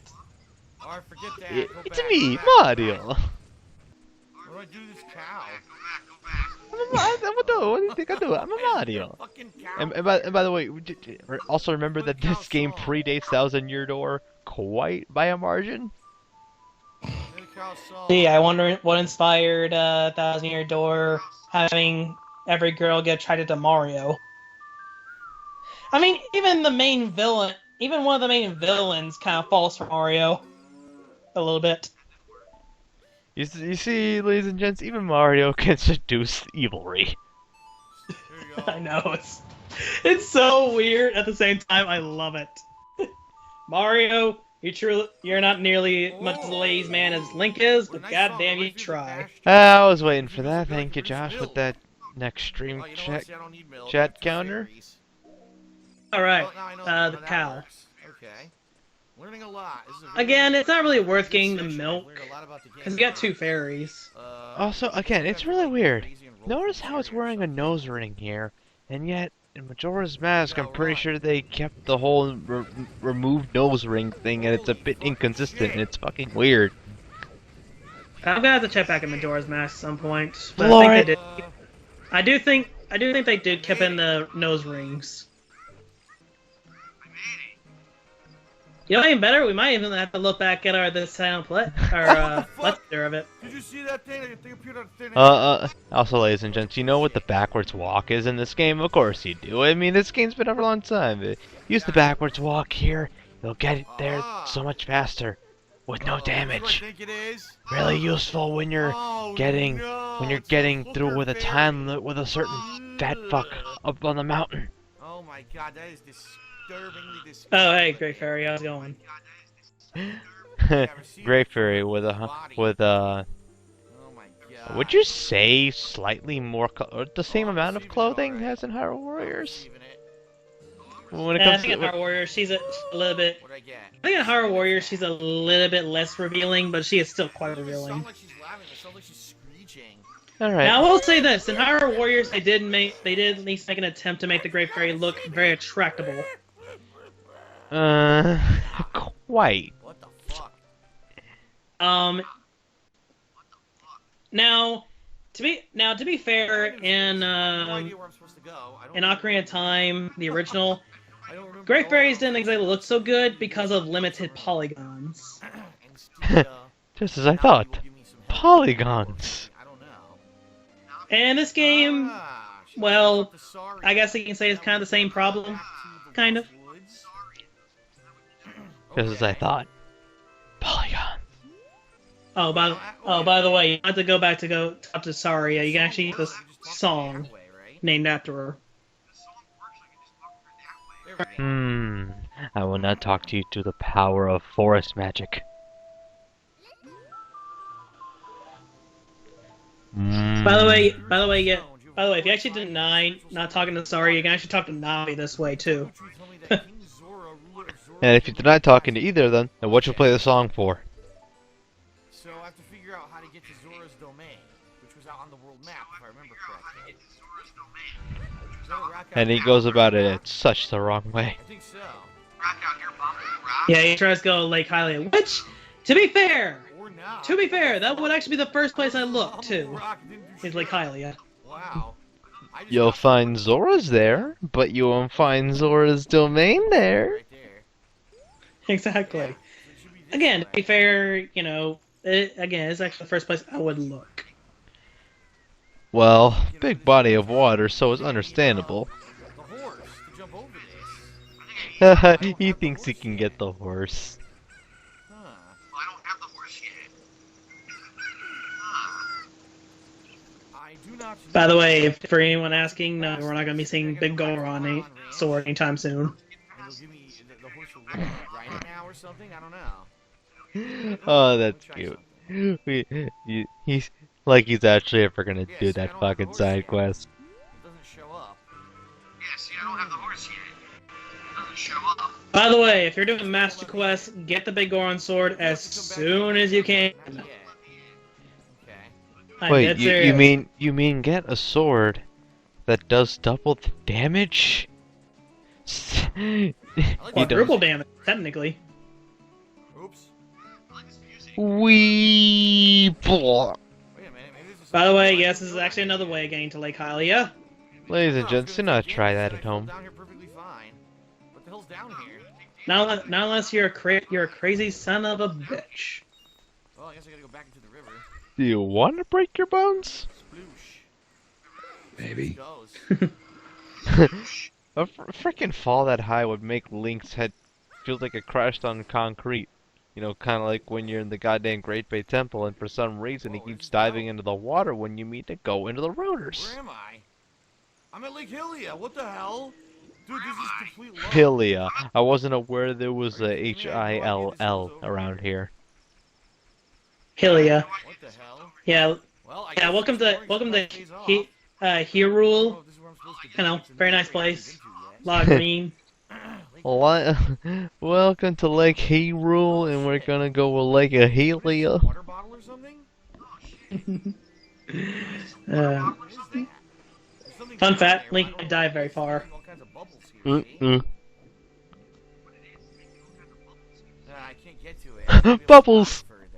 [SPEAKER 4] Alright, forget that. Go
[SPEAKER 1] it's
[SPEAKER 4] back,
[SPEAKER 1] me,
[SPEAKER 4] go back, go
[SPEAKER 1] Mario.
[SPEAKER 4] back. What do I do to this cow?
[SPEAKER 1] What do you think I do? I'm a Mario.
[SPEAKER 4] Fucking cow.
[SPEAKER 1] And by the way, also remember that this game predates Thousand Year Door quite by a margin.
[SPEAKER 4] Look at cow saw.
[SPEAKER 2] See, I wonder what inspired Thousand Year Door having every girl get attracted to Mario. I mean, even one of the main villains kind of falls for Mario a little bit.
[SPEAKER 1] You see, ladies and gents, even Mario can seduce evilry.
[SPEAKER 4] Here you go.
[SPEAKER 2] I know it's so weird. At the same time, I love it. Mario, you're not nearly as much of a ladies' man as Link is, but
[SPEAKER 4] Nice
[SPEAKER 2] goddamn,
[SPEAKER 4] song.
[SPEAKER 2] you try.
[SPEAKER 1] I was waiting for that. Thank you, Josh, with that next stream
[SPEAKER 4] Oh, you know what?
[SPEAKER 1] check.
[SPEAKER 4] See, I don't need milk.
[SPEAKER 1] chat
[SPEAKER 4] I have
[SPEAKER 1] counter?
[SPEAKER 4] fairies.
[SPEAKER 2] All right,
[SPEAKER 4] Well, now I know how
[SPEAKER 2] the
[SPEAKER 4] that
[SPEAKER 2] cow.
[SPEAKER 4] works. Okay. Learning a lot. This is a very
[SPEAKER 2] Again, it's not really worth
[SPEAKER 4] good
[SPEAKER 2] getting the
[SPEAKER 4] session. I've
[SPEAKER 2] milk
[SPEAKER 4] learned a lot about the game.
[SPEAKER 2] because you got two fairies.
[SPEAKER 1] Also, again, it's
[SPEAKER 4] I've
[SPEAKER 1] really
[SPEAKER 4] got
[SPEAKER 1] weird.
[SPEAKER 4] crazy and
[SPEAKER 1] Notice
[SPEAKER 4] roll
[SPEAKER 1] how it's
[SPEAKER 4] through
[SPEAKER 1] wearing a
[SPEAKER 4] here.
[SPEAKER 1] nose ring here, and yet in Majora's Mask, I'm
[SPEAKER 4] Yeah,
[SPEAKER 1] pretty
[SPEAKER 4] right.
[SPEAKER 1] sure they kept the whole removed nose ring thing, and it's a
[SPEAKER 4] Holy
[SPEAKER 1] bit
[SPEAKER 4] fucking
[SPEAKER 1] inconsistent,
[SPEAKER 4] shit.
[SPEAKER 1] and it's fucking weird.
[SPEAKER 2] I'm gonna have to check back in Majora's Mask at some point, but
[SPEAKER 1] Lord.
[SPEAKER 2] I think they did. I do think they did keep in the nose rings. You know, even better, we might even have to look back at the sound play,
[SPEAKER 4] What the
[SPEAKER 2] let's
[SPEAKER 4] fuck?
[SPEAKER 2] there of it.
[SPEAKER 4] Did you see that thing? That thing appeared on thin air?
[SPEAKER 1] Also, ladies and gents, you know what the backwards walk is in this game? Of course you do. I mean, this game's been out for a long time. Use the backwards walk here. You'll get it there so much faster, with no
[SPEAKER 4] This is what I
[SPEAKER 1] damage.
[SPEAKER 4] think it is.
[SPEAKER 1] Really useful when you're
[SPEAKER 4] Oh,
[SPEAKER 1] getting
[SPEAKER 4] no,
[SPEAKER 1] when you're
[SPEAKER 4] it's a
[SPEAKER 1] getting
[SPEAKER 4] hooker
[SPEAKER 1] through with a
[SPEAKER 4] fairy.
[SPEAKER 1] time limit with a certain fat fuck up on the mountain.
[SPEAKER 4] Oh my god, that is disturbingly disgusting.
[SPEAKER 2] Oh, hey, Great Fairy, how's it going?
[SPEAKER 1] Great Fairy with
[SPEAKER 4] Oh
[SPEAKER 1] a
[SPEAKER 4] my god.
[SPEAKER 1] would you say slightly more or the same amount of clothing as in Hyrule Warriors? When it
[SPEAKER 2] I
[SPEAKER 1] comes
[SPEAKER 2] think in
[SPEAKER 1] to
[SPEAKER 2] Hyrule Warriors, she's a little bit.
[SPEAKER 4] What'd I get?
[SPEAKER 2] I think in Hyrule Warriors, she's a little bit less revealing, but she is still quite
[SPEAKER 4] It doesn't
[SPEAKER 2] revealing.
[SPEAKER 4] sound like she's laughing, it sounds like she's screeching.
[SPEAKER 1] all right.
[SPEAKER 2] Now I will say this: in Hyrule Warriors, they did at least make an attempt to make the Great Fairy look very attractable.
[SPEAKER 1] Quite.
[SPEAKER 4] What the fuck?
[SPEAKER 2] Now, to be fair, in
[SPEAKER 4] No idea where I'm supposed to go. I don't
[SPEAKER 2] in Ocarina of Time, the original,
[SPEAKER 4] I don't remember
[SPEAKER 2] Great
[SPEAKER 4] going
[SPEAKER 2] Fairies
[SPEAKER 4] out.
[SPEAKER 2] didn't exactly look so good because of limited polygons.
[SPEAKER 4] And Steve,
[SPEAKER 1] Just as I
[SPEAKER 4] now
[SPEAKER 1] thought.
[SPEAKER 4] you will give me some help.
[SPEAKER 1] Polygons.
[SPEAKER 4] I don't know.
[SPEAKER 2] And this game,
[SPEAKER 4] Should
[SPEAKER 2] well,
[SPEAKER 4] talk to Sorry?
[SPEAKER 2] I guess you can say it's kind of the same problem, kind of.
[SPEAKER 4] Woods?
[SPEAKER 1] Just as I
[SPEAKER 4] Okay.
[SPEAKER 1] thought. Polygons.
[SPEAKER 2] Oh, by the way, you have to go back to go talk to Saria. You can actually get this song
[SPEAKER 4] That way, right?
[SPEAKER 2] named after her.
[SPEAKER 4] There we go.
[SPEAKER 1] I will not talk to you through the power of forest magic.
[SPEAKER 2] By the way, if you actually deny not talking to Saria, you can actually talk to Navi this way too.
[SPEAKER 4] Would you tell me that King Zora, ruler of Zora,
[SPEAKER 1] And if you're not talking to either of them, then what you play the song for?
[SPEAKER 4] So I have to figure out how to get to Zora's domain, which was out on the world map, if I remember correctly. Is that a rock out
[SPEAKER 1] And he
[SPEAKER 4] here?
[SPEAKER 1] goes about it in such the wrong way.
[SPEAKER 4] I think so.
[SPEAKER 2] Yeah, he tries to go to Lake Hylia, which, to be fair,
[SPEAKER 4] Or not.
[SPEAKER 2] that would actually be the first place I looked too.
[SPEAKER 4] Rock didn't do
[SPEAKER 2] Is Lake
[SPEAKER 4] shit.
[SPEAKER 2] Hylia.
[SPEAKER 4] Wow. I just
[SPEAKER 1] You'll
[SPEAKER 4] got
[SPEAKER 1] find Zora's there, but you won't find Zora's domain there.
[SPEAKER 4] right there.
[SPEAKER 2] Exactly.
[SPEAKER 4] So it should be this
[SPEAKER 2] Again, to
[SPEAKER 4] way.
[SPEAKER 2] be fair, you know, again, it's actually the first place I would look.
[SPEAKER 1] Well, big body of water, so it's understandable.
[SPEAKER 4] The horse to jump over this.
[SPEAKER 1] He thinks he can get the horse.
[SPEAKER 4] Huh.
[SPEAKER 5] I don't have the horse yet.
[SPEAKER 4] I do not.
[SPEAKER 2] By the way, for anyone asking, no, we're not going to be seeing Big Goron sword anytime soon.
[SPEAKER 4] And you'll give me the horse will ride it now or something. I don't know.
[SPEAKER 1] Oh, that's cute. He's like he's actually ever gonna do that fucking side quest.
[SPEAKER 4] It doesn't show up.
[SPEAKER 5] Yeah, see, I don't have the horse yet. It doesn't show up.
[SPEAKER 2] By the way, if you're doing Master Quest, get the Big Goron sword as soon as you can.
[SPEAKER 4] Not yet. Okay.
[SPEAKER 2] I'm
[SPEAKER 1] Wait,
[SPEAKER 2] dead
[SPEAKER 1] you
[SPEAKER 2] serious.
[SPEAKER 1] mean get a sword that does double the damage? He
[SPEAKER 2] Quadruple
[SPEAKER 1] does.
[SPEAKER 2] damage, technically.
[SPEAKER 4] Oops.
[SPEAKER 1] Wee.
[SPEAKER 4] Wait a minute. Maybe this is.
[SPEAKER 2] By the way, yes, this is actually another way of getting to Lake Hylia.
[SPEAKER 1] Ladies and gents, do not try that at home.
[SPEAKER 4] Down here perfectly fine. What the hell's down here?
[SPEAKER 2] Not unless you're a crazy son of a bitch.
[SPEAKER 4] Well, I guess I gotta go back into the river.
[SPEAKER 1] Do you want to break your bones?
[SPEAKER 4] Sploosh.
[SPEAKER 6] Maybe.
[SPEAKER 4] Goes.
[SPEAKER 1] A freaking fall that high would make Link's head feel like it crashed on concrete. You know, kind of like when you're in the goddamn Great Bay Temple and for some reason he keeps diving into the water when you mean to go into the rotors.
[SPEAKER 4] Where am I? I'm at Lake Hylia. What the hell? Dude, this is complete luck.
[SPEAKER 1] Hylia. I wasn't aware there was a H-I-L-L around here.
[SPEAKER 2] Hylia.
[SPEAKER 4] What the hell?
[SPEAKER 2] Yeah,
[SPEAKER 4] Well, I
[SPEAKER 2] yeah.
[SPEAKER 4] guess
[SPEAKER 2] Welcome
[SPEAKER 4] this
[SPEAKER 2] to
[SPEAKER 4] is
[SPEAKER 2] welcome
[SPEAKER 4] where
[SPEAKER 2] to
[SPEAKER 4] it pays off.
[SPEAKER 2] Hyrule.
[SPEAKER 4] Oh, this is where I'm supposed to be.
[SPEAKER 2] You know,
[SPEAKER 4] It's a
[SPEAKER 2] very
[SPEAKER 4] new
[SPEAKER 2] nice
[SPEAKER 4] area I haven't
[SPEAKER 2] place.
[SPEAKER 4] been to yet.
[SPEAKER 2] Lot of green.
[SPEAKER 1] Welcome to Lake Hyrule, and we're gonna go with Lake Hylia.
[SPEAKER 4] Water bottle or something?
[SPEAKER 2] Uh,
[SPEAKER 4] What is that? There's something
[SPEAKER 2] Fun
[SPEAKER 4] down
[SPEAKER 2] fact,
[SPEAKER 4] there,
[SPEAKER 2] Link
[SPEAKER 4] but I don't
[SPEAKER 2] died
[SPEAKER 4] know
[SPEAKER 2] very
[SPEAKER 4] if it's
[SPEAKER 2] far.
[SPEAKER 4] making all kinds of bubbles here, see?
[SPEAKER 1] Mm-mm.
[SPEAKER 4] I can't get to it. Maybe I'll
[SPEAKER 1] Bubbles.
[SPEAKER 4] dive further.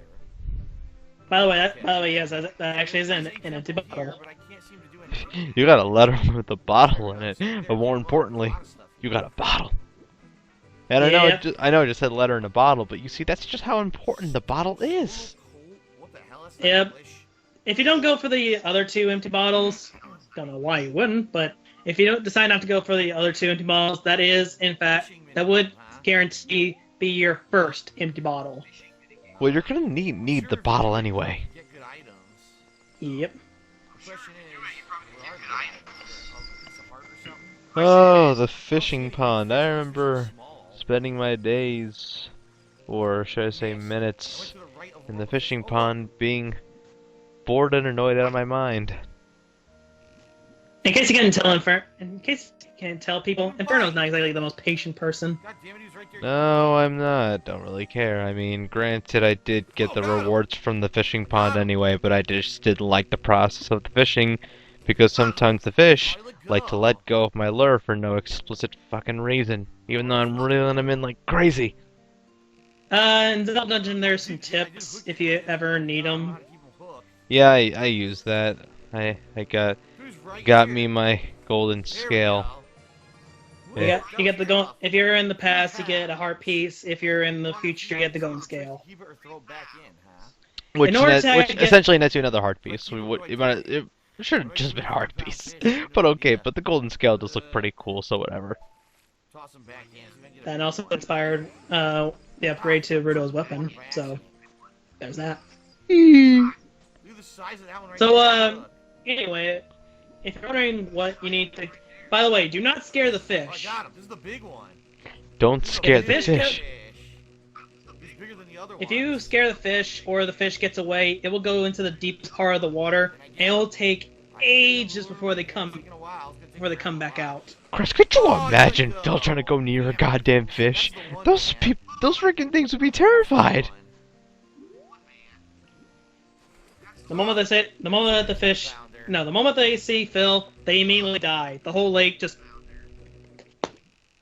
[SPEAKER 2] by the way, yes, that actually is an empty
[SPEAKER 4] Here,
[SPEAKER 2] bottle.
[SPEAKER 4] but I can't seem to do anything.
[SPEAKER 1] You got a letter with a bottle in it, but more importantly, you got a bottle. And
[SPEAKER 2] Yep.
[SPEAKER 1] I know I just said letter in a bottle, but you see, that's just how important the bottle is.
[SPEAKER 4] What the hell? That's not
[SPEAKER 2] Yep.
[SPEAKER 4] English.
[SPEAKER 2] If you don't go for the other two empty bottles, don't know why you wouldn't, but if you don't decide not to go for the other two empty bottles, that is, in fact, that would guarantee be your first empty bottle.
[SPEAKER 1] Well, you're gonna need the bottle anyway.
[SPEAKER 4] Get good items.
[SPEAKER 2] Yep.
[SPEAKER 4] The question is, where are the good items? A piece of heart or something?
[SPEAKER 1] Oh, the fishing pond. I remember
[SPEAKER 4] Small.
[SPEAKER 1] spending my days, or should I say
[SPEAKER 4] I went
[SPEAKER 1] minutes,
[SPEAKER 4] to the right of
[SPEAKER 1] in the
[SPEAKER 4] one.
[SPEAKER 1] fishing
[SPEAKER 4] Oh,
[SPEAKER 1] pond being bored and annoyed out of my mind.
[SPEAKER 2] In case you can't tell people, Inferno's not exactly the most patient person.
[SPEAKER 4] God damn it, he was right there.
[SPEAKER 1] No, I'm not. Don't really care. I mean, granted, I did get the rewards from the fishing pond anyway, but I just didn't like the process of the fishing, because sometimes the fish like to let go of my lure for no explicit fucking reason, even though I'm reeling them in like crazy.
[SPEAKER 2] In the Zelda Dungeon, there's some tips if you ever need
[SPEAKER 4] I don't know
[SPEAKER 2] them.
[SPEAKER 4] how to keep 'em hooked.
[SPEAKER 1] Yeah, I used that. I
[SPEAKER 4] Who's right
[SPEAKER 1] got
[SPEAKER 4] here?
[SPEAKER 1] me my golden
[SPEAKER 4] There we
[SPEAKER 1] scale.
[SPEAKER 4] go.
[SPEAKER 1] Yeah.
[SPEAKER 2] You get the gold. If you're in the past, you get a heart piece. If you're in the future, you get the golden scale.
[SPEAKER 4] Keep it or throw it back in, huh?
[SPEAKER 1] Which,
[SPEAKER 2] In order
[SPEAKER 1] net,
[SPEAKER 2] to
[SPEAKER 1] which
[SPEAKER 2] get-
[SPEAKER 1] essentially nets you another heart piece. It should have just been a heart piece. But okay, but the golden scale does look pretty cool, so whatever.
[SPEAKER 4] Toss them back in. See if I can get a-
[SPEAKER 2] And also inspired the upgrade to Rudo's weapon. So there's that.
[SPEAKER 4] Look at the size of that one right
[SPEAKER 2] So
[SPEAKER 4] there. Look.
[SPEAKER 2] anyway, if you're wondering what you need to, by the way, do not scare the
[SPEAKER 4] Oh, I
[SPEAKER 2] fish.
[SPEAKER 4] got him. This is the big one.
[SPEAKER 1] Don't scare the
[SPEAKER 2] fish
[SPEAKER 1] fish.
[SPEAKER 4] He's bigger than the other
[SPEAKER 2] If
[SPEAKER 4] one.
[SPEAKER 2] you scare the fish or the fish gets away, it will go into the deepest part of the water, and it will take ages before they come back out.
[SPEAKER 1] Chris, could you imagine Phil trying to go near a goddamn fish? Those freaking things would be terrified.
[SPEAKER 2] The moment the moment they see Phil, they immediately die. The whole lake just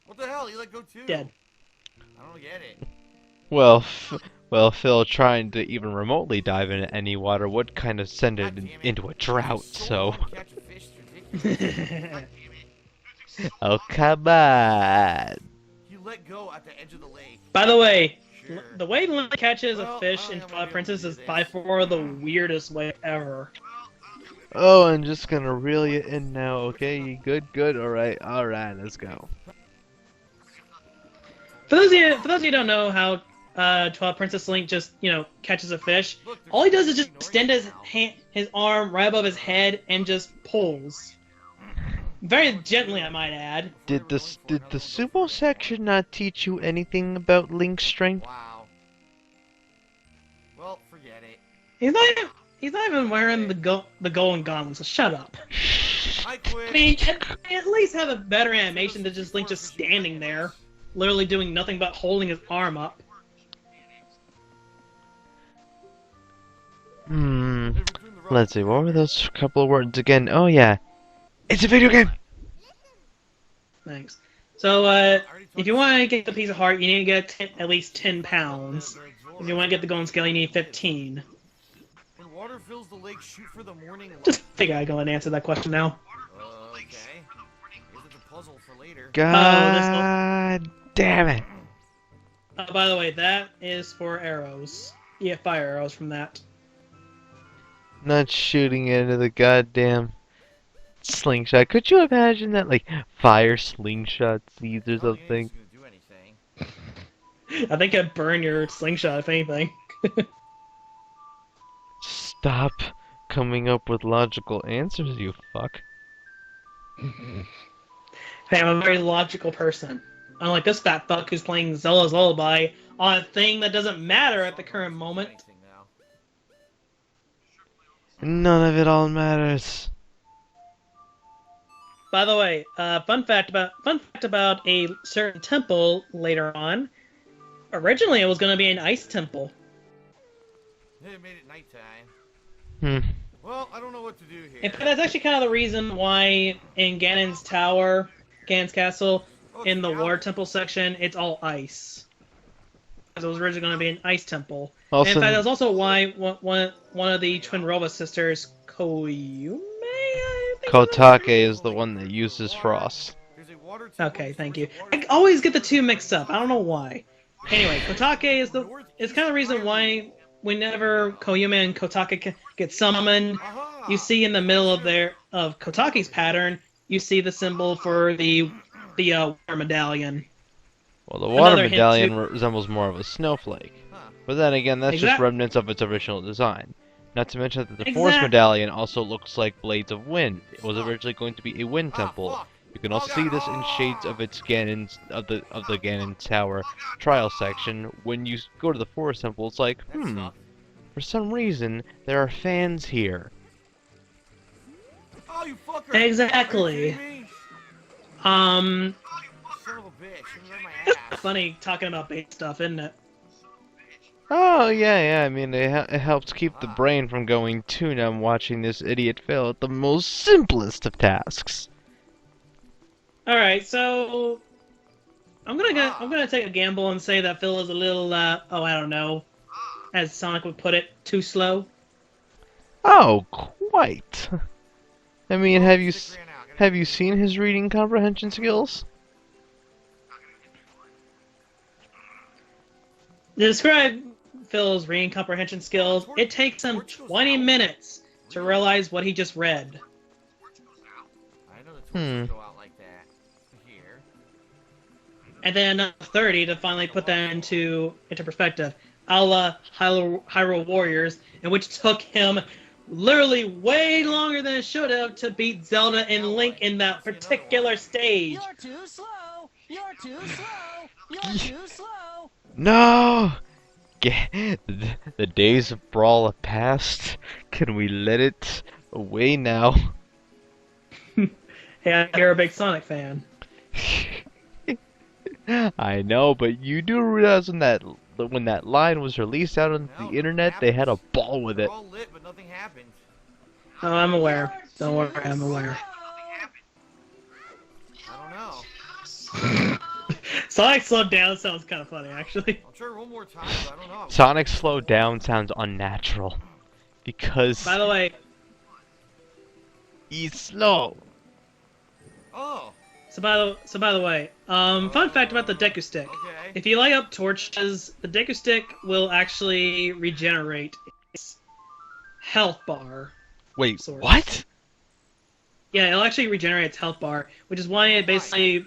[SPEAKER 4] What the hell? You let go too?
[SPEAKER 2] dead.
[SPEAKER 4] I don't get it.
[SPEAKER 1] Well, Phil trying to even remotely dive into any water would kind of send it
[SPEAKER 4] God damn it.
[SPEAKER 1] into a drought. So,
[SPEAKER 4] long to catch a fish, it's ridiculous.
[SPEAKER 1] oh come on.
[SPEAKER 4] You let go at the edge of the lake.
[SPEAKER 2] By the way,
[SPEAKER 4] Sure.
[SPEAKER 2] the way Link catches
[SPEAKER 4] Well,
[SPEAKER 2] a fish
[SPEAKER 4] I don't
[SPEAKER 2] in
[SPEAKER 4] think I'm
[SPEAKER 2] Twilight
[SPEAKER 4] gonna be able to
[SPEAKER 2] Princess
[SPEAKER 4] do
[SPEAKER 2] is
[SPEAKER 4] this.
[SPEAKER 2] by far the weirdest way ever.
[SPEAKER 1] Oh, I'm just gonna reel you in now, okay? You good? Good? Alright, let's go.
[SPEAKER 2] For those of you who don't know how Twilight Princess Link just, catches a fish,
[SPEAKER 4] Look, they're
[SPEAKER 2] all he does is
[SPEAKER 4] completely
[SPEAKER 2] just
[SPEAKER 4] ignoring
[SPEAKER 2] extend
[SPEAKER 4] us
[SPEAKER 2] his
[SPEAKER 4] now.
[SPEAKER 2] his arm right above his head and just pulls. Very gently, I might add.
[SPEAKER 1] Did the sumo section not teach you anything about Link's strength?
[SPEAKER 4] Wow. Well, forget it.
[SPEAKER 2] He's not even wearing the golden gauntlet, so shut up.
[SPEAKER 4] I quit.
[SPEAKER 2] I mean, at least have a better animation than just Link just standing there, literally doing nothing but holding his arm up.
[SPEAKER 1] Let's see, what were those couple of words again? Oh yeah, it's a video game!
[SPEAKER 2] Thanks. So, if you want to get the piece of heart, you need to get at least 10 pounds. If you want to get the golden scale, you need 15.
[SPEAKER 4] When water fills the lake, shoot for the morning light.
[SPEAKER 2] Just figure I go and answer that question now.
[SPEAKER 4] Okay. Guess it's a puzzle for later.
[SPEAKER 1] God damn it!
[SPEAKER 2] By the way, that is for arrows. You get fire arrows from that.
[SPEAKER 1] Not shooting into the goddamn slingshot. Could you imagine that, like, fire slingshot seeds or something?
[SPEAKER 4] Gonna do anything.
[SPEAKER 2] I think it'd burn your slingshot, if anything.
[SPEAKER 1] Stop coming up with logical answers, you fuck.
[SPEAKER 2] Hey, I'm a very logical person. Unlike this fat fuck who's playing Zelda's Lullaby on a thing that doesn't matter at the current moment.
[SPEAKER 4] Anything now.
[SPEAKER 1] None of it all matters.
[SPEAKER 2] By the way, fun fact about a certain temple later on. Originally, it was going to be an ice temple.
[SPEAKER 4] It made it nighttime.
[SPEAKER 1] Hmm.
[SPEAKER 4] Well, I don't know what to do here.
[SPEAKER 2] In fact, that's actually kind of the reason why in Ganon's tower, Ganon's castle, in the water temple section, it's all ice. Because it was originally going to be an ice temple.
[SPEAKER 1] Also,
[SPEAKER 2] And in fact, that's also why one of the Twin Rova sisters, Koyume, I think
[SPEAKER 1] Kotake is the one that uses frost.
[SPEAKER 4] There's a water temple
[SPEAKER 2] Okay,
[SPEAKER 4] that
[SPEAKER 2] thank
[SPEAKER 4] stores
[SPEAKER 2] you.
[SPEAKER 4] the water
[SPEAKER 2] I always get the two mixed up. I don't know why. Anyway, Kotake is kind of the reason why whenever Koyume and Kotake get summoned,
[SPEAKER 4] Aha!
[SPEAKER 2] you see in the middle of Kotake's pattern, you see the symbol for the water medallion.
[SPEAKER 1] Well, the water
[SPEAKER 2] Another hint
[SPEAKER 1] medallion
[SPEAKER 2] to-
[SPEAKER 1] resembles more of a snowflake.
[SPEAKER 4] Huh.
[SPEAKER 1] But then again, that's just
[SPEAKER 2] Exact-
[SPEAKER 1] remnants of its original design. Not to mention that the force
[SPEAKER 2] Exact-
[SPEAKER 1] medallion also looks like blades of wind. It was originally going to be a wind
[SPEAKER 4] Ah,
[SPEAKER 1] temple.
[SPEAKER 4] fuck.
[SPEAKER 1] You can also see this in shades of its Ganon's of the Ganon Tower trial section. When you go to the forest temple, it's like,
[SPEAKER 4] That sucked.
[SPEAKER 1] for some reason there are fans here.
[SPEAKER 4] Oh, you fucker!
[SPEAKER 2] Exactly.
[SPEAKER 4] Are you kidding me?
[SPEAKER 2] Um,
[SPEAKER 4] Son of a bitch! You ruined my
[SPEAKER 2] it's
[SPEAKER 4] ass.
[SPEAKER 2] funny talking about bait stuff, isn't it?
[SPEAKER 1] Oh yeah. I mean, it helps keep the brain from going too numb watching this idiot fail at the most simplest of tasks.
[SPEAKER 2] All right, so I'm gonna take a gamble and say that Phil is a little I don't know, as Sonic would put it, too slow.
[SPEAKER 1] Oh, quite. I mean,
[SPEAKER 4] Oh,
[SPEAKER 1] have you
[SPEAKER 4] stick ran out.
[SPEAKER 1] have you seen his reading comprehension skills?
[SPEAKER 2] To describe Phil's reading comprehension skills, it takes him 20 minutes to realize what he just read.
[SPEAKER 4] I know the torches go out like that. Here.
[SPEAKER 2] And then another 30 to finally put that into perspective. A la Hyrule Warriors, in which took him literally way longer than it should have to beat Zelda and Link in that particular stage.
[SPEAKER 6] You're too slow. You're too slow. You're too slow.
[SPEAKER 1] No! The days of Brawl are past. Can we let it away now?
[SPEAKER 2] Hey, you're a big Sonic fan.
[SPEAKER 1] I know, but you do realize when that line was released out on the
[SPEAKER 4] No,
[SPEAKER 1] internet, they had a ball with
[SPEAKER 4] They're
[SPEAKER 1] it.
[SPEAKER 4] all lit, but nothing happened.
[SPEAKER 2] Oh, I'm aware. Don't worry, I'm aware.
[SPEAKER 4] I don't know.
[SPEAKER 2] Sonic slowed down sounds kind of funny, actually.
[SPEAKER 4] I'll try one more time, but I don't know.
[SPEAKER 1] Sonic slowed down sounds unnatural. Because
[SPEAKER 2] By the way,
[SPEAKER 1] he's slow.
[SPEAKER 4] Oh.
[SPEAKER 2] So by the way, fun fact about the Deku Stick.
[SPEAKER 4] Okay.
[SPEAKER 2] If you light up torches, the Deku Stick will actually regenerate its health bar.
[SPEAKER 1] Wait,
[SPEAKER 2] Sort of.
[SPEAKER 1] what?
[SPEAKER 2] Yeah, it'll actually regenerate its health bar, which is why it basically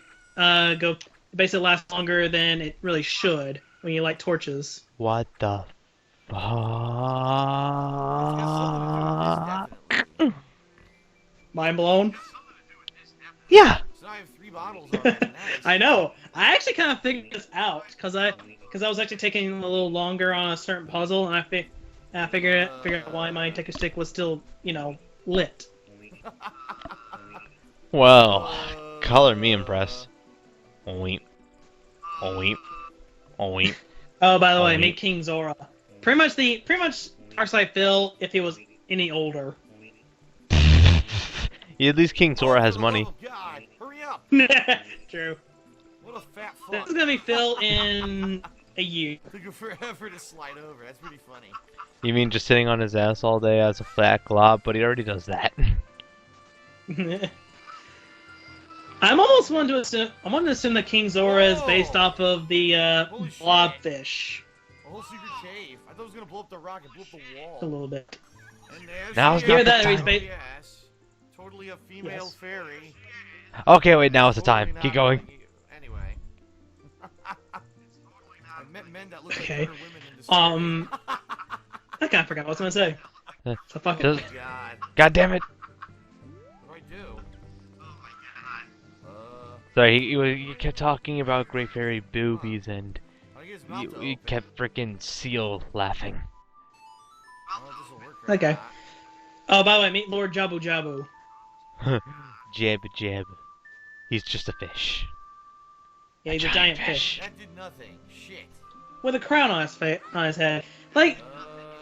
[SPEAKER 2] basically lasts longer than it really should when you light torches.
[SPEAKER 1] What the
[SPEAKER 3] It's got something to do with this,
[SPEAKER 1] fuck?
[SPEAKER 3] definitely.
[SPEAKER 2] Mind blown?
[SPEAKER 1] Yeah.
[SPEAKER 4] So now I have 3 bottles already. Nice.
[SPEAKER 2] I know. I actually kind of figured this out because I was actually taking a little longer on a certain puzzle, and I figured out why my Deku Stick was still, lit.
[SPEAKER 1] Well, color me impressed. Oink. Oink. Oink.
[SPEAKER 2] Oh, by the way,
[SPEAKER 1] Oh,
[SPEAKER 2] meet King Zora. Pretty much Darkside Phil if he was any older.
[SPEAKER 1] Yeah, at least King Sora has money.
[SPEAKER 4] Oh God! Hurry up!
[SPEAKER 2] True.
[SPEAKER 4] What a fat
[SPEAKER 2] This
[SPEAKER 4] fuck!
[SPEAKER 2] is gonna be Phil in a year.
[SPEAKER 4] Took him forever to slide over. That's pretty funny.
[SPEAKER 1] You mean just sitting on his ass all day as a fat glob? But he already does that.
[SPEAKER 2] I'm almost wanting to assume that King Zora is based off of the
[SPEAKER 4] Holy shit.
[SPEAKER 2] blobfish
[SPEAKER 4] A whole secret cave. I thought it was gonna blow up the rock. It blew up the
[SPEAKER 2] a
[SPEAKER 4] wall.
[SPEAKER 2] little bit.
[SPEAKER 4] And there
[SPEAKER 1] Now's
[SPEAKER 4] she
[SPEAKER 1] not
[SPEAKER 4] is.
[SPEAKER 1] the
[SPEAKER 2] that
[SPEAKER 1] time.
[SPEAKER 2] he's ba-
[SPEAKER 4] Yes. Totally a female
[SPEAKER 2] Yes.
[SPEAKER 4] fairy.
[SPEAKER 1] Okay, wait, now is the time.
[SPEAKER 4] Totally
[SPEAKER 1] Keep
[SPEAKER 4] not
[SPEAKER 1] going.
[SPEAKER 4] like you. Anyway. I met men that look
[SPEAKER 2] Okay.
[SPEAKER 4] like other women in the street.
[SPEAKER 2] I kind of forgot what I was gonna say. So fuck it.
[SPEAKER 1] Does-
[SPEAKER 4] God.
[SPEAKER 1] God damn it!
[SPEAKER 4] What do I do?
[SPEAKER 1] Sorry, you kept talking about Great Fairy boobies, and
[SPEAKER 4] How do I get his mouth to
[SPEAKER 1] you
[SPEAKER 4] open?
[SPEAKER 1] kept frickin' Seal laughing.
[SPEAKER 4] Oh, this'll work or
[SPEAKER 2] Okay.
[SPEAKER 4] not.
[SPEAKER 2] Oh, by the way, meet Lord Jabu Jabu.
[SPEAKER 1] Jeb, Jeb. He's just a fish.
[SPEAKER 2] Yeah, he's a giant fish
[SPEAKER 4] That did nothing. Shit.
[SPEAKER 2] with a crown on his head. Like,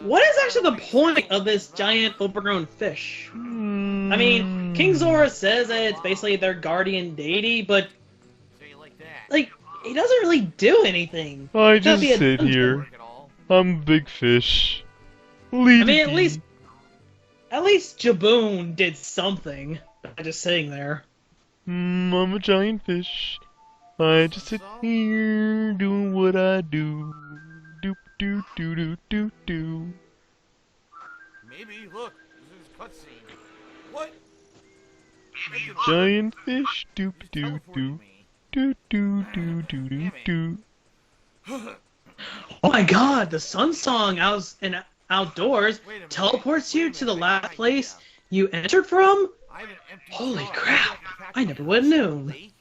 [SPEAKER 2] what is actually the point of this giant overgrown fish? I mean, King Zora says that it's basically their guardian deity, but
[SPEAKER 4] So you like that?
[SPEAKER 2] like, he doesn't really do anything.
[SPEAKER 1] I
[SPEAKER 2] That'd
[SPEAKER 1] just
[SPEAKER 2] be a
[SPEAKER 1] sit
[SPEAKER 2] dungeon.
[SPEAKER 1] here.
[SPEAKER 4] Work at all?
[SPEAKER 1] I'm a big fish.
[SPEAKER 2] I mean, at least Jaboon did something by just sitting there.
[SPEAKER 1] I'm a giant fish. I just sit here doing what I do. Doop doo doo doo doo doo.
[SPEAKER 4] Maybe. Look. This is cutscene. What?
[SPEAKER 1] Giant fish. Doop
[SPEAKER 4] Just
[SPEAKER 1] doo
[SPEAKER 4] teleported
[SPEAKER 1] doo.
[SPEAKER 4] me.
[SPEAKER 1] Doo doo doo doo doo doo.
[SPEAKER 2] Oh my god, the Sun Song outdoors
[SPEAKER 4] Wait a minute.
[SPEAKER 2] teleports
[SPEAKER 4] Wait a
[SPEAKER 2] you to the
[SPEAKER 4] minute, I got
[SPEAKER 2] last
[SPEAKER 4] an
[SPEAKER 2] place
[SPEAKER 4] idea.
[SPEAKER 2] you entered from?
[SPEAKER 4] I have an empty
[SPEAKER 2] Holy
[SPEAKER 4] jar.
[SPEAKER 2] crap,
[SPEAKER 4] Maybe can pack
[SPEAKER 2] I
[SPEAKER 4] it
[SPEAKER 2] never
[SPEAKER 4] in
[SPEAKER 2] would've
[SPEAKER 4] a
[SPEAKER 2] known.
[SPEAKER 4] lake,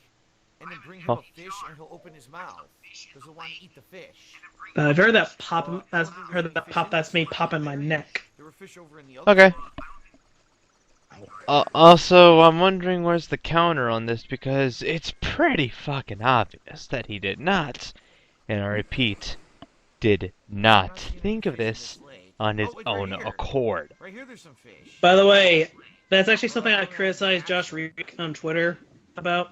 [SPEAKER 4] And then bring him
[SPEAKER 1] Oh.
[SPEAKER 4] a fish, and he'll open his mouth. Because he'll want to eat the fish.
[SPEAKER 2] I've heard that pop. I've heard that pop. That's me popping my neck.
[SPEAKER 4] There were fish over in the other
[SPEAKER 1] Okay.
[SPEAKER 4] side.
[SPEAKER 1] Also, I'm wondering where's the counter on this, because it's pretty fucking obvious that he did not, and I repeat, did not think of this on his own accord.
[SPEAKER 4] Right here, there's some fish.
[SPEAKER 2] By the way, that's actually something I criticized Josh Ryuk on Twitter about.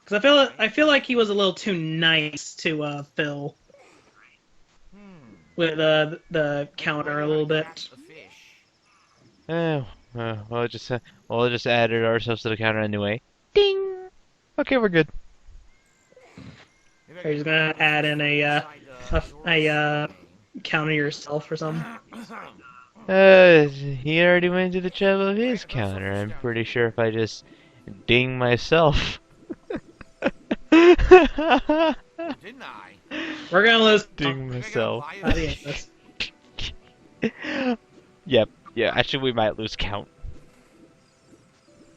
[SPEAKER 2] Because I feel like he was a little too nice to Phil with the counter a little bit.
[SPEAKER 4] The fish.
[SPEAKER 1] We'll just added ourselves to the counter anyway. Ding. Okay, we're good.
[SPEAKER 4] Maybe I
[SPEAKER 2] Are you just
[SPEAKER 4] can
[SPEAKER 2] gonna
[SPEAKER 4] put
[SPEAKER 2] add in
[SPEAKER 4] this
[SPEAKER 2] a
[SPEAKER 4] inside, Zora's
[SPEAKER 2] counter yourself or something?
[SPEAKER 1] He already went to the trouble of his counter. I'm pretty sure if I just ding myself.
[SPEAKER 4] Didn't I?
[SPEAKER 2] We're gonna lose.
[SPEAKER 1] Ding myself.
[SPEAKER 2] By the end of this.
[SPEAKER 1] Yep. Yeah, actually we might lose count.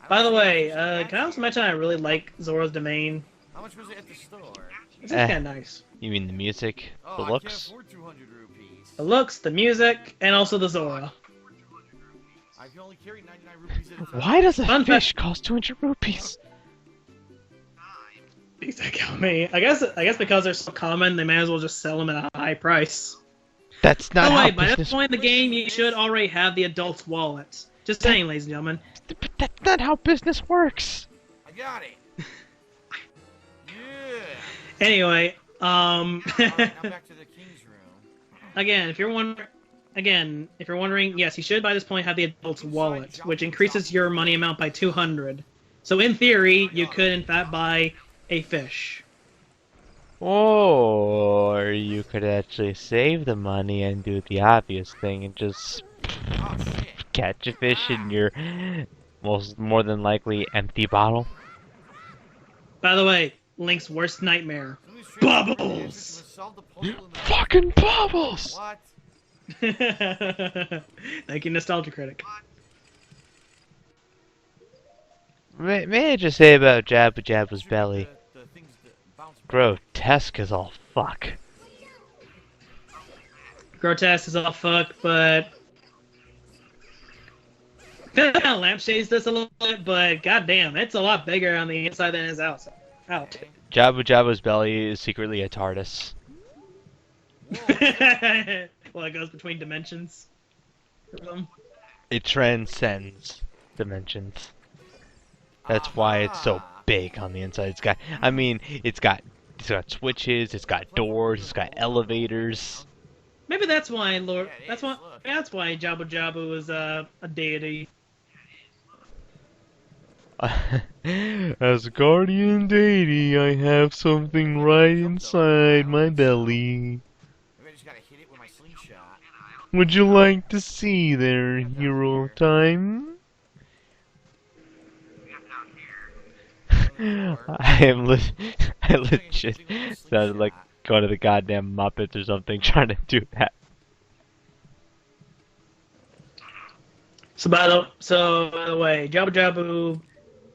[SPEAKER 2] By the way, can I also mention I really like Zora's Domain?
[SPEAKER 4] How much was it at the store?
[SPEAKER 2] It's just kind of nice.
[SPEAKER 1] You mean the music?
[SPEAKER 4] Oh,
[SPEAKER 1] The
[SPEAKER 4] I can't
[SPEAKER 1] looks?
[SPEAKER 4] afford 200 rupees.
[SPEAKER 2] The looks, the music, and also the Zora.
[SPEAKER 4] I can only carry 99 rupees at a time.
[SPEAKER 1] Why does a
[SPEAKER 2] Fun
[SPEAKER 1] fish cost 200 rupees?
[SPEAKER 2] These that got me. I guess because they're so common, they may as well just sell them at a high price.
[SPEAKER 1] That's not
[SPEAKER 2] Oh
[SPEAKER 1] how
[SPEAKER 2] wait, by that
[SPEAKER 1] business.
[SPEAKER 2] point in the game, you should already have the adult's wallet. Just saying, ladies and gentlemen.
[SPEAKER 1] But that's not how business works.
[SPEAKER 4] I got it. Yeah.
[SPEAKER 2] Anyway,
[SPEAKER 4] Alright, now back to the king's room.
[SPEAKER 2] again, if you're wondering, yes, you should by this point have the adult's wallet, which increases your money amount by 200. So in theory, you could in fact buy a fish.
[SPEAKER 1] Or you could actually save the money and do the obvious thing and just
[SPEAKER 4] Oh shit.
[SPEAKER 1] catch a fish in your more than likely empty bottle.
[SPEAKER 2] By the way, Link's worst nightmare.
[SPEAKER 4] Some of these trainers are the answer to a
[SPEAKER 2] Bubbles!
[SPEAKER 4] solve the puzzle in the
[SPEAKER 1] Fucking bubbles!
[SPEAKER 4] What?
[SPEAKER 2] Thank you, Nostalgia Critic.
[SPEAKER 1] May I just say about Jabba Jabba's
[SPEAKER 4] Should be
[SPEAKER 1] belly?
[SPEAKER 4] the things that bounce back.
[SPEAKER 1] Grotesque as all fuck.
[SPEAKER 2] Grotesque is all fuck, but kind of lampshades this a little bit, but goddamn, it's a lot bigger on the inside than it is outside. Out.
[SPEAKER 1] Jabba Jabba's belly is secretly a TARDIS.
[SPEAKER 2] Well, it goes between dimensions.
[SPEAKER 1] It transcends dimensions. That's why it's so big on the inside. It's got, I mean, it's got switches, it's got doors, it's got elevators.
[SPEAKER 2] Maybe that's why Lord.
[SPEAKER 4] Yeah, it
[SPEAKER 2] That's
[SPEAKER 4] is,
[SPEAKER 2] why.
[SPEAKER 4] look.
[SPEAKER 2] That's why Jabu Jabu was a deity.
[SPEAKER 1] As a guardian deity, I have something right inside my belly.
[SPEAKER 4] Maybe I just gotta hit it with my slingshot.
[SPEAKER 1] Would you like to see their hero time? I legit sounded like going to the goddamn Muppets or something trying to do that.
[SPEAKER 2] So by the way, Jabu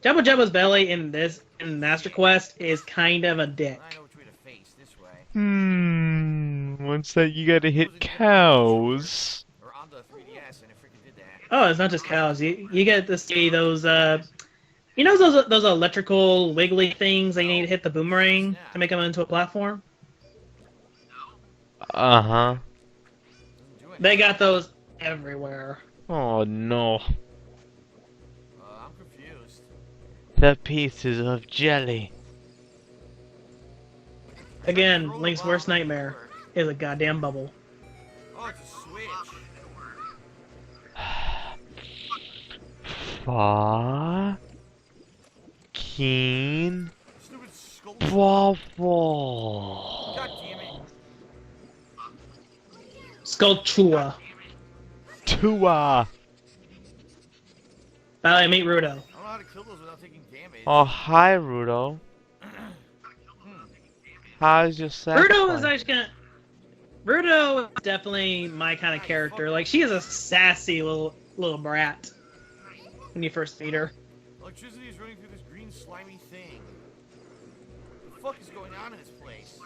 [SPEAKER 2] Jabu's belly in Master Quest is kind of a dick.
[SPEAKER 4] I know which way to face. This way.
[SPEAKER 1] What's that? You gotta hit cows.
[SPEAKER 4] Or on the 3DS, and it freaking did that.
[SPEAKER 2] Oh, it's not just cows. You get to see those you know those electrical wiggly things that you need to hit the boomerang to make them into a platform?
[SPEAKER 1] Uh-huh.
[SPEAKER 4] Doesn't do anything.
[SPEAKER 2] They got those everywhere.
[SPEAKER 1] Oh no.
[SPEAKER 4] I'm confused.
[SPEAKER 1] The pieces of jelly.
[SPEAKER 2] Again, Link's worst nightmare is a goddamn bubble.
[SPEAKER 4] Oh, it's a switch.
[SPEAKER 1] Fucking
[SPEAKER 4] Stupid skull.
[SPEAKER 1] bubble.
[SPEAKER 4] God damn it.
[SPEAKER 2] Skulltua.
[SPEAKER 1] Tua.
[SPEAKER 2] By the way, meet Rudo.
[SPEAKER 4] I don't know how to kill those without taking damage.
[SPEAKER 1] Oh, hi, Rudo. How's your sex
[SPEAKER 2] Rudo is
[SPEAKER 1] life?
[SPEAKER 2] actually gonna. Rudo is definitely my kind of character. Like, she is a sassy little brat when you first meet her.
[SPEAKER 4] Electricity is running through this green slimy thing. What the fuck is going on in this place?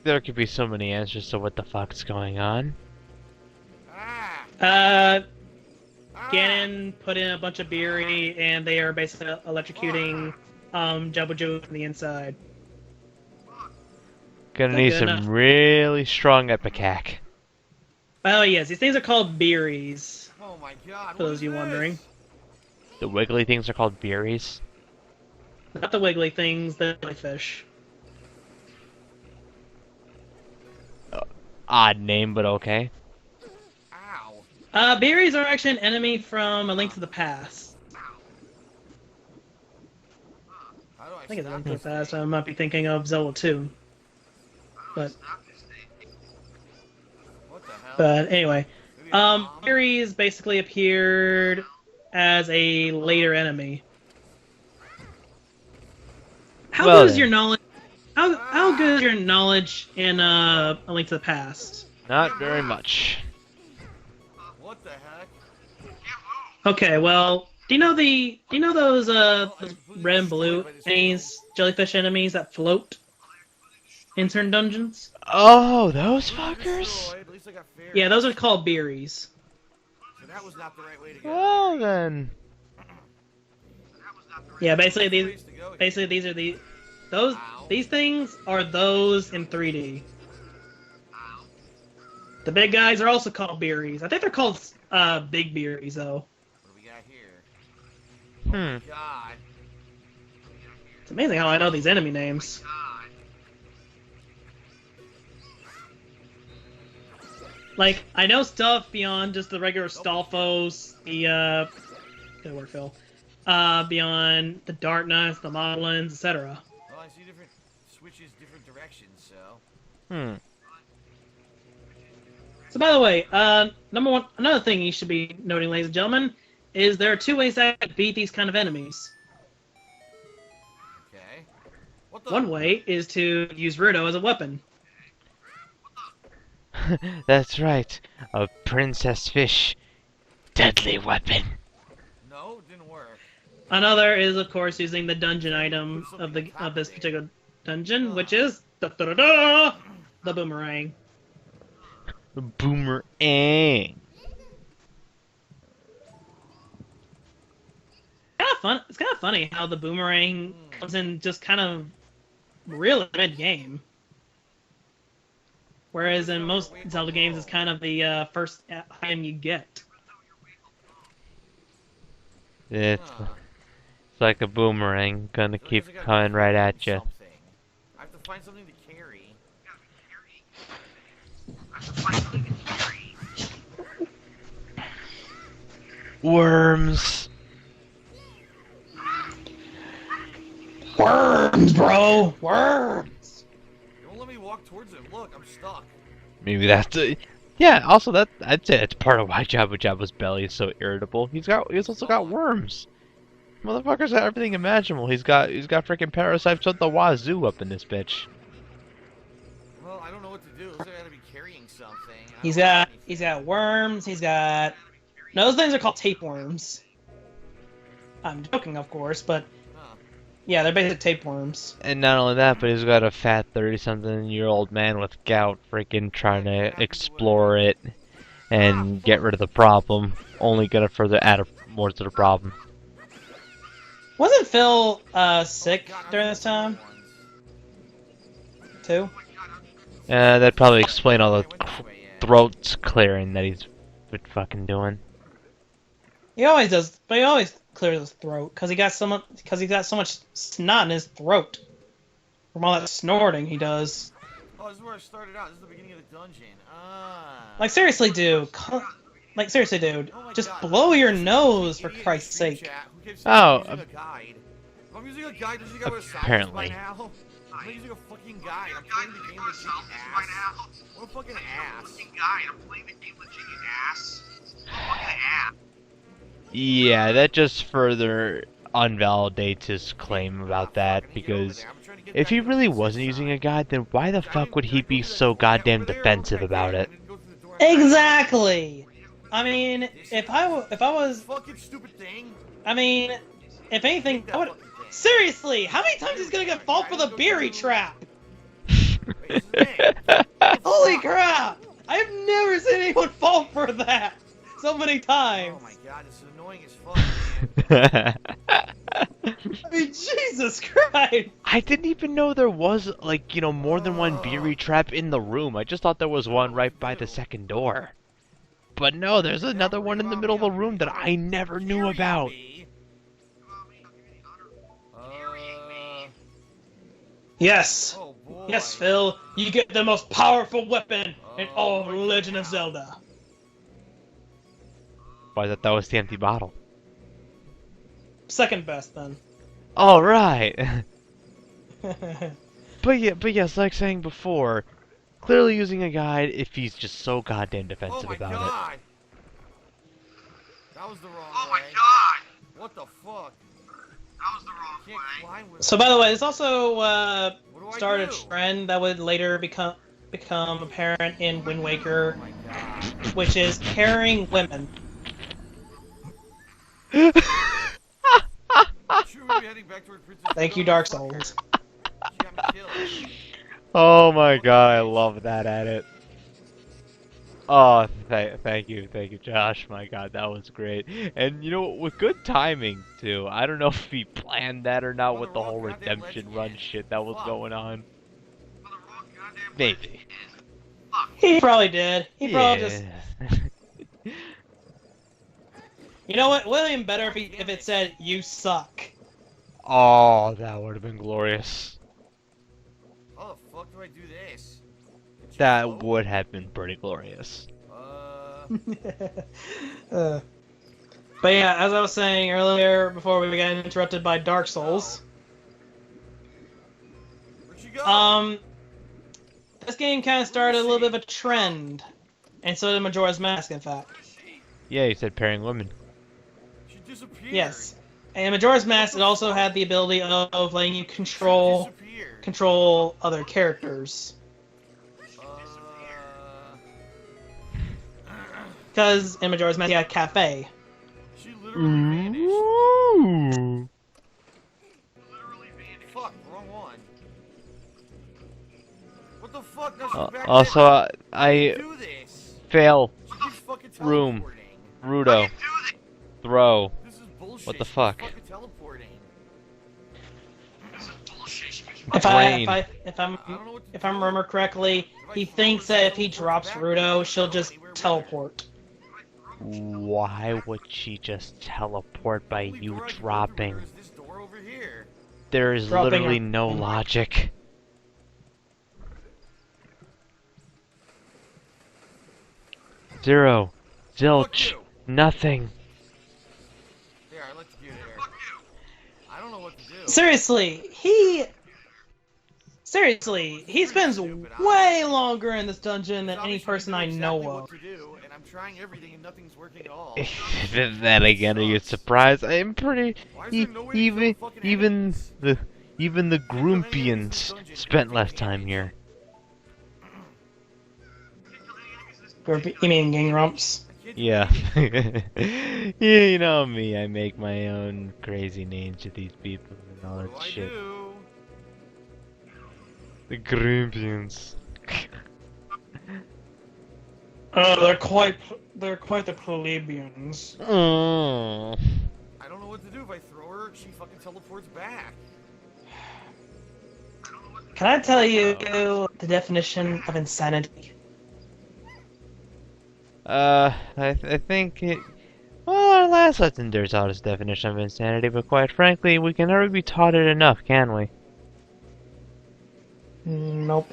[SPEAKER 1] There could be so many answers to what the fuck's going on.
[SPEAKER 4] Ah!
[SPEAKER 2] Uh,
[SPEAKER 4] Ah!
[SPEAKER 2] Ganon put in a bunch of beery, and they are basically electrocuting Jabu from the inside.
[SPEAKER 1] Gonna
[SPEAKER 2] Not
[SPEAKER 1] need
[SPEAKER 2] good
[SPEAKER 1] some
[SPEAKER 2] enough.
[SPEAKER 1] really strong epicac.
[SPEAKER 2] By the way, yes, these things are called beeries.
[SPEAKER 4] Oh my god,
[SPEAKER 2] For
[SPEAKER 4] what
[SPEAKER 2] those
[SPEAKER 4] is
[SPEAKER 2] you
[SPEAKER 4] this?
[SPEAKER 2] wondering.
[SPEAKER 1] The wiggly things are called berries.
[SPEAKER 2] Not the wiggly things, the jellyfish.
[SPEAKER 1] Odd name, but okay.
[SPEAKER 4] Ow.
[SPEAKER 2] Beeries are actually an enemy from A Link to the Past.
[SPEAKER 4] How do
[SPEAKER 2] I think it's A
[SPEAKER 4] stop
[SPEAKER 2] Link to the
[SPEAKER 4] this
[SPEAKER 2] Past.
[SPEAKER 4] thing?
[SPEAKER 2] I might be thinking of Zelda 2. But
[SPEAKER 4] What the hell?
[SPEAKER 2] but anyway,
[SPEAKER 4] Maybe a bomb?
[SPEAKER 2] beeries basically appeared as a later enemy. How
[SPEAKER 1] Well
[SPEAKER 2] good is
[SPEAKER 1] then.
[SPEAKER 2] your knowledge? How good is your knowledge in A Link to the Past?
[SPEAKER 1] Not very much.
[SPEAKER 4] What the heck?
[SPEAKER 2] Okay, well, do you know those red and blue enemies, jellyfish enemies that float in certain dungeons?
[SPEAKER 1] Oh, those
[SPEAKER 4] Well,
[SPEAKER 1] fuckers?
[SPEAKER 4] destroyed. At least I got fair.
[SPEAKER 2] Yeah, those are called beeries.
[SPEAKER 4] So that was not the right way to go.
[SPEAKER 1] Well then.
[SPEAKER 2] Yeah, basically
[SPEAKER 4] That's the
[SPEAKER 2] these
[SPEAKER 4] ways to go here.
[SPEAKER 2] basically these are these things are those in 3D. The big guys are also called beeries. I think they're called big beeries though.
[SPEAKER 4] What do we got here?
[SPEAKER 1] Hmm.
[SPEAKER 4] God.
[SPEAKER 2] It's amazing how I know these enemy names. Like, I know stuff beyond just the regular Stalfos, the good work, Phil. beyond the darkness, the modelings, etc.
[SPEAKER 4] Well, I see different switches, different directions, so.
[SPEAKER 1] Hmm.
[SPEAKER 2] So, by the way, number one, another thing you should be noting, ladies and gentlemen, is there are two ways to beat these kind of enemies.
[SPEAKER 4] Okay. What the?
[SPEAKER 2] One way is to use Rudo as a weapon.
[SPEAKER 1] That's right. A princess fish. Deadly weapon.
[SPEAKER 4] No, it didn't work.
[SPEAKER 2] Another is, of course, using the dungeon item of this particular dungeon, which is the boomerang.
[SPEAKER 1] Boomerang.
[SPEAKER 2] Kind of fun. It's kind of funny how the boomerang comes in just kind of really mid game, whereas in most Zelda games, it's kind of the first item you get.
[SPEAKER 1] It's like a boomerang, gonna keep coming right at you.
[SPEAKER 4] Something. I have to find something to carry.
[SPEAKER 1] Worms.
[SPEAKER 2] Worms, bro! Worms!
[SPEAKER 4] It won't let me walk towards it. Look, I'm stuck.
[SPEAKER 1] Maybe that's it. Yeah. Also, that I'd say that's part of why Jabba Jabba's belly is so irritable. He's also got worms. Motherfucker's got everything imaginable. He's got freaking parasites at the wazoo up in this bitch.
[SPEAKER 4] Well, I don't know what to do. Looks like I gotta be carrying something.
[SPEAKER 2] He's got worms. He's got no, those things are called tapeworms. I'm joking, of course, but yeah, they're basic tapeworms.
[SPEAKER 1] And not only that, but he's got a fat 30-something-year-old man with gout freaking trying to explore it and get rid of the problem, only gonna further add more to the problem.
[SPEAKER 2] Wasn't Phil sick during this time too?
[SPEAKER 1] That'd probably explain all the throat clearing that he's been fucking doing.
[SPEAKER 2] He always does, but he always clears his throat because he got so much snot in his throat from all that snorting he does.
[SPEAKER 4] Oh, this is where I started out. This is the beginning of the dungeon.
[SPEAKER 2] Like seriously, dude. Like seriously, dude. Just blow your nose for Christ's sake.
[SPEAKER 1] Oh,
[SPEAKER 4] I'm using a guide. Does you got
[SPEAKER 1] apparently.
[SPEAKER 4] now? I'm using a fucking guide. I'm playing the game legit ass. What a fucking ass.
[SPEAKER 5] I'm playing the game legit ass. Fucking ass.
[SPEAKER 1] Yeah, that just further unvalidates his claim about that, because if he really wasn't using a guide, then why the fuck would he be so goddamn defensive about it?
[SPEAKER 2] Exactly. I mean, if I was,
[SPEAKER 4] Fucking stupid thing.
[SPEAKER 2] I mean, if anything, I would. Seriously, how many times is gonna get fault for the beery trap? Holy crap! I've never seen anyone fall for that so many times.
[SPEAKER 4] Oh my god, it's annoying as fuck.
[SPEAKER 2] I mean, Jesus Christ!
[SPEAKER 1] I didn't even know there was, like, more than one beery trap in the room. I just thought there was one right by the second door. But no, there's another one in the middle of the room that I never knew about.
[SPEAKER 2] Yes.
[SPEAKER 4] Oh boy.
[SPEAKER 2] Yes, Phil, you get the most powerful weapon in all of Legend of Zelda.
[SPEAKER 1] Why, that was the empty bottle.
[SPEAKER 2] Second best, then.
[SPEAKER 1] Alright. But yes, like saying before, clearly using a guide if he's just so goddamn defensive about
[SPEAKER 4] God. That was the wrong
[SPEAKER 5] Oh
[SPEAKER 4] way.
[SPEAKER 5] my god!
[SPEAKER 4] What the fuck?
[SPEAKER 5] That was the wrong
[SPEAKER 4] Can't
[SPEAKER 5] way.
[SPEAKER 4] climb with
[SPEAKER 2] So, by the way, this also
[SPEAKER 4] What do I
[SPEAKER 2] started a
[SPEAKER 4] do?
[SPEAKER 2] trend that would later become apparent in Wind Waker,
[SPEAKER 4] Oh my god.
[SPEAKER 2] which is carrying women.
[SPEAKER 4] Should we be heading back toward Princess
[SPEAKER 2] Thank you,
[SPEAKER 4] Zelda?
[SPEAKER 2] Dark Souls.
[SPEAKER 4] She got me killed.
[SPEAKER 1] Oh my god, I love that edit. Oh, thank you, Josh. My god, that was great. And with good timing too. I don't know if he planned that or not with the whole redemption run shit that was going on.
[SPEAKER 5] For the wrong goddamn
[SPEAKER 1] Maybe.
[SPEAKER 2] He probably did. He probably just. You know what? It would have been better if it said "you suck."
[SPEAKER 1] Oh, that would have been glorious.
[SPEAKER 4] How the fuck do I do this?
[SPEAKER 1] That would have been pretty glorious.
[SPEAKER 2] But But yeah, as I was saying earlier, before we got interrupted by Dark Souls,
[SPEAKER 4] Where'd you go?
[SPEAKER 2] this game kind of started a little bit of a trend, and so did Majora's Mask, in fact.
[SPEAKER 1] Yeah, you said pairing women.
[SPEAKER 4] She disappeared.
[SPEAKER 2] Yes. And Majora's Mask, it also had the ability of letting you
[SPEAKER 4] She
[SPEAKER 2] control
[SPEAKER 4] disappeared.
[SPEAKER 2] other characters. Because in Majora's Mask, you had Cafe.
[SPEAKER 4] She literally vanished.
[SPEAKER 1] Ooh.
[SPEAKER 4] Fuck, wrong one. What the fuck? No, she's back
[SPEAKER 1] Also,
[SPEAKER 4] there.
[SPEAKER 1] I
[SPEAKER 4] Do this.
[SPEAKER 1] fail.
[SPEAKER 4] She keeps fucking
[SPEAKER 1] Room.
[SPEAKER 4] teleporting.
[SPEAKER 1] Rudo. Throw.
[SPEAKER 4] This is bullshit.
[SPEAKER 1] What the
[SPEAKER 4] She keeps
[SPEAKER 1] fuck?
[SPEAKER 4] fucking teleporting.
[SPEAKER 1] Brain.
[SPEAKER 2] If I'm remember correctly, he thinks that if he drops Rudo, she'll just teleport.
[SPEAKER 1] Why would she just teleport by
[SPEAKER 4] Only
[SPEAKER 1] you
[SPEAKER 4] door I can
[SPEAKER 1] dropping?
[SPEAKER 4] open is this door over here.
[SPEAKER 1] There is
[SPEAKER 2] Dropping
[SPEAKER 1] literally
[SPEAKER 2] her.
[SPEAKER 1] no logic. Zero.
[SPEAKER 4] Fuck
[SPEAKER 1] Zilch.
[SPEAKER 4] you.
[SPEAKER 1] Nothing.
[SPEAKER 4] There, I let you there. I don't know what to do.
[SPEAKER 2] Seriously, he spends way longer in this dungeon than any
[SPEAKER 4] Obviously,
[SPEAKER 2] person
[SPEAKER 4] you
[SPEAKER 2] I
[SPEAKER 4] exactly
[SPEAKER 2] know
[SPEAKER 4] what
[SPEAKER 2] of.
[SPEAKER 4] to do, and I'm trying everything and nothing's working at all.
[SPEAKER 1] Then again, are you surprised? I'm pretty.
[SPEAKER 4] Why is there no way to kill
[SPEAKER 1] Even
[SPEAKER 4] fucking
[SPEAKER 1] even
[SPEAKER 4] enemies?
[SPEAKER 1] the Grumpians spent less time here.
[SPEAKER 2] You mean Gang Grumps?
[SPEAKER 1] Yeah. Yeah, you know me. I make my own crazy names to these people and all
[SPEAKER 4] What
[SPEAKER 1] that
[SPEAKER 4] do I
[SPEAKER 1] shit.
[SPEAKER 4] do?
[SPEAKER 1] The Grumpians.
[SPEAKER 2] They're quite the plebeians.
[SPEAKER 1] Oh.
[SPEAKER 4] I don't know what to do. If I throw her, she fucking teleports back.
[SPEAKER 2] Can I tell you the definition of insanity?
[SPEAKER 1] I think it. Well, our last lesson there taught us definition of insanity, but quite frankly, we can never be taught it enough, can we?
[SPEAKER 2] Nope.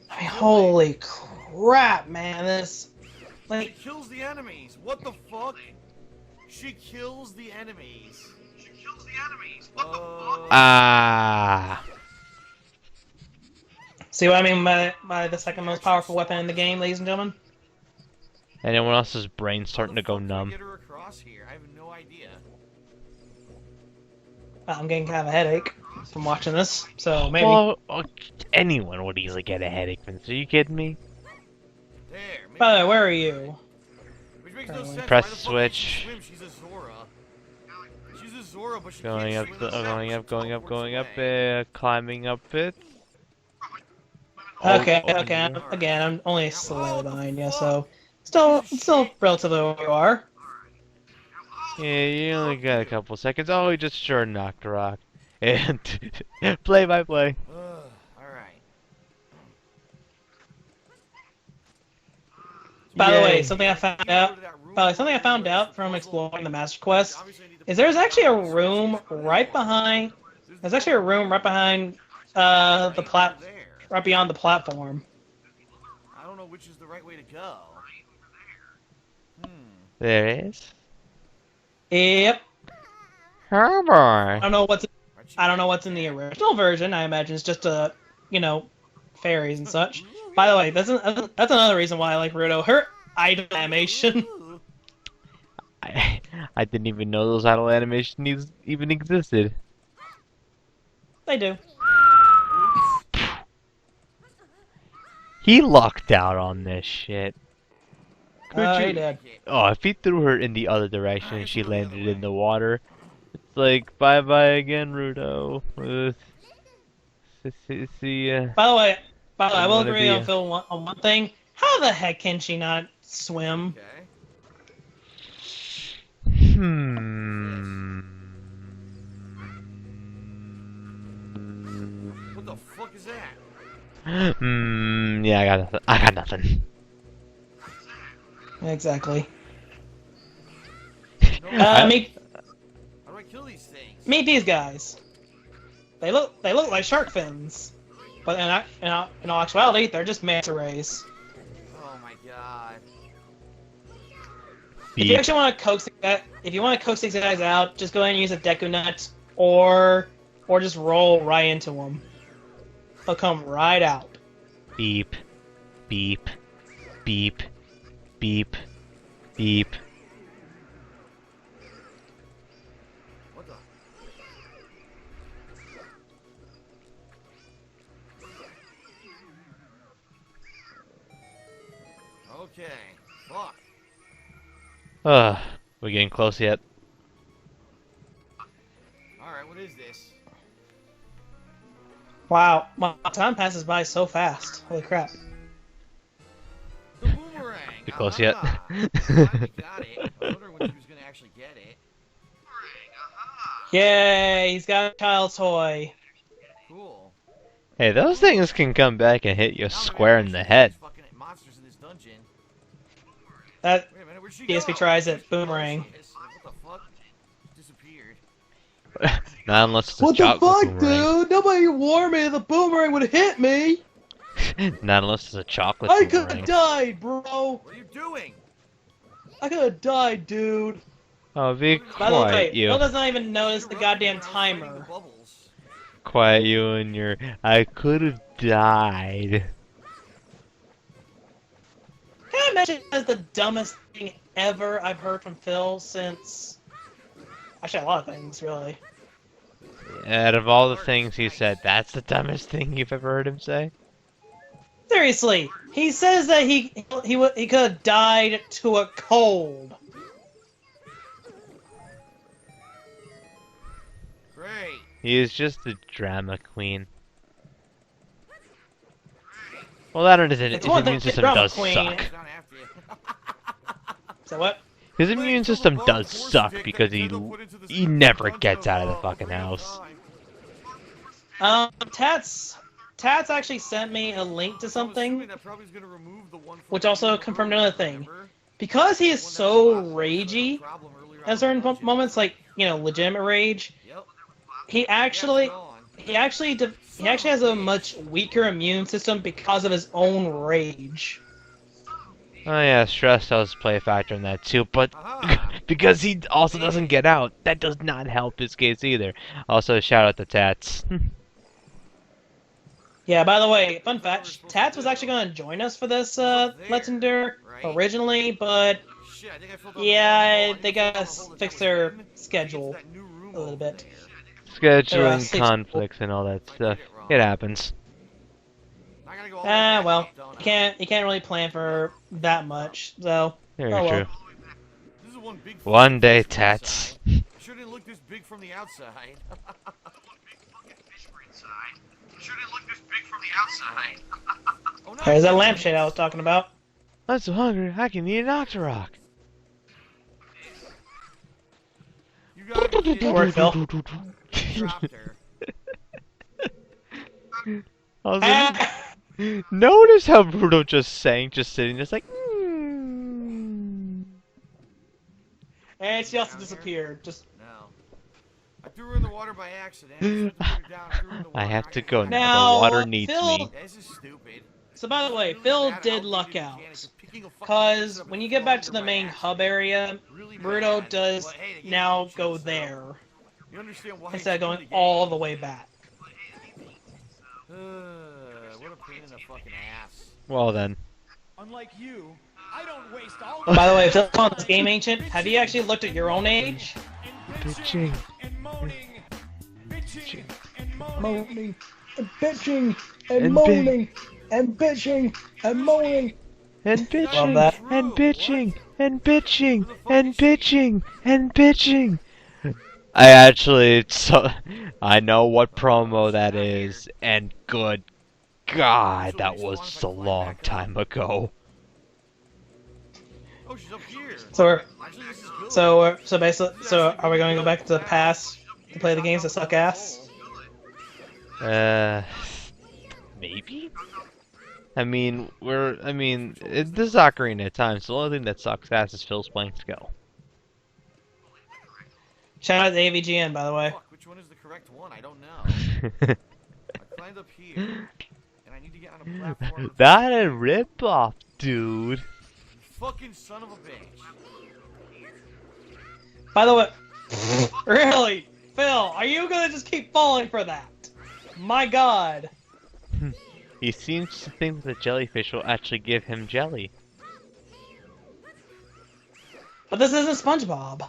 [SPEAKER 2] I mean, holy crap, man! This,
[SPEAKER 4] She
[SPEAKER 2] like,
[SPEAKER 4] kills the enemies. What the fuck? She kills the enemies.
[SPEAKER 5] She kills the enemies. What the fuck?
[SPEAKER 1] Ah.
[SPEAKER 2] see what I mean by the second most powerful weapon in the game, ladies and gentlemen?
[SPEAKER 1] Anyone else's brain's starting to go
[SPEAKER 4] How the fuck do I
[SPEAKER 1] numb.
[SPEAKER 4] get her across here? I have no idea.
[SPEAKER 2] I'm getting kind of a headache from watching this, so maybe.
[SPEAKER 1] Well, anyone would easily get a headache from this. Are you kidding me?
[SPEAKER 4] There.
[SPEAKER 2] By the way, where are you?
[SPEAKER 4] Which makes no sense.
[SPEAKER 1] Press
[SPEAKER 4] Why the fuck
[SPEAKER 1] switch.
[SPEAKER 4] Does she swim? She's a Zora. She's a Zora, but she
[SPEAKER 1] Going
[SPEAKER 4] can't
[SPEAKER 1] up,
[SPEAKER 4] swim.
[SPEAKER 1] going up, going up, going up,
[SPEAKER 4] Teleports away.
[SPEAKER 1] climbing up it.
[SPEAKER 2] Okay,
[SPEAKER 1] Oh,
[SPEAKER 2] okay.
[SPEAKER 1] yeah.
[SPEAKER 2] Again, I'm only slightly behind you, so still relatively where you are.
[SPEAKER 1] Yeah, you only got a couple seconds. Oh, he just sure knocked a rock. And play by play.
[SPEAKER 4] Alright.
[SPEAKER 2] By the way,
[SPEAKER 1] Yay.
[SPEAKER 2] something I found out from exploring the Master Quest is there's actually a room right behind. There's actually a room right behind right beyond the platform.
[SPEAKER 4] I don't know which is the right way to go.
[SPEAKER 1] There it is.
[SPEAKER 2] Yep.
[SPEAKER 1] Oh boy.
[SPEAKER 2] I don't know what's in the original version. I imagine it's just fairies and such. By the way, that's another reason why I like Rudo. Her idle animation.
[SPEAKER 1] I didn't even know those idle animations even existed.
[SPEAKER 2] They do.
[SPEAKER 1] He lucked out on this shit. Could
[SPEAKER 2] He
[SPEAKER 1] you?
[SPEAKER 2] did.
[SPEAKER 1] Oh, if he threw her in the other direction and she landed in the water, it's like bye bye again, Rudo. See ya.
[SPEAKER 2] By the way, I will
[SPEAKER 1] wanna
[SPEAKER 2] agree
[SPEAKER 1] be
[SPEAKER 2] on Phil on one thing. How the heck can she not swim?
[SPEAKER 4] Okay. What the fuck is that?
[SPEAKER 1] Yeah, I got nothing.
[SPEAKER 2] Exactly.
[SPEAKER 4] No,
[SPEAKER 2] Meet
[SPEAKER 4] how do I kill these things?
[SPEAKER 2] these guys. They look like shark fins, but in all actuality, they're just manta rays.
[SPEAKER 4] Oh my god.
[SPEAKER 2] If you actually want to coax that, if you want to coax these guys out, just go ahead and use a Deku Nut, or just roll right into them. They'll come right out.
[SPEAKER 1] Beep, beep, beep, beep, beep.
[SPEAKER 4] What the? Okay. Fuck.
[SPEAKER 1] We getting close yet?
[SPEAKER 4] Alright, what is this?
[SPEAKER 2] Wow, my time passes by so fast. Holy crap.
[SPEAKER 4] The boomerang!
[SPEAKER 1] We close yet?
[SPEAKER 4] Glad we got it. I wonder when he was gonna actually get it.
[SPEAKER 2] Yay, he's got a child toy.
[SPEAKER 4] Cool.
[SPEAKER 1] Hey, those things can come back and hit you
[SPEAKER 4] Now
[SPEAKER 1] square
[SPEAKER 4] I'm
[SPEAKER 1] in the
[SPEAKER 4] actually
[SPEAKER 1] head.
[SPEAKER 4] fucking monsters in this dungeon.
[SPEAKER 2] That
[SPEAKER 4] Wait a minute, where'd she
[SPEAKER 2] PSP
[SPEAKER 4] go?
[SPEAKER 2] tries it, boomerang.
[SPEAKER 4] What the fuck? Disappeared.
[SPEAKER 1] Not unless it's a
[SPEAKER 2] What the
[SPEAKER 1] chocolate
[SPEAKER 2] fuck,
[SPEAKER 1] boomerang.
[SPEAKER 2] dude? Nobody warned me the boomerang would hit me.
[SPEAKER 1] Not unless it's a chocolate
[SPEAKER 2] I could
[SPEAKER 1] boomerang.
[SPEAKER 2] have died, bro.
[SPEAKER 4] What are you doing?
[SPEAKER 2] I could have died, dude.
[SPEAKER 1] Oh, be
[SPEAKER 2] By the way,
[SPEAKER 1] quiet, you.
[SPEAKER 2] Bill does not even notice the
[SPEAKER 4] You're
[SPEAKER 2] goddamn
[SPEAKER 4] running around fighting the
[SPEAKER 2] timer.
[SPEAKER 4] bubbles.
[SPEAKER 1] Quiet, you and your. I could have died.
[SPEAKER 2] Can I imagine that's the dumbest thing ever I've heard from Phil since... Actually, a lot of things, really.
[SPEAKER 1] Out of all the things he said, that's the dumbest thing you've ever heard him say?
[SPEAKER 2] Seriously, he says that he could have died to a cold.
[SPEAKER 4] Great.
[SPEAKER 1] He is just a drama queen. Well, that or his
[SPEAKER 2] It's one
[SPEAKER 1] immune
[SPEAKER 2] thing,
[SPEAKER 1] system
[SPEAKER 2] drama
[SPEAKER 1] does
[SPEAKER 2] queen.
[SPEAKER 1] suck.
[SPEAKER 4] It's not after you.
[SPEAKER 2] So what?
[SPEAKER 1] His immune system does suck because he never gets out of the fucking house.
[SPEAKER 2] Tats actually sent me a link to something, which also confirmed another thing. Because he is so ragey at certain moments, like, you know, legitimate rage, he actually has a much weaker immune system because of his own rage.
[SPEAKER 1] Oh yeah, stress does play a factor in that too, but because he also doesn't get out, that does not help his case either. Also, shout out to Tats.
[SPEAKER 2] Yeah, by the way, fun fact, Tats was actually going to join us for this Let's Endure originally, but yeah, they gotta fix their schedule a little bit.
[SPEAKER 1] Scheduling
[SPEAKER 2] six
[SPEAKER 1] conflicts and all that stuff. It happens.
[SPEAKER 2] Well, you can't really plan for that much, so.
[SPEAKER 1] Very
[SPEAKER 2] Oh, well.
[SPEAKER 1] true.
[SPEAKER 4] This is one big
[SPEAKER 1] One day,
[SPEAKER 4] fish from the
[SPEAKER 1] Tats.
[SPEAKER 4] inside. Sure didn't look this big from the outside.
[SPEAKER 5] Sure didn't look this big from the outside.
[SPEAKER 4] Oh, no,
[SPEAKER 2] There's that lampshade I was talking about.
[SPEAKER 1] I'm so hungry, I can eat an Octorok.
[SPEAKER 4] You gotta be kidding
[SPEAKER 2] Word, Phil.
[SPEAKER 4] me. Dropped her.
[SPEAKER 1] I was like, notice how Bruto just sang, just sitting, just like.
[SPEAKER 2] And she also disappeared. Just
[SPEAKER 4] No. I threw her in the water by accident. As soon as I put her down, I threw her in the
[SPEAKER 1] I
[SPEAKER 4] water.
[SPEAKER 1] have to go
[SPEAKER 4] couldn't-
[SPEAKER 1] now.
[SPEAKER 2] Now,
[SPEAKER 1] The water needs
[SPEAKER 2] Phil-
[SPEAKER 1] me.
[SPEAKER 4] This is stupid.
[SPEAKER 2] so. By the way,
[SPEAKER 4] Really
[SPEAKER 2] Phil
[SPEAKER 4] bad
[SPEAKER 2] did luck
[SPEAKER 4] outdated
[SPEAKER 2] out,
[SPEAKER 4] mechanics of picking a fucking
[SPEAKER 2] cause
[SPEAKER 4] piece up
[SPEAKER 2] when
[SPEAKER 4] and
[SPEAKER 2] you get back to
[SPEAKER 4] throwing
[SPEAKER 2] the
[SPEAKER 4] her by
[SPEAKER 2] main
[SPEAKER 4] accident.
[SPEAKER 2] hub area,
[SPEAKER 4] Really
[SPEAKER 2] Bruto
[SPEAKER 4] bad.
[SPEAKER 2] does
[SPEAKER 4] But, hey, the game
[SPEAKER 2] now
[SPEAKER 4] changed,
[SPEAKER 2] go
[SPEAKER 4] so
[SPEAKER 2] there
[SPEAKER 4] You understand why
[SPEAKER 2] instead of
[SPEAKER 4] it's
[SPEAKER 2] going
[SPEAKER 4] in the
[SPEAKER 2] all
[SPEAKER 4] game.
[SPEAKER 2] the way back.
[SPEAKER 4] What a pain in the fucking ass.
[SPEAKER 1] Well then.
[SPEAKER 6] Unlike you, I don't waste all
[SPEAKER 2] By the way, Phil, on this game, Ancient, have you actually looked at your own age?
[SPEAKER 1] Bitching.
[SPEAKER 6] and moaning, bitching and moaning.
[SPEAKER 2] Moaning, and bitching,
[SPEAKER 1] And
[SPEAKER 2] moaning, and bitching, and moaning.
[SPEAKER 1] And
[SPEAKER 2] Love
[SPEAKER 1] bitching,
[SPEAKER 2] that.
[SPEAKER 1] and bitching, and bitching, and bitching, and bitching. I actually, I know what promo that is, and good God, that was a long time ago.
[SPEAKER 4] Oh, she's up here.
[SPEAKER 2] So, we're,
[SPEAKER 4] Actually, this is good.
[SPEAKER 2] so basically, so are we going to go back to the past to play the games that suck ass?
[SPEAKER 1] Maybe? I mean, this is Ocarina of Time, so the only thing that sucks ass is Phil's playing skill.
[SPEAKER 2] Shout out to AVGN, by the way.
[SPEAKER 4] Fuck, which one is the correct one? I don't know. I climbed up here, and I need to get on a platform.
[SPEAKER 1] That a ripoff, dude.
[SPEAKER 4] You fucking son of a bitch.
[SPEAKER 2] By the way, really, Phil, are you gonna just keep falling for that? My God.
[SPEAKER 1] He seems to think that the jellyfish will actually give him jelly.
[SPEAKER 2] But this isn't SpongeBob.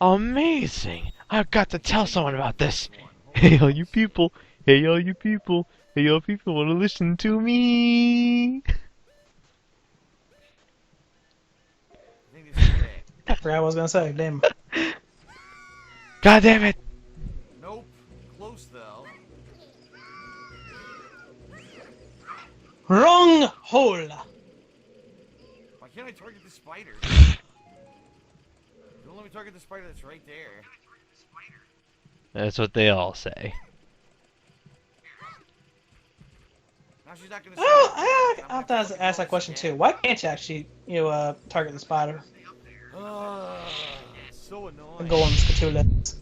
[SPEAKER 1] Amazing! I've got to tell someone about this. Hey, all you people! Hey, all you people! Hey, all people want to listen to me!
[SPEAKER 4] I think this is it.
[SPEAKER 2] I forgot what I was gonna say. Damn.
[SPEAKER 1] God damn it!
[SPEAKER 4] Nope. Close though.
[SPEAKER 2] Wrong hole.
[SPEAKER 4] Why can't I target the spider? Don't let me target the spider that's right there.
[SPEAKER 1] That's what they all say.
[SPEAKER 4] Now she's not gonna.
[SPEAKER 2] Oh,
[SPEAKER 4] see it.
[SPEAKER 2] I have to ask that question too. Why can't you actually, target the spider?
[SPEAKER 4] So annoying.
[SPEAKER 2] Go on Scatula.
[SPEAKER 4] It's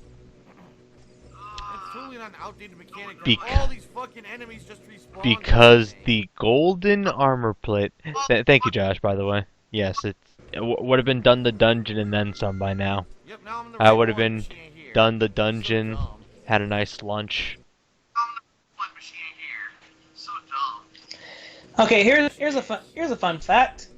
[SPEAKER 4] totally not an outdated mechanic.
[SPEAKER 1] Bec-
[SPEAKER 4] All these fucking enemies just respawn.
[SPEAKER 1] Because the golden armor plate. Thank you, Josh. By the way, yes, it would have been done the dungeon and then some by now.
[SPEAKER 4] Yep, now I'm in the
[SPEAKER 1] I
[SPEAKER 4] right
[SPEAKER 1] would have
[SPEAKER 4] one,
[SPEAKER 1] been
[SPEAKER 4] she ain't here.
[SPEAKER 1] done the
[SPEAKER 4] So
[SPEAKER 1] dungeon,
[SPEAKER 4] dumb.
[SPEAKER 1] had a nice lunch.
[SPEAKER 5] One machine here. So dumb.
[SPEAKER 2] Okay, here's a fun fact.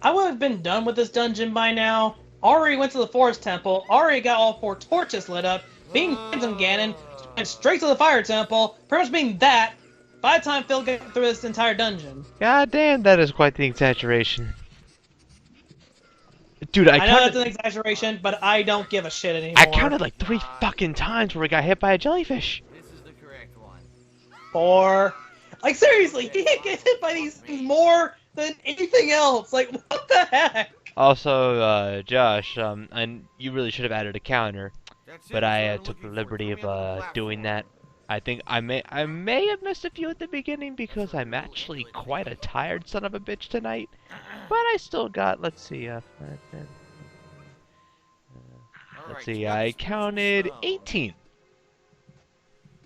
[SPEAKER 2] I would have been done with this dungeon by now. Already went to the forest temple. Already got all 4 torches lit up. Being Phantom Ganon, went straight to the fire temple. Pretty much being that. By the time Phil got through this entire dungeon.
[SPEAKER 1] God damn, that is quite the exaggeration. Dude,
[SPEAKER 2] I know that's an exaggeration, but I don't give a shit anymore.
[SPEAKER 1] I counted like 3 fucking times where we got hit by a jellyfish.
[SPEAKER 4] This is the correct one.
[SPEAKER 2] 4. Like seriously, he gets hit by these things more than anything else. Like what the heck?
[SPEAKER 1] Also, Josh, and you really should have added a counter,
[SPEAKER 4] That's it,
[SPEAKER 1] but
[SPEAKER 4] that's
[SPEAKER 1] I
[SPEAKER 4] what I'm
[SPEAKER 1] took the
[SPEAKER 4] looking for.
[SPEAKER 1] liberty
[SPEAKER 4] Throw
[SPEAKER 1] of
[SPEAKER 4] me on the
[SPEAKER 1] doing
[SPEAKER 4] platform.
[SPEAKER 1] that. I think I may have missed a few at the beginning because I'm actually quite a tired son of a bitch tonight. But I still got, let's see,
[SPEAKER 4] Alright,
[SPEAKER 1] let's
[SPEAKER 4] so
[SPEAKER 1] see,
[SPEAKER 4] we got
[SPEAKER 1] I
[SPEAKER 4] this beautiful
[SPEAKER 1] counted
[SPEAKER 4] stone.
[SPEAKER 1] 18.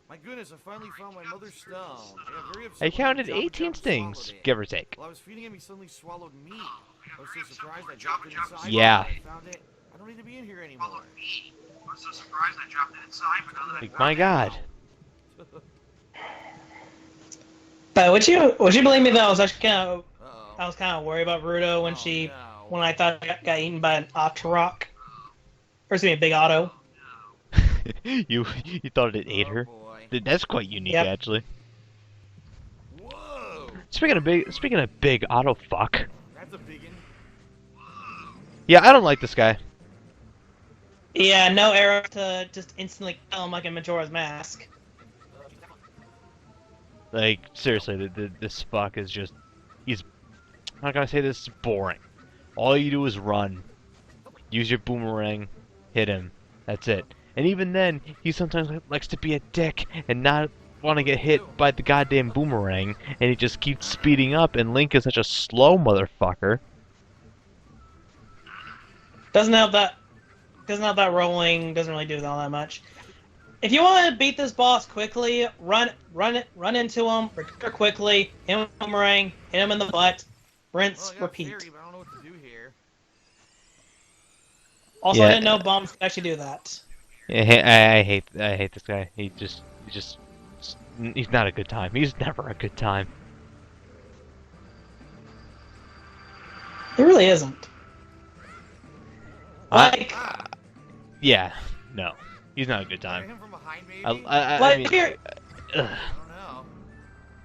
[SPEAKER 4] My goodness, I finally found my mother's stone. I got very upset
[SPEAKER 1] I
[SPEAKER 4] when
[SPEAKER 1] counted
[SPEAKER 4] Jabba
[SPEAKER 1] 18
[SPEAKER 4] Jabba
[SPEAKER 1] stings,
[SPEAKER 4] swallowed it.
[SPEAKER 1] give or take.
[SPEAKER 4] While I was feeding him, he suddenly swallowed me. I was so surprised I dropped it inside.
[SPEAKER 1] Yeah.
[SPEAKER 4] I found it. I don't need to be in here anymore.
[SPEAKER 5] Followed me. I was so surprised I dropped it inside, but now that I
[SPEAKER 1] Like,
[SPEAKER 5] found
[SPEAKER 1] my
[SPEAKER 5] it,
[SPEAKER 1] God.
[SPEAKER 2] But would you believe me that I was actually
[SPEAKER 4] Uh-oh.
[SPEAKER 2] I was kind of worried about Ruto when
[SPEAKER 4] Oh, no.
[SPEAKER 2] when I thought I got eaten by an Octorok. Or excuse me, a big Otto.
[SPEAKER 1] you thought it ate
[SPEAKER 4] Oh,
[SPEAKER 1] her?
[SPEAKER 4] boy.
[SPEAKER 1] That's quite unique,
[SPEAKER 2] Yep.
[SPEAKER 1] actually.
[SPEAKER 4] Whoa!
[SPEAKER 1] Speaking of big auto fuck.
[SPEAKER 4] That's a biggin.
[SPEAKER 1] Yeah, I don't like this guy.
[SPEAKER 2] Yeah, no arrow to just instantly kill him like in Majora's Mask.
[SPEAKER 1] Like, seriously, this fuck is just... He's... I'm not gonna say this is boring. All you do is run. Use your boomerang. Hit him. That's it. And even then, he sometimes likes to be a dick and not want to get hit by the goddamn boomerang. And he just keeps speeding up, and Link is such a slow motherfucker.
[SPEAKER 2] Doesn't have that rolling, doesn't really do all that much. If you want to beat this boss quickly, run into him, recover quickly, hit him with a boomerang, hit him in the butt, rinse,
[SPEAKER 4] Well, I got
[SPEAKER 2] repeat.
[SPEAKER 4] theory, but I don't know what to do here.
[SPEAKER 2] Also, I
[SPEAKER 1] Yeah.
[SPEAKER 2] didn't know bombs could actually do that.
[SPEAKER 1] I hate this guy. He's not a good time. He's never a good time.
[SPEAKER 2] It really isn't. Like,
[SPEAKER 1] Yeah, no, he's not a good
[SPEAKER 4] Fire
[SPEAKER 1] time.
[SPEAKER 4] him from behind, maybe?
[SPEAKER 1] I
[SPEAKER 2] like
[SPEAKER 1] mean,
[SPEAKER 2] here,
[SPEAKER 1] ugh.
[SPEAKER 4] I don't know.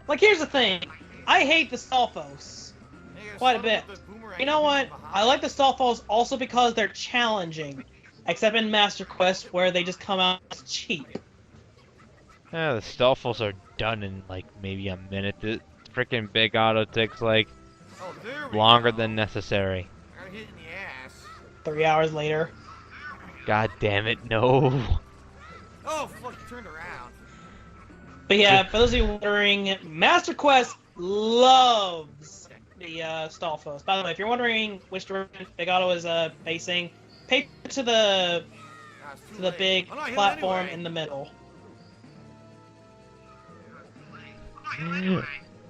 [SPEAKER 2] like here's the thing. I hate the Stalfos
[SPEAKER 4] Hey, I
[SPEAKER 2] quite a
[SPEAKER 4] shot him
[SPEAKER 2] bit.
[SPEAKER 4] with the boomerang
[SPEAKER 2] You know
[SPEAKER 4] from
[SPEAKER 2] what?
[SPEAKER 4] behind.
[SPEAKER 2] I like the Stalfos also because they're challenging, except in Master Quest where they just come out as cheap.
[SPEAKER 1] Yeah, the Stalfos are done in like maybe a minute. The freaking big auto takes like
[SPEAKER 4] Oh, there we
[SPEAKER 1] longer
[SPEAKER 4] go.
[SPEAKER 1] than necessary.
[SPEAKER 4] I got hit in the ass.
[SPEAKER 2] 3 hours later.
[SPEAKER 1] God damn it, no.
[SPEAKER 4] Oh, fuck, he turned around.
[SPEAKER 2] But yeah, for those of you wondering, Master Quest loves the Stalfos. By the way, if you're wondering which direction Big Otto is facing, pay to the
[SPEAKER 4] Ah, it's too
[SPEAKER 2] to the
[SPEAKER 4] late.
[SPEAKER 2] big
[SPEAKER 4] Oh, no, I hit him
[SPEAKER 2] platform
[SPEAKER 4] anyway.
[SPEAKER 2] in the middle.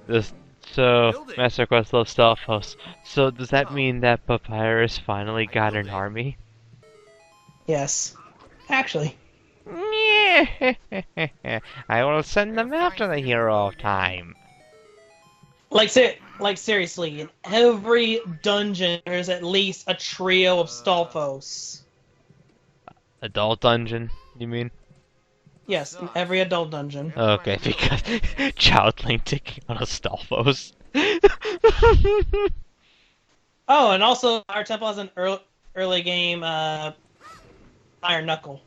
[SPEAKER 1] This So,
[SPEAKER 4] Build it.
[SPEAKER 1] Master Quest loves Stalfos. So, does that
[SPEAKER 4] Oh.
[SPEAKER 1] mean that Papyrus finally got an army?
[SPEAKER 2] Yes. Actually.
[SPEAKER 1] I will send them after the hero of time.
[SPEAKER 2] Like seriously, in every dungeon there's at least a trio of Stalfos.
[SPEAKER 1] Adult dungeon, you mean?
[SPEAKER 2] Yes, in every adult dungeon.
[SPEAKER 1] Okay, because Child Link taking on a Stalfos.
[SPEAKER 2] Oh, and also our temple has an early game Iron Knuckle.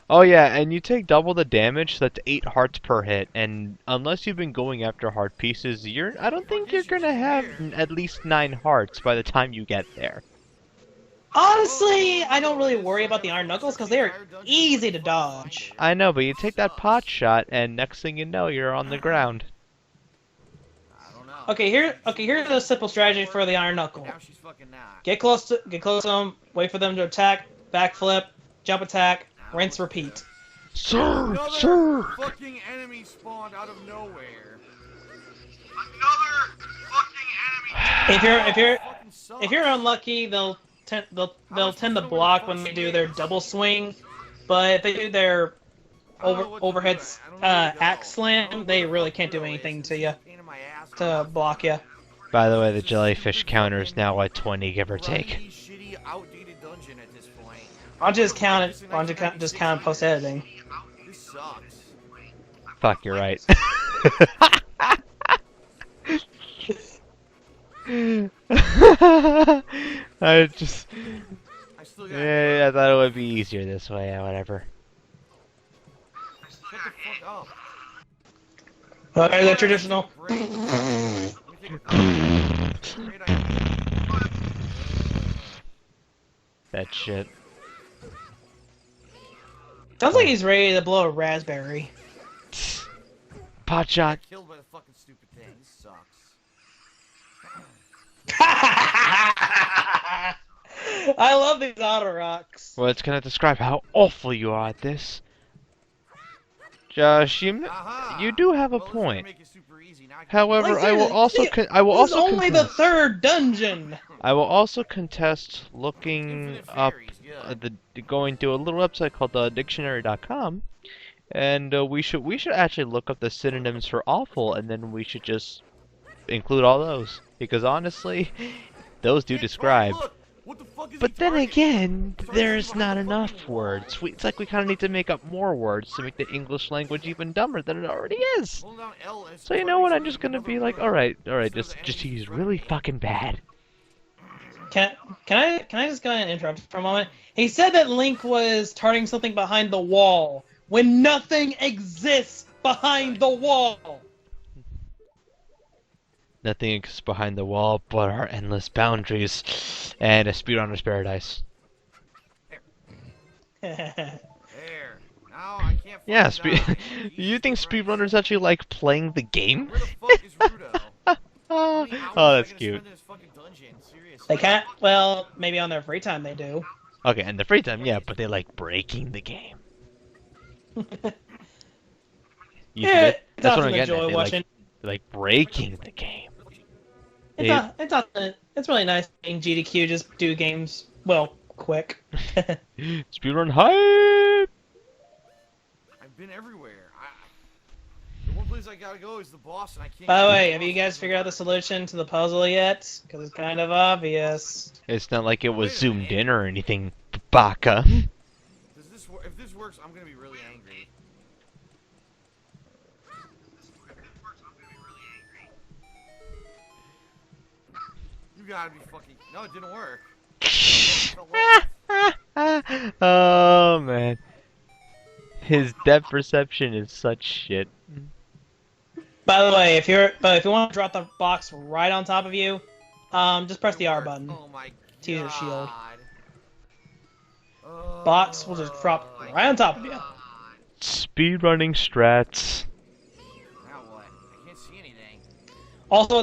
[SPEAKER 1] Oh yeah, and you take double the damage, so that's 8 hearts per hit, and unless you've been going after heart pieces, I don't think you're gonna have at least 9 hearts by the time you get there.
[SPEAKER 2] Honestly, I don't really worry about the Iron Knuckles because they are easy to dodge.
[SPEAKER 1] I know, but you take that pot shot, and next thing you know, you're on the ground.
[SPEAKER 4] I don't know.
[SPEAKER 2] Okay, here's a simple strategy for the Iron Knuckle.
[SPEAKER 4] Now she's fucking not.
[SPEAKER 2] Get close to them, wait for them to attack, backflip, jump attack, rinse, repeat.
[SPEAKER 1] Sir,
[SPEAKER 4] Another
[SPEAKER 1] sir!
[SPEAKER 4] fucking enemy spawned out of nowhere.
[SPEAKER 5] Another fucking enemy.
[SPEAKER 4] Fucking sucks.
[SPEAKER 2] If you're unlucky, they'll tend to block when they do their double swing, but if they do their overhead axe slam, they really can't do anything to you
[SPEAKER 4] Pain in my ass.
[SPEAKER 2] to block you.
[SPEAKER 1] By the way, the jellyfish counter is now at 20, give or take.
[SPEAKER 4] Grimy, shitty, outdated dungeon at this point.
[SPEAKER 2] I'll just count it. Just count post editing.
[SPEAKER 4] This sucks.
[SPEAKER 1] Fuck, you're right. I just...
[SPEAKER 4] I still got
[SPEAKER 1] Yeah, I thought it would be easier this way, yeah, whatever.
[SPEAKER 4] Shut the fuck up.
[SPEAKER 2] Okay, the traditional.
[SPEAKER 4] Break. Let me take a- Great idea.
[SPEAKER 1] That shit.
[SPEAKER 2] Sounds like he's ready to blow a raspberry.
[SPEAKER 1] Pot shot.
[SPEAKER 4] Killed by the fucking stupid thing. This sucks.
[SPEAKER 2] I love these auto rocks.
[SPEAKER 1] Well, it's gonna describe how awful you are at this. Josh,
[SPEAKER 4] Aha!
[SPEAKER 1] you do have a
[SPEAKER 4] Well, this is gonna
[SPEAKER 1] point.
[SPEAKER 4] make it super easy. Now I can-
[SPEAKER 1] However,
[SPEAKER 2] Like,
[SPEAKER 1] I will also
[SPEAKER 2] seriously,
[SPEAKER 1] I will
[SPEAKER 2] This is
[SPEAKER 1] also
[SPEAKER 2] only the
[SPEAKER 1] contest.
[SPEAKER 2] third dungeon.
[SPEAKER 1] I will also contest looking
[SPEAKER 4] Infinite
[SPEAKER 1] up
[SPEAKER 4] fairies, good.
[SPEAKER 1] going to a little website called dictionary.com, and we should actually look up the synonyms for awful, and then we should just include all those, because honestly, those do
[SPEAKER 4] Hey,
[SPEAKER 1] describe.
[SPEAKER 4] look! What the fuck is
[SPEAKER 1] But
[SPEAKER 4] he
[SPEAKER 1] then
[SPEAKER 4] targeting?
[SPEAKER 1] again,
[SPEAKER 4] Targeting
[SPEAKER 1] there's
[SPEAKER 4] behind
[SPEAKER 1] not
[SPEAKER 4] the
[SPEAKER 1] enough
[SPEAKER 4] fucking
[SPEAKER 1] words.
[SPEAKER 4] wall.
[SPEAKER 1] It's like we kind of need to make up more words to make the English language even dumber than it already is.
[SPEAKER 4] Hold down L and
[SPEAKER 1] So you know what? I'm
[SPEAKER 4] targeting
[SPEAKER 1] just gonna be
[SPEAKER 4] another
[SPEAKER 1] like,
[SPEAKER 4] word.
[SPEAKER 1] all right,
[SPEAKER 4] Instead of
[SPEAKER 1] just
[SPEAKER 4] enemies
[SPEAKER 1] use
[SPEAKER 4] running
[SPEAKER 1] really
[SPEAKER 4] in.
[SPEAKER 1] fucking bad.
[SPEAKER 2] Can I just go ahead and interrupt for a moment? He said that Link was targeting something behind the wall when nothing exists behind the wall.
[SPEAKER 1] Nothing exists behind the wall but our endless boundaries and a speedrunner's paradise.
[SPEAKER 4] There. Now I can't
[SPEAKER 1] Yeah,
[SPEAKER 4] fucking die.
[SPEAKER 1] you think
[SPEAKER 4] Jesus Christ.
[SPEAKER 1] speedrunners actually like playing the game?
[SPEAKER 4] Where the fuck is Rudo? How many hours
[SPEAKER 1] Oh,
[SPEAKER 4] am I
[SPEAKER 1] that's
[SPEAKER 4] gonna
[SPEAKER 1] cute.
[SPEAKER 4] spend in this fucking dungeon? Seriously.
[SPEAKER 2] They can't. Well, maybe on their free time they do.
[SPEAKER 1] Okay, and the free time, yeah, but they like breaking the game. You
[SPEAKER 2] Yeah,
[SPEAKER 1] forget-
[SPEAKER 2] it's
[SPEAKER 1] that's what
[SPEAKER 2] awesome
[SPEAKER 1] I'm
[SPEAKER 2] to
[SPEAKER 1] getting at.
[SPEAKER 2] enjoy watching.
[SPEAKER 1] They like breaking the game.
[SPEAKER 2] It's really nice seeing GDQ just do games quick.
[SPEAKER 1] Speedrun hype!
[SPEAKER 4] I've been everywhere. The one place I gotta go is the boss, and I can't.
[SPEAKER 2] By the
[SPEAKER 4] get
[SPEAKER 2] way,
[SPEAKER 4] the
[SPEAKER 2] have you
[SPEAKER 4] boss
[SPEAKER 2] guys
[SPEAKER 4] to
[SPEAKER 2] figured out the
[SPEAKER 4] the
[SPEAKER 2] solution to the puzzle yet? Because it's kind of obvious.
[SPEAKER 1] It's not like it was
[SPEAKER 4] Wait a
[SPEAKER 1] zoomed
[SPEAKER 4] minute.
[SPEAKER 1] in or anything, baka.
[SPEAKER 4] Does this work? If this works, I'm gonna be really angry. You gotta be fucking. No, it didn't work. It fell off.
[SPEAKER 1] Oh man. His depth perception is such shit.
[SPEAKER 2] By the way, if you want to drop the box right on top of you, just press the R button.
[SPEAKER 4] Oh my
[SPEAKER 2] To use your shield.
[SPEAKER 4] God.
[SPEAKER 2] Box will just drop right on top of you.
[SPEAKER 1] Speedrunning strats.
[SPEAKER 4] Now what? I can't see anything.
[SPEAKER 2] Also,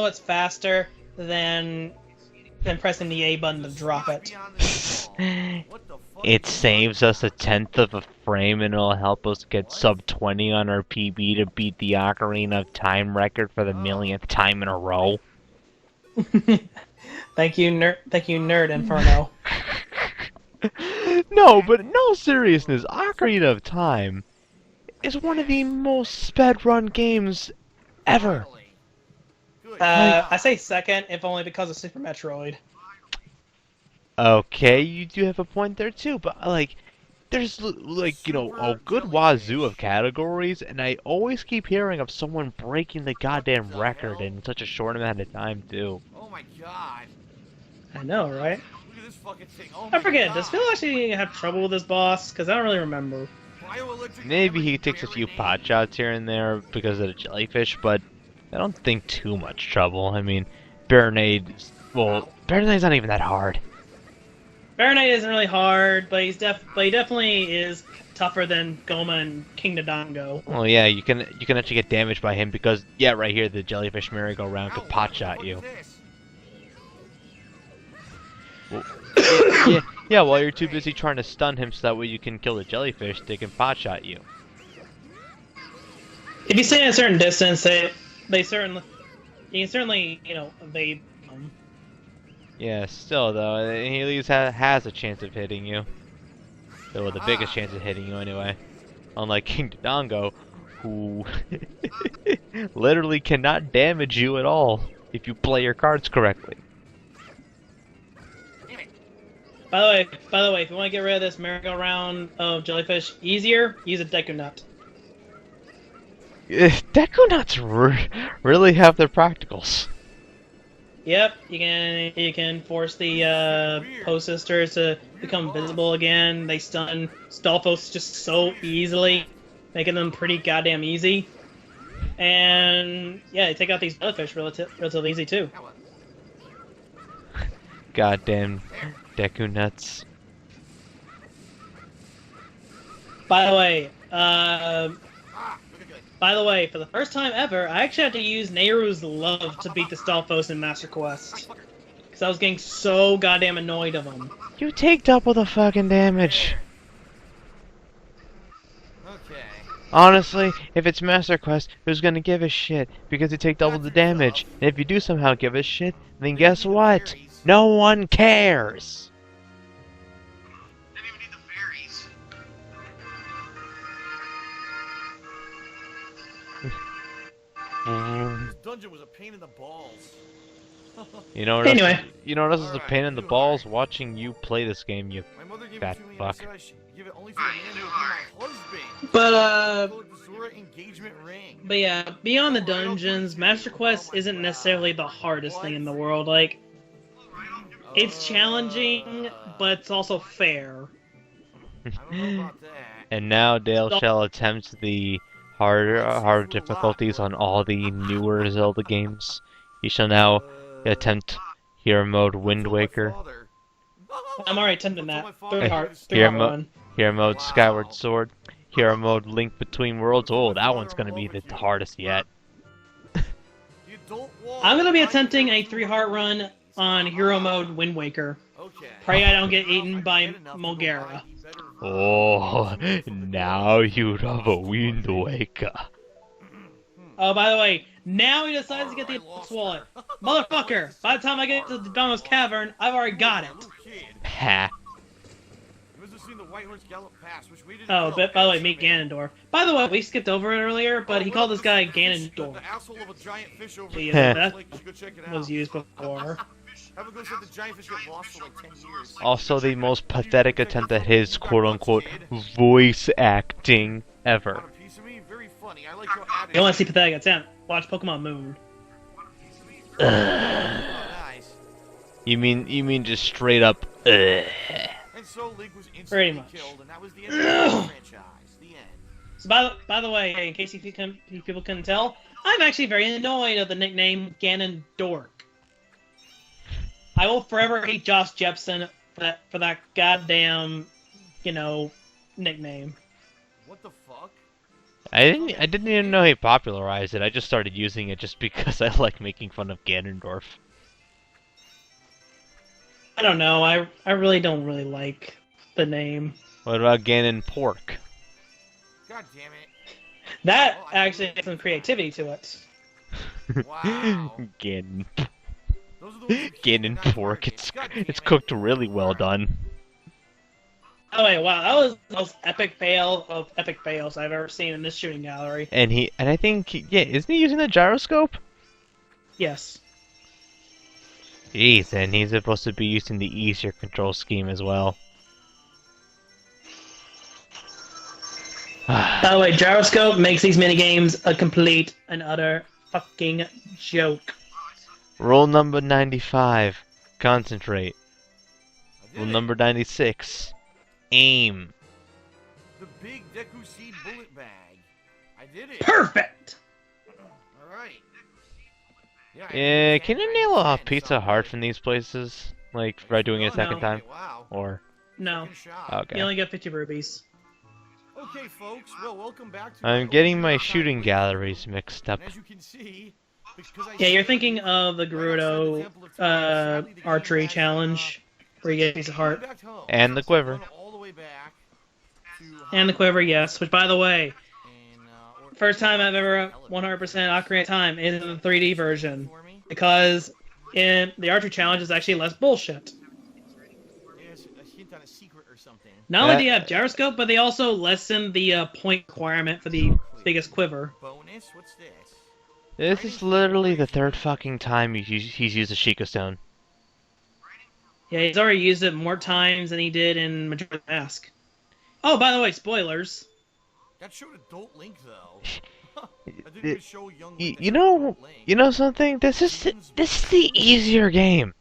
[SPEAKER 2] it's faster than pressing the A button to drop
[SPEAKER 4] Not
[SPEAKER 2] it.
[SPEAKER 4] beyond this wall. What the
[SPEAKER 1] It saves us a tenth of a frame and it'll help us get sub 20 on our PB to beat the Ocarina of Time record for the millionth time in a row.
[SPEAKER 2] Thank you, Nerd Inferno.
[SPEAKER 1] No, but in all seriousness, Ocarina of Time is one of the most sped-run games ever.
[SPEAKER 4] Finally. Good.
[SPEAKER 2] I say second, if only because of Super Metroid.
[SPEAKER 1] Okay, you do have a point there too, but like, there's like, you know, a good wazoo of categories, and I always keep hearing of someone breaking the goddamn record in such a short amount of time too.
[SPEAKER 4] Oh my god.
[SPEAKER 2] I know, right?
[SPEAKER 4] Look at this fucking thing. Oh
[SPEAKER 2] I
[SPEAKER 4] my
[SPEAKER 2] forget,
[SPEAKER 4] god.
[SPEAKER 2] does Phil actually have trouble with this boss? Because I don't really remember.
[SPEAKER 4] Bioelectric
[SPEAKER 1] Maybe he
[SPEAKER 4] memory
[SPEAKER 1] takes a few
[SPEAKER 4] grenade.
[SPEAKER 1] pot shots here and there because of the jellyfish, but I don't think too much trouble. I mean, Baronade, well, Baronade's not even that hard.
[SPEAKER 2] Baronite isn't really hard, but he definitely is tougher than Goma and King Dodongo.
[SPEAKER 1] Well, yeah, you can actually get damaged by him because, yeah, right here, the jellyfish merry-go-round
[SPEAKER 4] Ow,
[SPEAKER 1] could
[SPEAKER 4] what
[SPEAKER 1] pot
[SPEAKER 4] the
[SPEAKER 1] shot
[SPEAKER 4] fuck
[SPEAKER 1] you.
[SPEAKER 4] is this?
[SPEAKER 1] Well, yeah, while you're too busy trying to stun him so that way you can kill the jellyfish, they can pot shot you.
[SPEAKER 2] If you stay at a certain distance, you can certainly, you know, evade them.
[SPEAKER 1] Yeah, still though, he at least has a chance of hitting you. Well, the biggest chance of hitting you anyway. Unlike King Dodongo, who literally cannot damage you at all if you play your cards correctly.
[SPEAKER 2] By the way, if you want to get rid of this merry-go-round of jellyfish easier, use a Deku Nut.
[SPEAKER 1] Deku Nuts really have their practicals.
[SPEAKER 2] Yep, you can force the Poe sisters to become visible again. They stun Stalfos just so easily, making them pretty goddamn easy. And yeah, they take out these jellyfish relatively easy too.
[SPEAKER 1] Goddamn Deku Nuts.
[SPEAKER 2] By the way,
[SPEAKER 4] Looking good.
[SPEAKER 2] for the first time ever, I actually had to use Nehru's Love to beat the Stalfos in Master Quest. Because I was getting so goddamn annoyed of them.
[SPEAKER 1] You take double the fucking damage.
[SPEAKER 4] Okay.
[SPEAKER 1] Honestly, if it's Master Quest, who's gonna give a shit? Because you take double the damage. And if you do somehow give a shit, then guess what? No one cares.
[SPEAKER 5] Didn't even need the fairies.
[SPEAKER 4] This dungeon was a pain in the balls.
[SPEAKER 1] You know what
[SPEAKER 2] Anyway.
[SPEAKER 1] else? You know what else is a pain in the balls? Watching you play this game, you.
[SPEAKER 4] My mother gave
[SPEAKER 1] Fat
[SPEAKER 4] it to me
[SPEAKER 1] fuck.
[SPEAKER 4] and said I should give it only to the man who would be my husband.
[SPEAKER 2] But
[SPEAKER 4] Called it the Zora engagement ring.
[SPEAKER 2] But yeah, beyond the dungeons, Master Quest isn't necessarily the hardest thing in the world. Like, it's challenging, but it's also fair.
[SPEAKER 4] I don't know about that.
[SPEAKER 1] And now Dale shall attempt the hard difficulties on all the newer Zelda games. He shall now attempt Hero Mode Wind
[SPEAKER 4] Told my
[SPEAKER 1] Waker,
[SPEAKER 4] father.
[SPEAKER 2] I'm already attempting that. Three
[SPEAKER 1] Hey,
[SPEAKER 2] heart
[SPEAKER 1] here
[SPEAKER 2] one.
[SPEAKER 1] Hero Mode Skyward Sword, Hero Mode Link Between Worlds. Oh, that one's gonna be the hardest yet.
[SPEAKER 4] The adult wall.
[SPEAKER 2] I'm gonna be attempting a 3-heart run on Hero Mode Wind Waker.
[SPEAKER 4] Okay.
[SPEAKER 2] Pray I don't get eaten by Mulgara.
[SPEAKER 1] Oh, now you'd have a Wind Waker.
[SPEAKER 2] Oh, by the way, now he decides to get the Eclipse Wallet. Motherfucker! By the time I get to the Donald's Cavern, I've already got it.
[SPEAKER 4] No kid.
[SPEAKER 1] Ha.
[SPEAKER 4] You must have seen the White Horse Gallop Pass, which we didn't
[SPEAKER 2] Oh,
[SPEAKER 4] know.
[SPEAKER 2] by the way, meet Ganondorf. By the way, we skipped over it earlier, but he
[SPEAKER 4] Oh,
[SPEAKER 2] called
[SPEAKER 4] well,
[SPEAKER 2] this guy
[SPEAKER 4] the fish-
[SPEAKER 2] Ganondorf.
[SPEAKER 4] The asshole of a giant fish over
[SPEAKER 2] Yeah,
[SPEAKER 4] there.
[SPEAKER 2] that
[SPEAKER 4] Like, you should go check it out.
[SPEAKER 2] was used before.
[SPEAKER 4] Have a go said the giant fish got lost for like 10 years.
[SPEAKER 1] Also, the most pathetic attempt at his quote-unquote voice acting ever.
[SPEAKER 4] Want a piece of me? Very funny. I like your attitude.
[SPEAKER 2] You want to see pathetic attempt? Watch Pokemon Moon.
[SPEAKER 4] Oh, nice.
[SPEAKER 1] You mean just straight up?
[SPEAKER 4] And so Link was
[SPEAKER 2] Pretty
[SPEAKER 4] instantly
[SPEAKER 2] much.
[SPEAKER 4] killed, and that was the end of the franchise. The end.
[SPEAKER 2] So by the way, in case people couldn't tell, I'm actually very annoyed of the nickname Ganondorf. I will forever hate Josh Jepson for that goddamn, nickname.
[SPEAKER 4] What the fuck?
[SPEAKER 1] I didn't even know he popularized it. I just started using it just because I like making fun of Ganondorf.
[SPEAKER 2] I don't know. I really don't really like the name.
[SPEAKER 1] What about Ganon Pork?
[SPEAKER 4] God damn it.
[SPEAKER 2] That actually has some creativity to it.
[SPEAKER 4] Wow.
[SPEAKER 1] Ganon,
[SPEAKER 4] Those are the ones who hit
[SPEAKER 1] Ganon
[SPEAKER 4] and not
[SPEAKER 1] Pork.
[SPEAKER 4] target. God damn
[SPEAKER 1] It's
[SPEAKER 4] it.
[SPEAKER 1] cooked really well done.
[SPEAKER 2] Oh wait, wow, that was the most epic fail of epic fails I've ever seen in this shooting gallery.
[SPEAKER 1] And I think, yeah, isn't he using the gyroscope?
[SPEAKER 2] Yes.
[SPEAKER 1] Jeez, and he's supposed to be using the easier control scheme as well.
[SPEAKER 2] By the way, gyroscope makes these minigames a complete and utter fucking joke.
[SPEAKER 1] Rule number 95, concentrate.
[SPEAKER 4] I did
[SPEAKER 1] Rule
[SPEAKER 4] it.
[SPEAKER 1] number 96, aim.
[SPEAKER 4] The big Deku Seed bullet bag. I did it.
[SPEAKER 2] Perfect!
[SPEAKER 4] Alright. Yeah,
[SPEAKER 1] Yeah, can you nail off Pizza Hut from these places? Like, by doing it a second
[SPEAKER 2] No.
[SPEAKER 1] time?
[SPEAKER 4] Wow.
[SPEAKER 1] Or,
[SPEAKER 2] No,
[SPEAKER 4] Second shot.
[SPEAKER 1] okay.
[SPEAKER 2] you only get 50 rubies.
[SPEAKER 4] Okay, folks. Well, welcome back to
[SPEAKER 1] I'm getting my shooting galleries mixed up.
[SPEAKER 4] And as you can see, because I
[SPEAKER 2] Yeah, you're
[SPEAKER 4] said
[SPEAKER 2] thinking of the
[SPEAKER 4] right outside the
[SPEAKER 2] Gerudo
[SPEAKER 4] Temple of Time, sadly, the game
[SPEAKER 2] archery
[SPEAKER 4] has,
[SPEAKER 2] challenge, where you get a piece of heart.
[SPEAKER 4] going back home.
[SPEAKER 1] And the
[SPEAKER 4] So
[SPEAKER 1] quiver.
[SPEAKER 4] going all the way back to
[SPEAKER 2] And the quiver, yes, which by the way,
[SPEAKER 4] and,
[SPEAKER 2] first time I've ever 100% Ocarina of Time is in the 3D version. Because in the archery challenge is actually less bullshit.
[SPEAKER 4] Yes, a hint on a secret or something.
[SPEAKER 2] Not only do you have gyroscope, but they also lessen the point requirement for the biggest quiver.
[SPEAKER 4] Bonus? What's this?
[SPEAKER 1] This is literally the third fucking time he's used a Sheikah Stone.
[SPEAKER 2] Yeah, he's already used it more times than he did in Majora's Mask. Oh, by the way, spoilers.
[SPEAKER 4] That showed adult Link though. I didn't even show young Link.
[SPEAKER 1] You know, you know something? This is the easier game.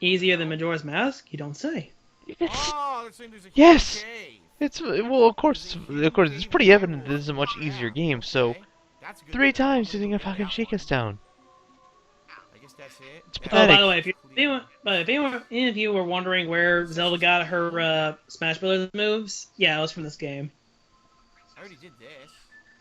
[SPEAKER 2] Easier than Majora's Mask? You don't say.
[SPEAKER 1] It's,
[SPEAKER 4] Oh, they're saying there's a
[SPEAKER 1] Yes!
[SPEAKER 4] huge cave.
[SPEAKER 1] it's well, of course, it's pretty evident this is a much easier game. So,
[SPEAKER 4] Okay, that's good.
[SPEAKER 1] 3 times using a fucking Sheikah Stone.
[SPEAKER 4] I guess that's it.
[SPEAKER 1] It's
[SPEAKER 2] Oh,
[SPEAKER 1] pathetic.
[SPEAKER 2] by the way, if any of you were wondering where Zelda got her Smash Bros. Moves, yeah, it was from this game.
[SPEAKER 4] I already did this.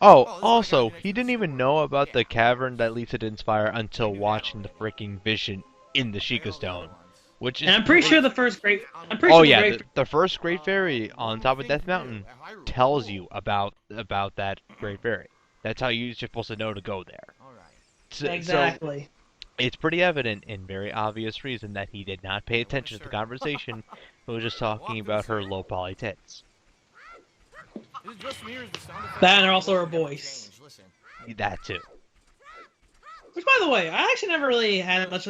[SPEAKER 1] Oh,
[SPEAKER 4] this is
[SPEAKER 1] also,
[SPEAKER 4] like
[SPEAKER 1] he
[SPEAKER 4] actually
[SPEAKER 1] didn't even
[SPEAKER 4] sword.
[SPEAKER 1] know about the
[SPEAKER 4] Yeah.
[SPEAKER 1] cavern that leads to Inspire until
[SPEAKER 4] I knew that
[SPEAKER 1] watching the
[SPEAKER 4] already.
[SPEAKER 1] freaking vision in the
[SPEAKER 4] I
[SPEAKER 1] Sheikah
[SPEAKER 4] know the
[SPEAKER 1] Stone,
[SPEAKER 4] other ones.
[SPEAKER 1] which is.
[SPEAKER 2] And I'm pretty sure the first great. I'm pretty
[SPEAKER 1] Oh
[SPEAKER 2] sure
[SPEAKER 1] yeah,
[SPEAKER 2] the great.
[SPEAKER 1] the first Great Fairy on
[SPEAKER 4] One
[SPEAKER 1] top
[SPEAKER 4] more
[SPEAKER 1] of
[SPEAKER 4] thing
[SPEAKER 1] Death
[SPEAKER 4] to do
[SPEAKER 1] Mountain
[SPEAKER 4] at Hyrule.
[SPEAKER 1] tells
[SPEAKER 4] Cool.
[SPEAKER 1] you about that Great Fairy. That's how you're supposed to know to go there.
[SPEAKER 4] Alright.
[SPEAKER 1] So
[SPEAKER 2] Exactly.
[SPEAKER 1] it's pretty evident and very obvious reason that he did not pay attention to the conversation. He was just talking about her low poly tits.
[SPEAKER 4] Is it just me or is the sound effect
[SPEAKER 2] That and also her
[SPEAKER 4] never
[SPEAKER 2] voice.
[SPEAKER 4] changed? Listen.
[SPEAKER 1] That too.
[SPEAKER 2] Which, by the way, I actually never really had much.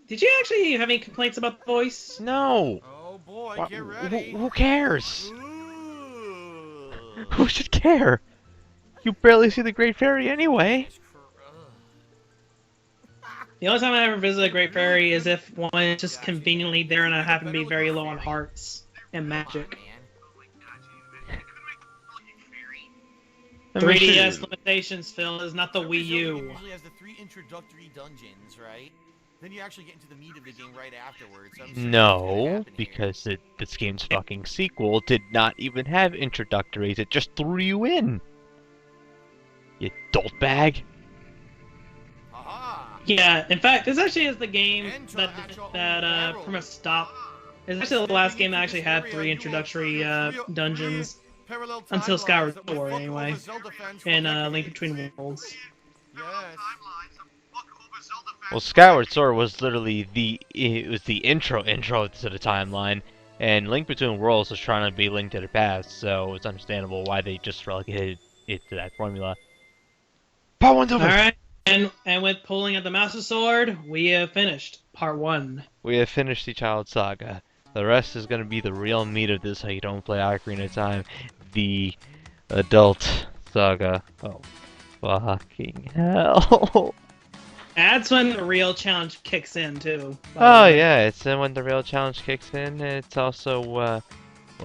[SPEAKER 2] Did you actually have any complaints about the voice?
[SPEAKER 1] No.
[SPEAKER 4] Oh boy,
[SPEAKER 1] Wha-
[SPEAKER 4] get ready.
[SPEAKER 1] who cares?
[SPEAKER 4] Ooh.
[SPEAKER 1] Who should care? You barely see the Great Fairy anyway.
[SPEAKER 2] The only time I ever visit a Great Fairy is if one is just conveniently there and I happen to be very low on hearts and magic. 3DS limitations, Phil, is not the Wii U.
[SPEAKER 4] Usually has the 3 introductory dungeons, right? Then you actually get into the meat of the game right afterwards. So I'm certain that's
[SPEAKER 1] No,
[SPEAKER 4] gonna happen here.
[SPEAKER 1] because this game's fucking sequel did not even have introductories. It just threw you in. You dolt bag.
[SPEAKER 4] Aha!
[SPEAKER 2] Yeah, in fact, this actually is the game
[SPEAKER 4] Enter
[SPEAKER 2] that
[SPEAKER 4] at your
[SPEAKER 2] that
[SPEAKER 4] own
[SPEAKER 2] pretty much
[SPEAKER 4] peril.
[SPEAKER 2] stopped. It's actually the last game that actually had 3 introductory dungeons.
[SPEAKER 4] Parallel
[SPEAKER 2] Until
[SPEAKER 4] timelines
[SPEAKER 2] Skyward
[SPEAKER 4] that will
[SPEAKER 2] Sword,
[SPEAKER 4] fuck
[SPEAKER 2] anyway.
[SPEAKER 4] over Zelda fans for
[SPEAKER 2] And
[SPEAKER 4] decades.
[SPEAKER 2] Link Between Worlds.
[SPEAKER 4] Yes.
[SPEAKER 1] Well, Skyward Sword was literally the intro to the timeline, and Link Between Worlds was trying to be Link to the Past, so it's understandable why they just relegated it to that formula. Part 1's over.
[SPEAKER 2] All right, and with pulling at the Master Sword, we have finished part 1.
[SPEAKER 1] We have finished the Child Saga. The rest is going to be the real meat of this. How you don't play Ocarina of Time, the adult saga. Oh, fucking hell!
[SPEAKER 2] That's when the real challenge kicks in too. by the
[SPEAKER 1] Oh
[SPEAKER 2] way.
[SPEAKER 1] yeah, it's then when the real challenge kicks in. It's also well,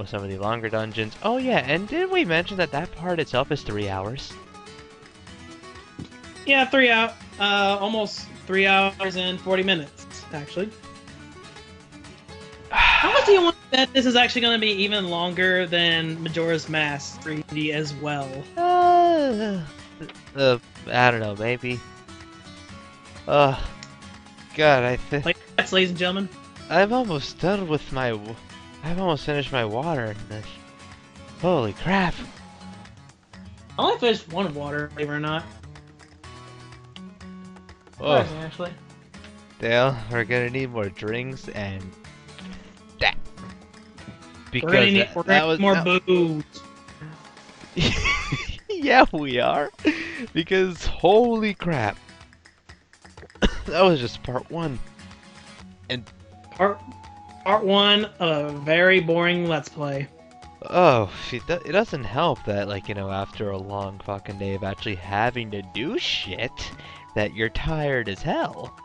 [SPEAKER 1] some of the longer dungeons. Oh yeah, and didn't we mention that part itself is 3 hours?
[SPEAKER 2] Yeah, almost 3 hours and 40 minutes actually. How much do you want to bet this is actually going to be even longer than Majora's Mask 3D as well?
[SPEAKER 1] I don't know, maybe. God, I think.
[SPEAKER 2] Like, that's, ladies and gentlemen.
[SPEAKER 1] I'm almost done with my. I've almost finished my water. And this. Holy crap!
[SPEAKER 2] I only finished one water, believe it or not.
[SPEAKER 1] Oh,
[SPEAKER 2] Surprising, actually.
[SPEAKER 1] Dale, we're gonna need more drinks and that. Because
[SPEAKER 2] We're gonna need,
[SPEAKER 1] that,
[SPEAKER 2] we're
[SPEAKER 1] that
[SPEAKER 2] gonna
[SPEAKER 1] was
[SPEAKER 2] need more
[SPEAKER 1] that-
[SPEAKER 2] booze.
[SPEAKER 1] Yeah, we are. Because holy crap, that was just part one. And
[SPEAKER 2] Part 1 of a very boring Let's Play.
[SPEAKER 1] oh, shit, it doesn't help that, like, you know, after a long fucking day of actually having to do shit, that you're tired as hell.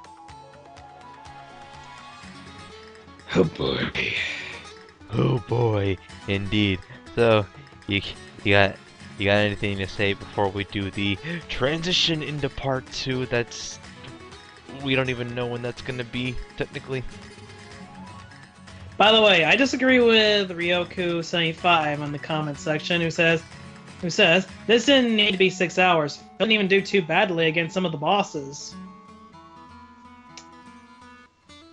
[SPEAKER 2] Oh boy.
[SPEAKER 1] Oh boy, indeed. So, you got anything to say before we do the transition into part 2? That's we don't even know when that's gonna be technically.
[SPEAKER 2] By the way, I disagree with Ryoku75 on the comment section who says this didn't need to be 6 hours. Didn't even do too badly against some of the bosses.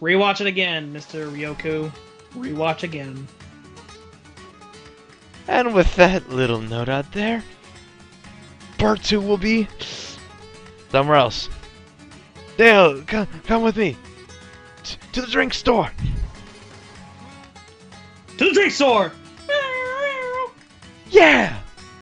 [SPEAKER 2] Rewatch it again, Mr. Ryoku. Rewatch again.
[SPEAKER 1] And with that little note out there, part 2 will be somewhere else. Dale, come with me to the drink store.
[SPEAKER 2] To the drink store!
[SPEAKER 1] Yeah.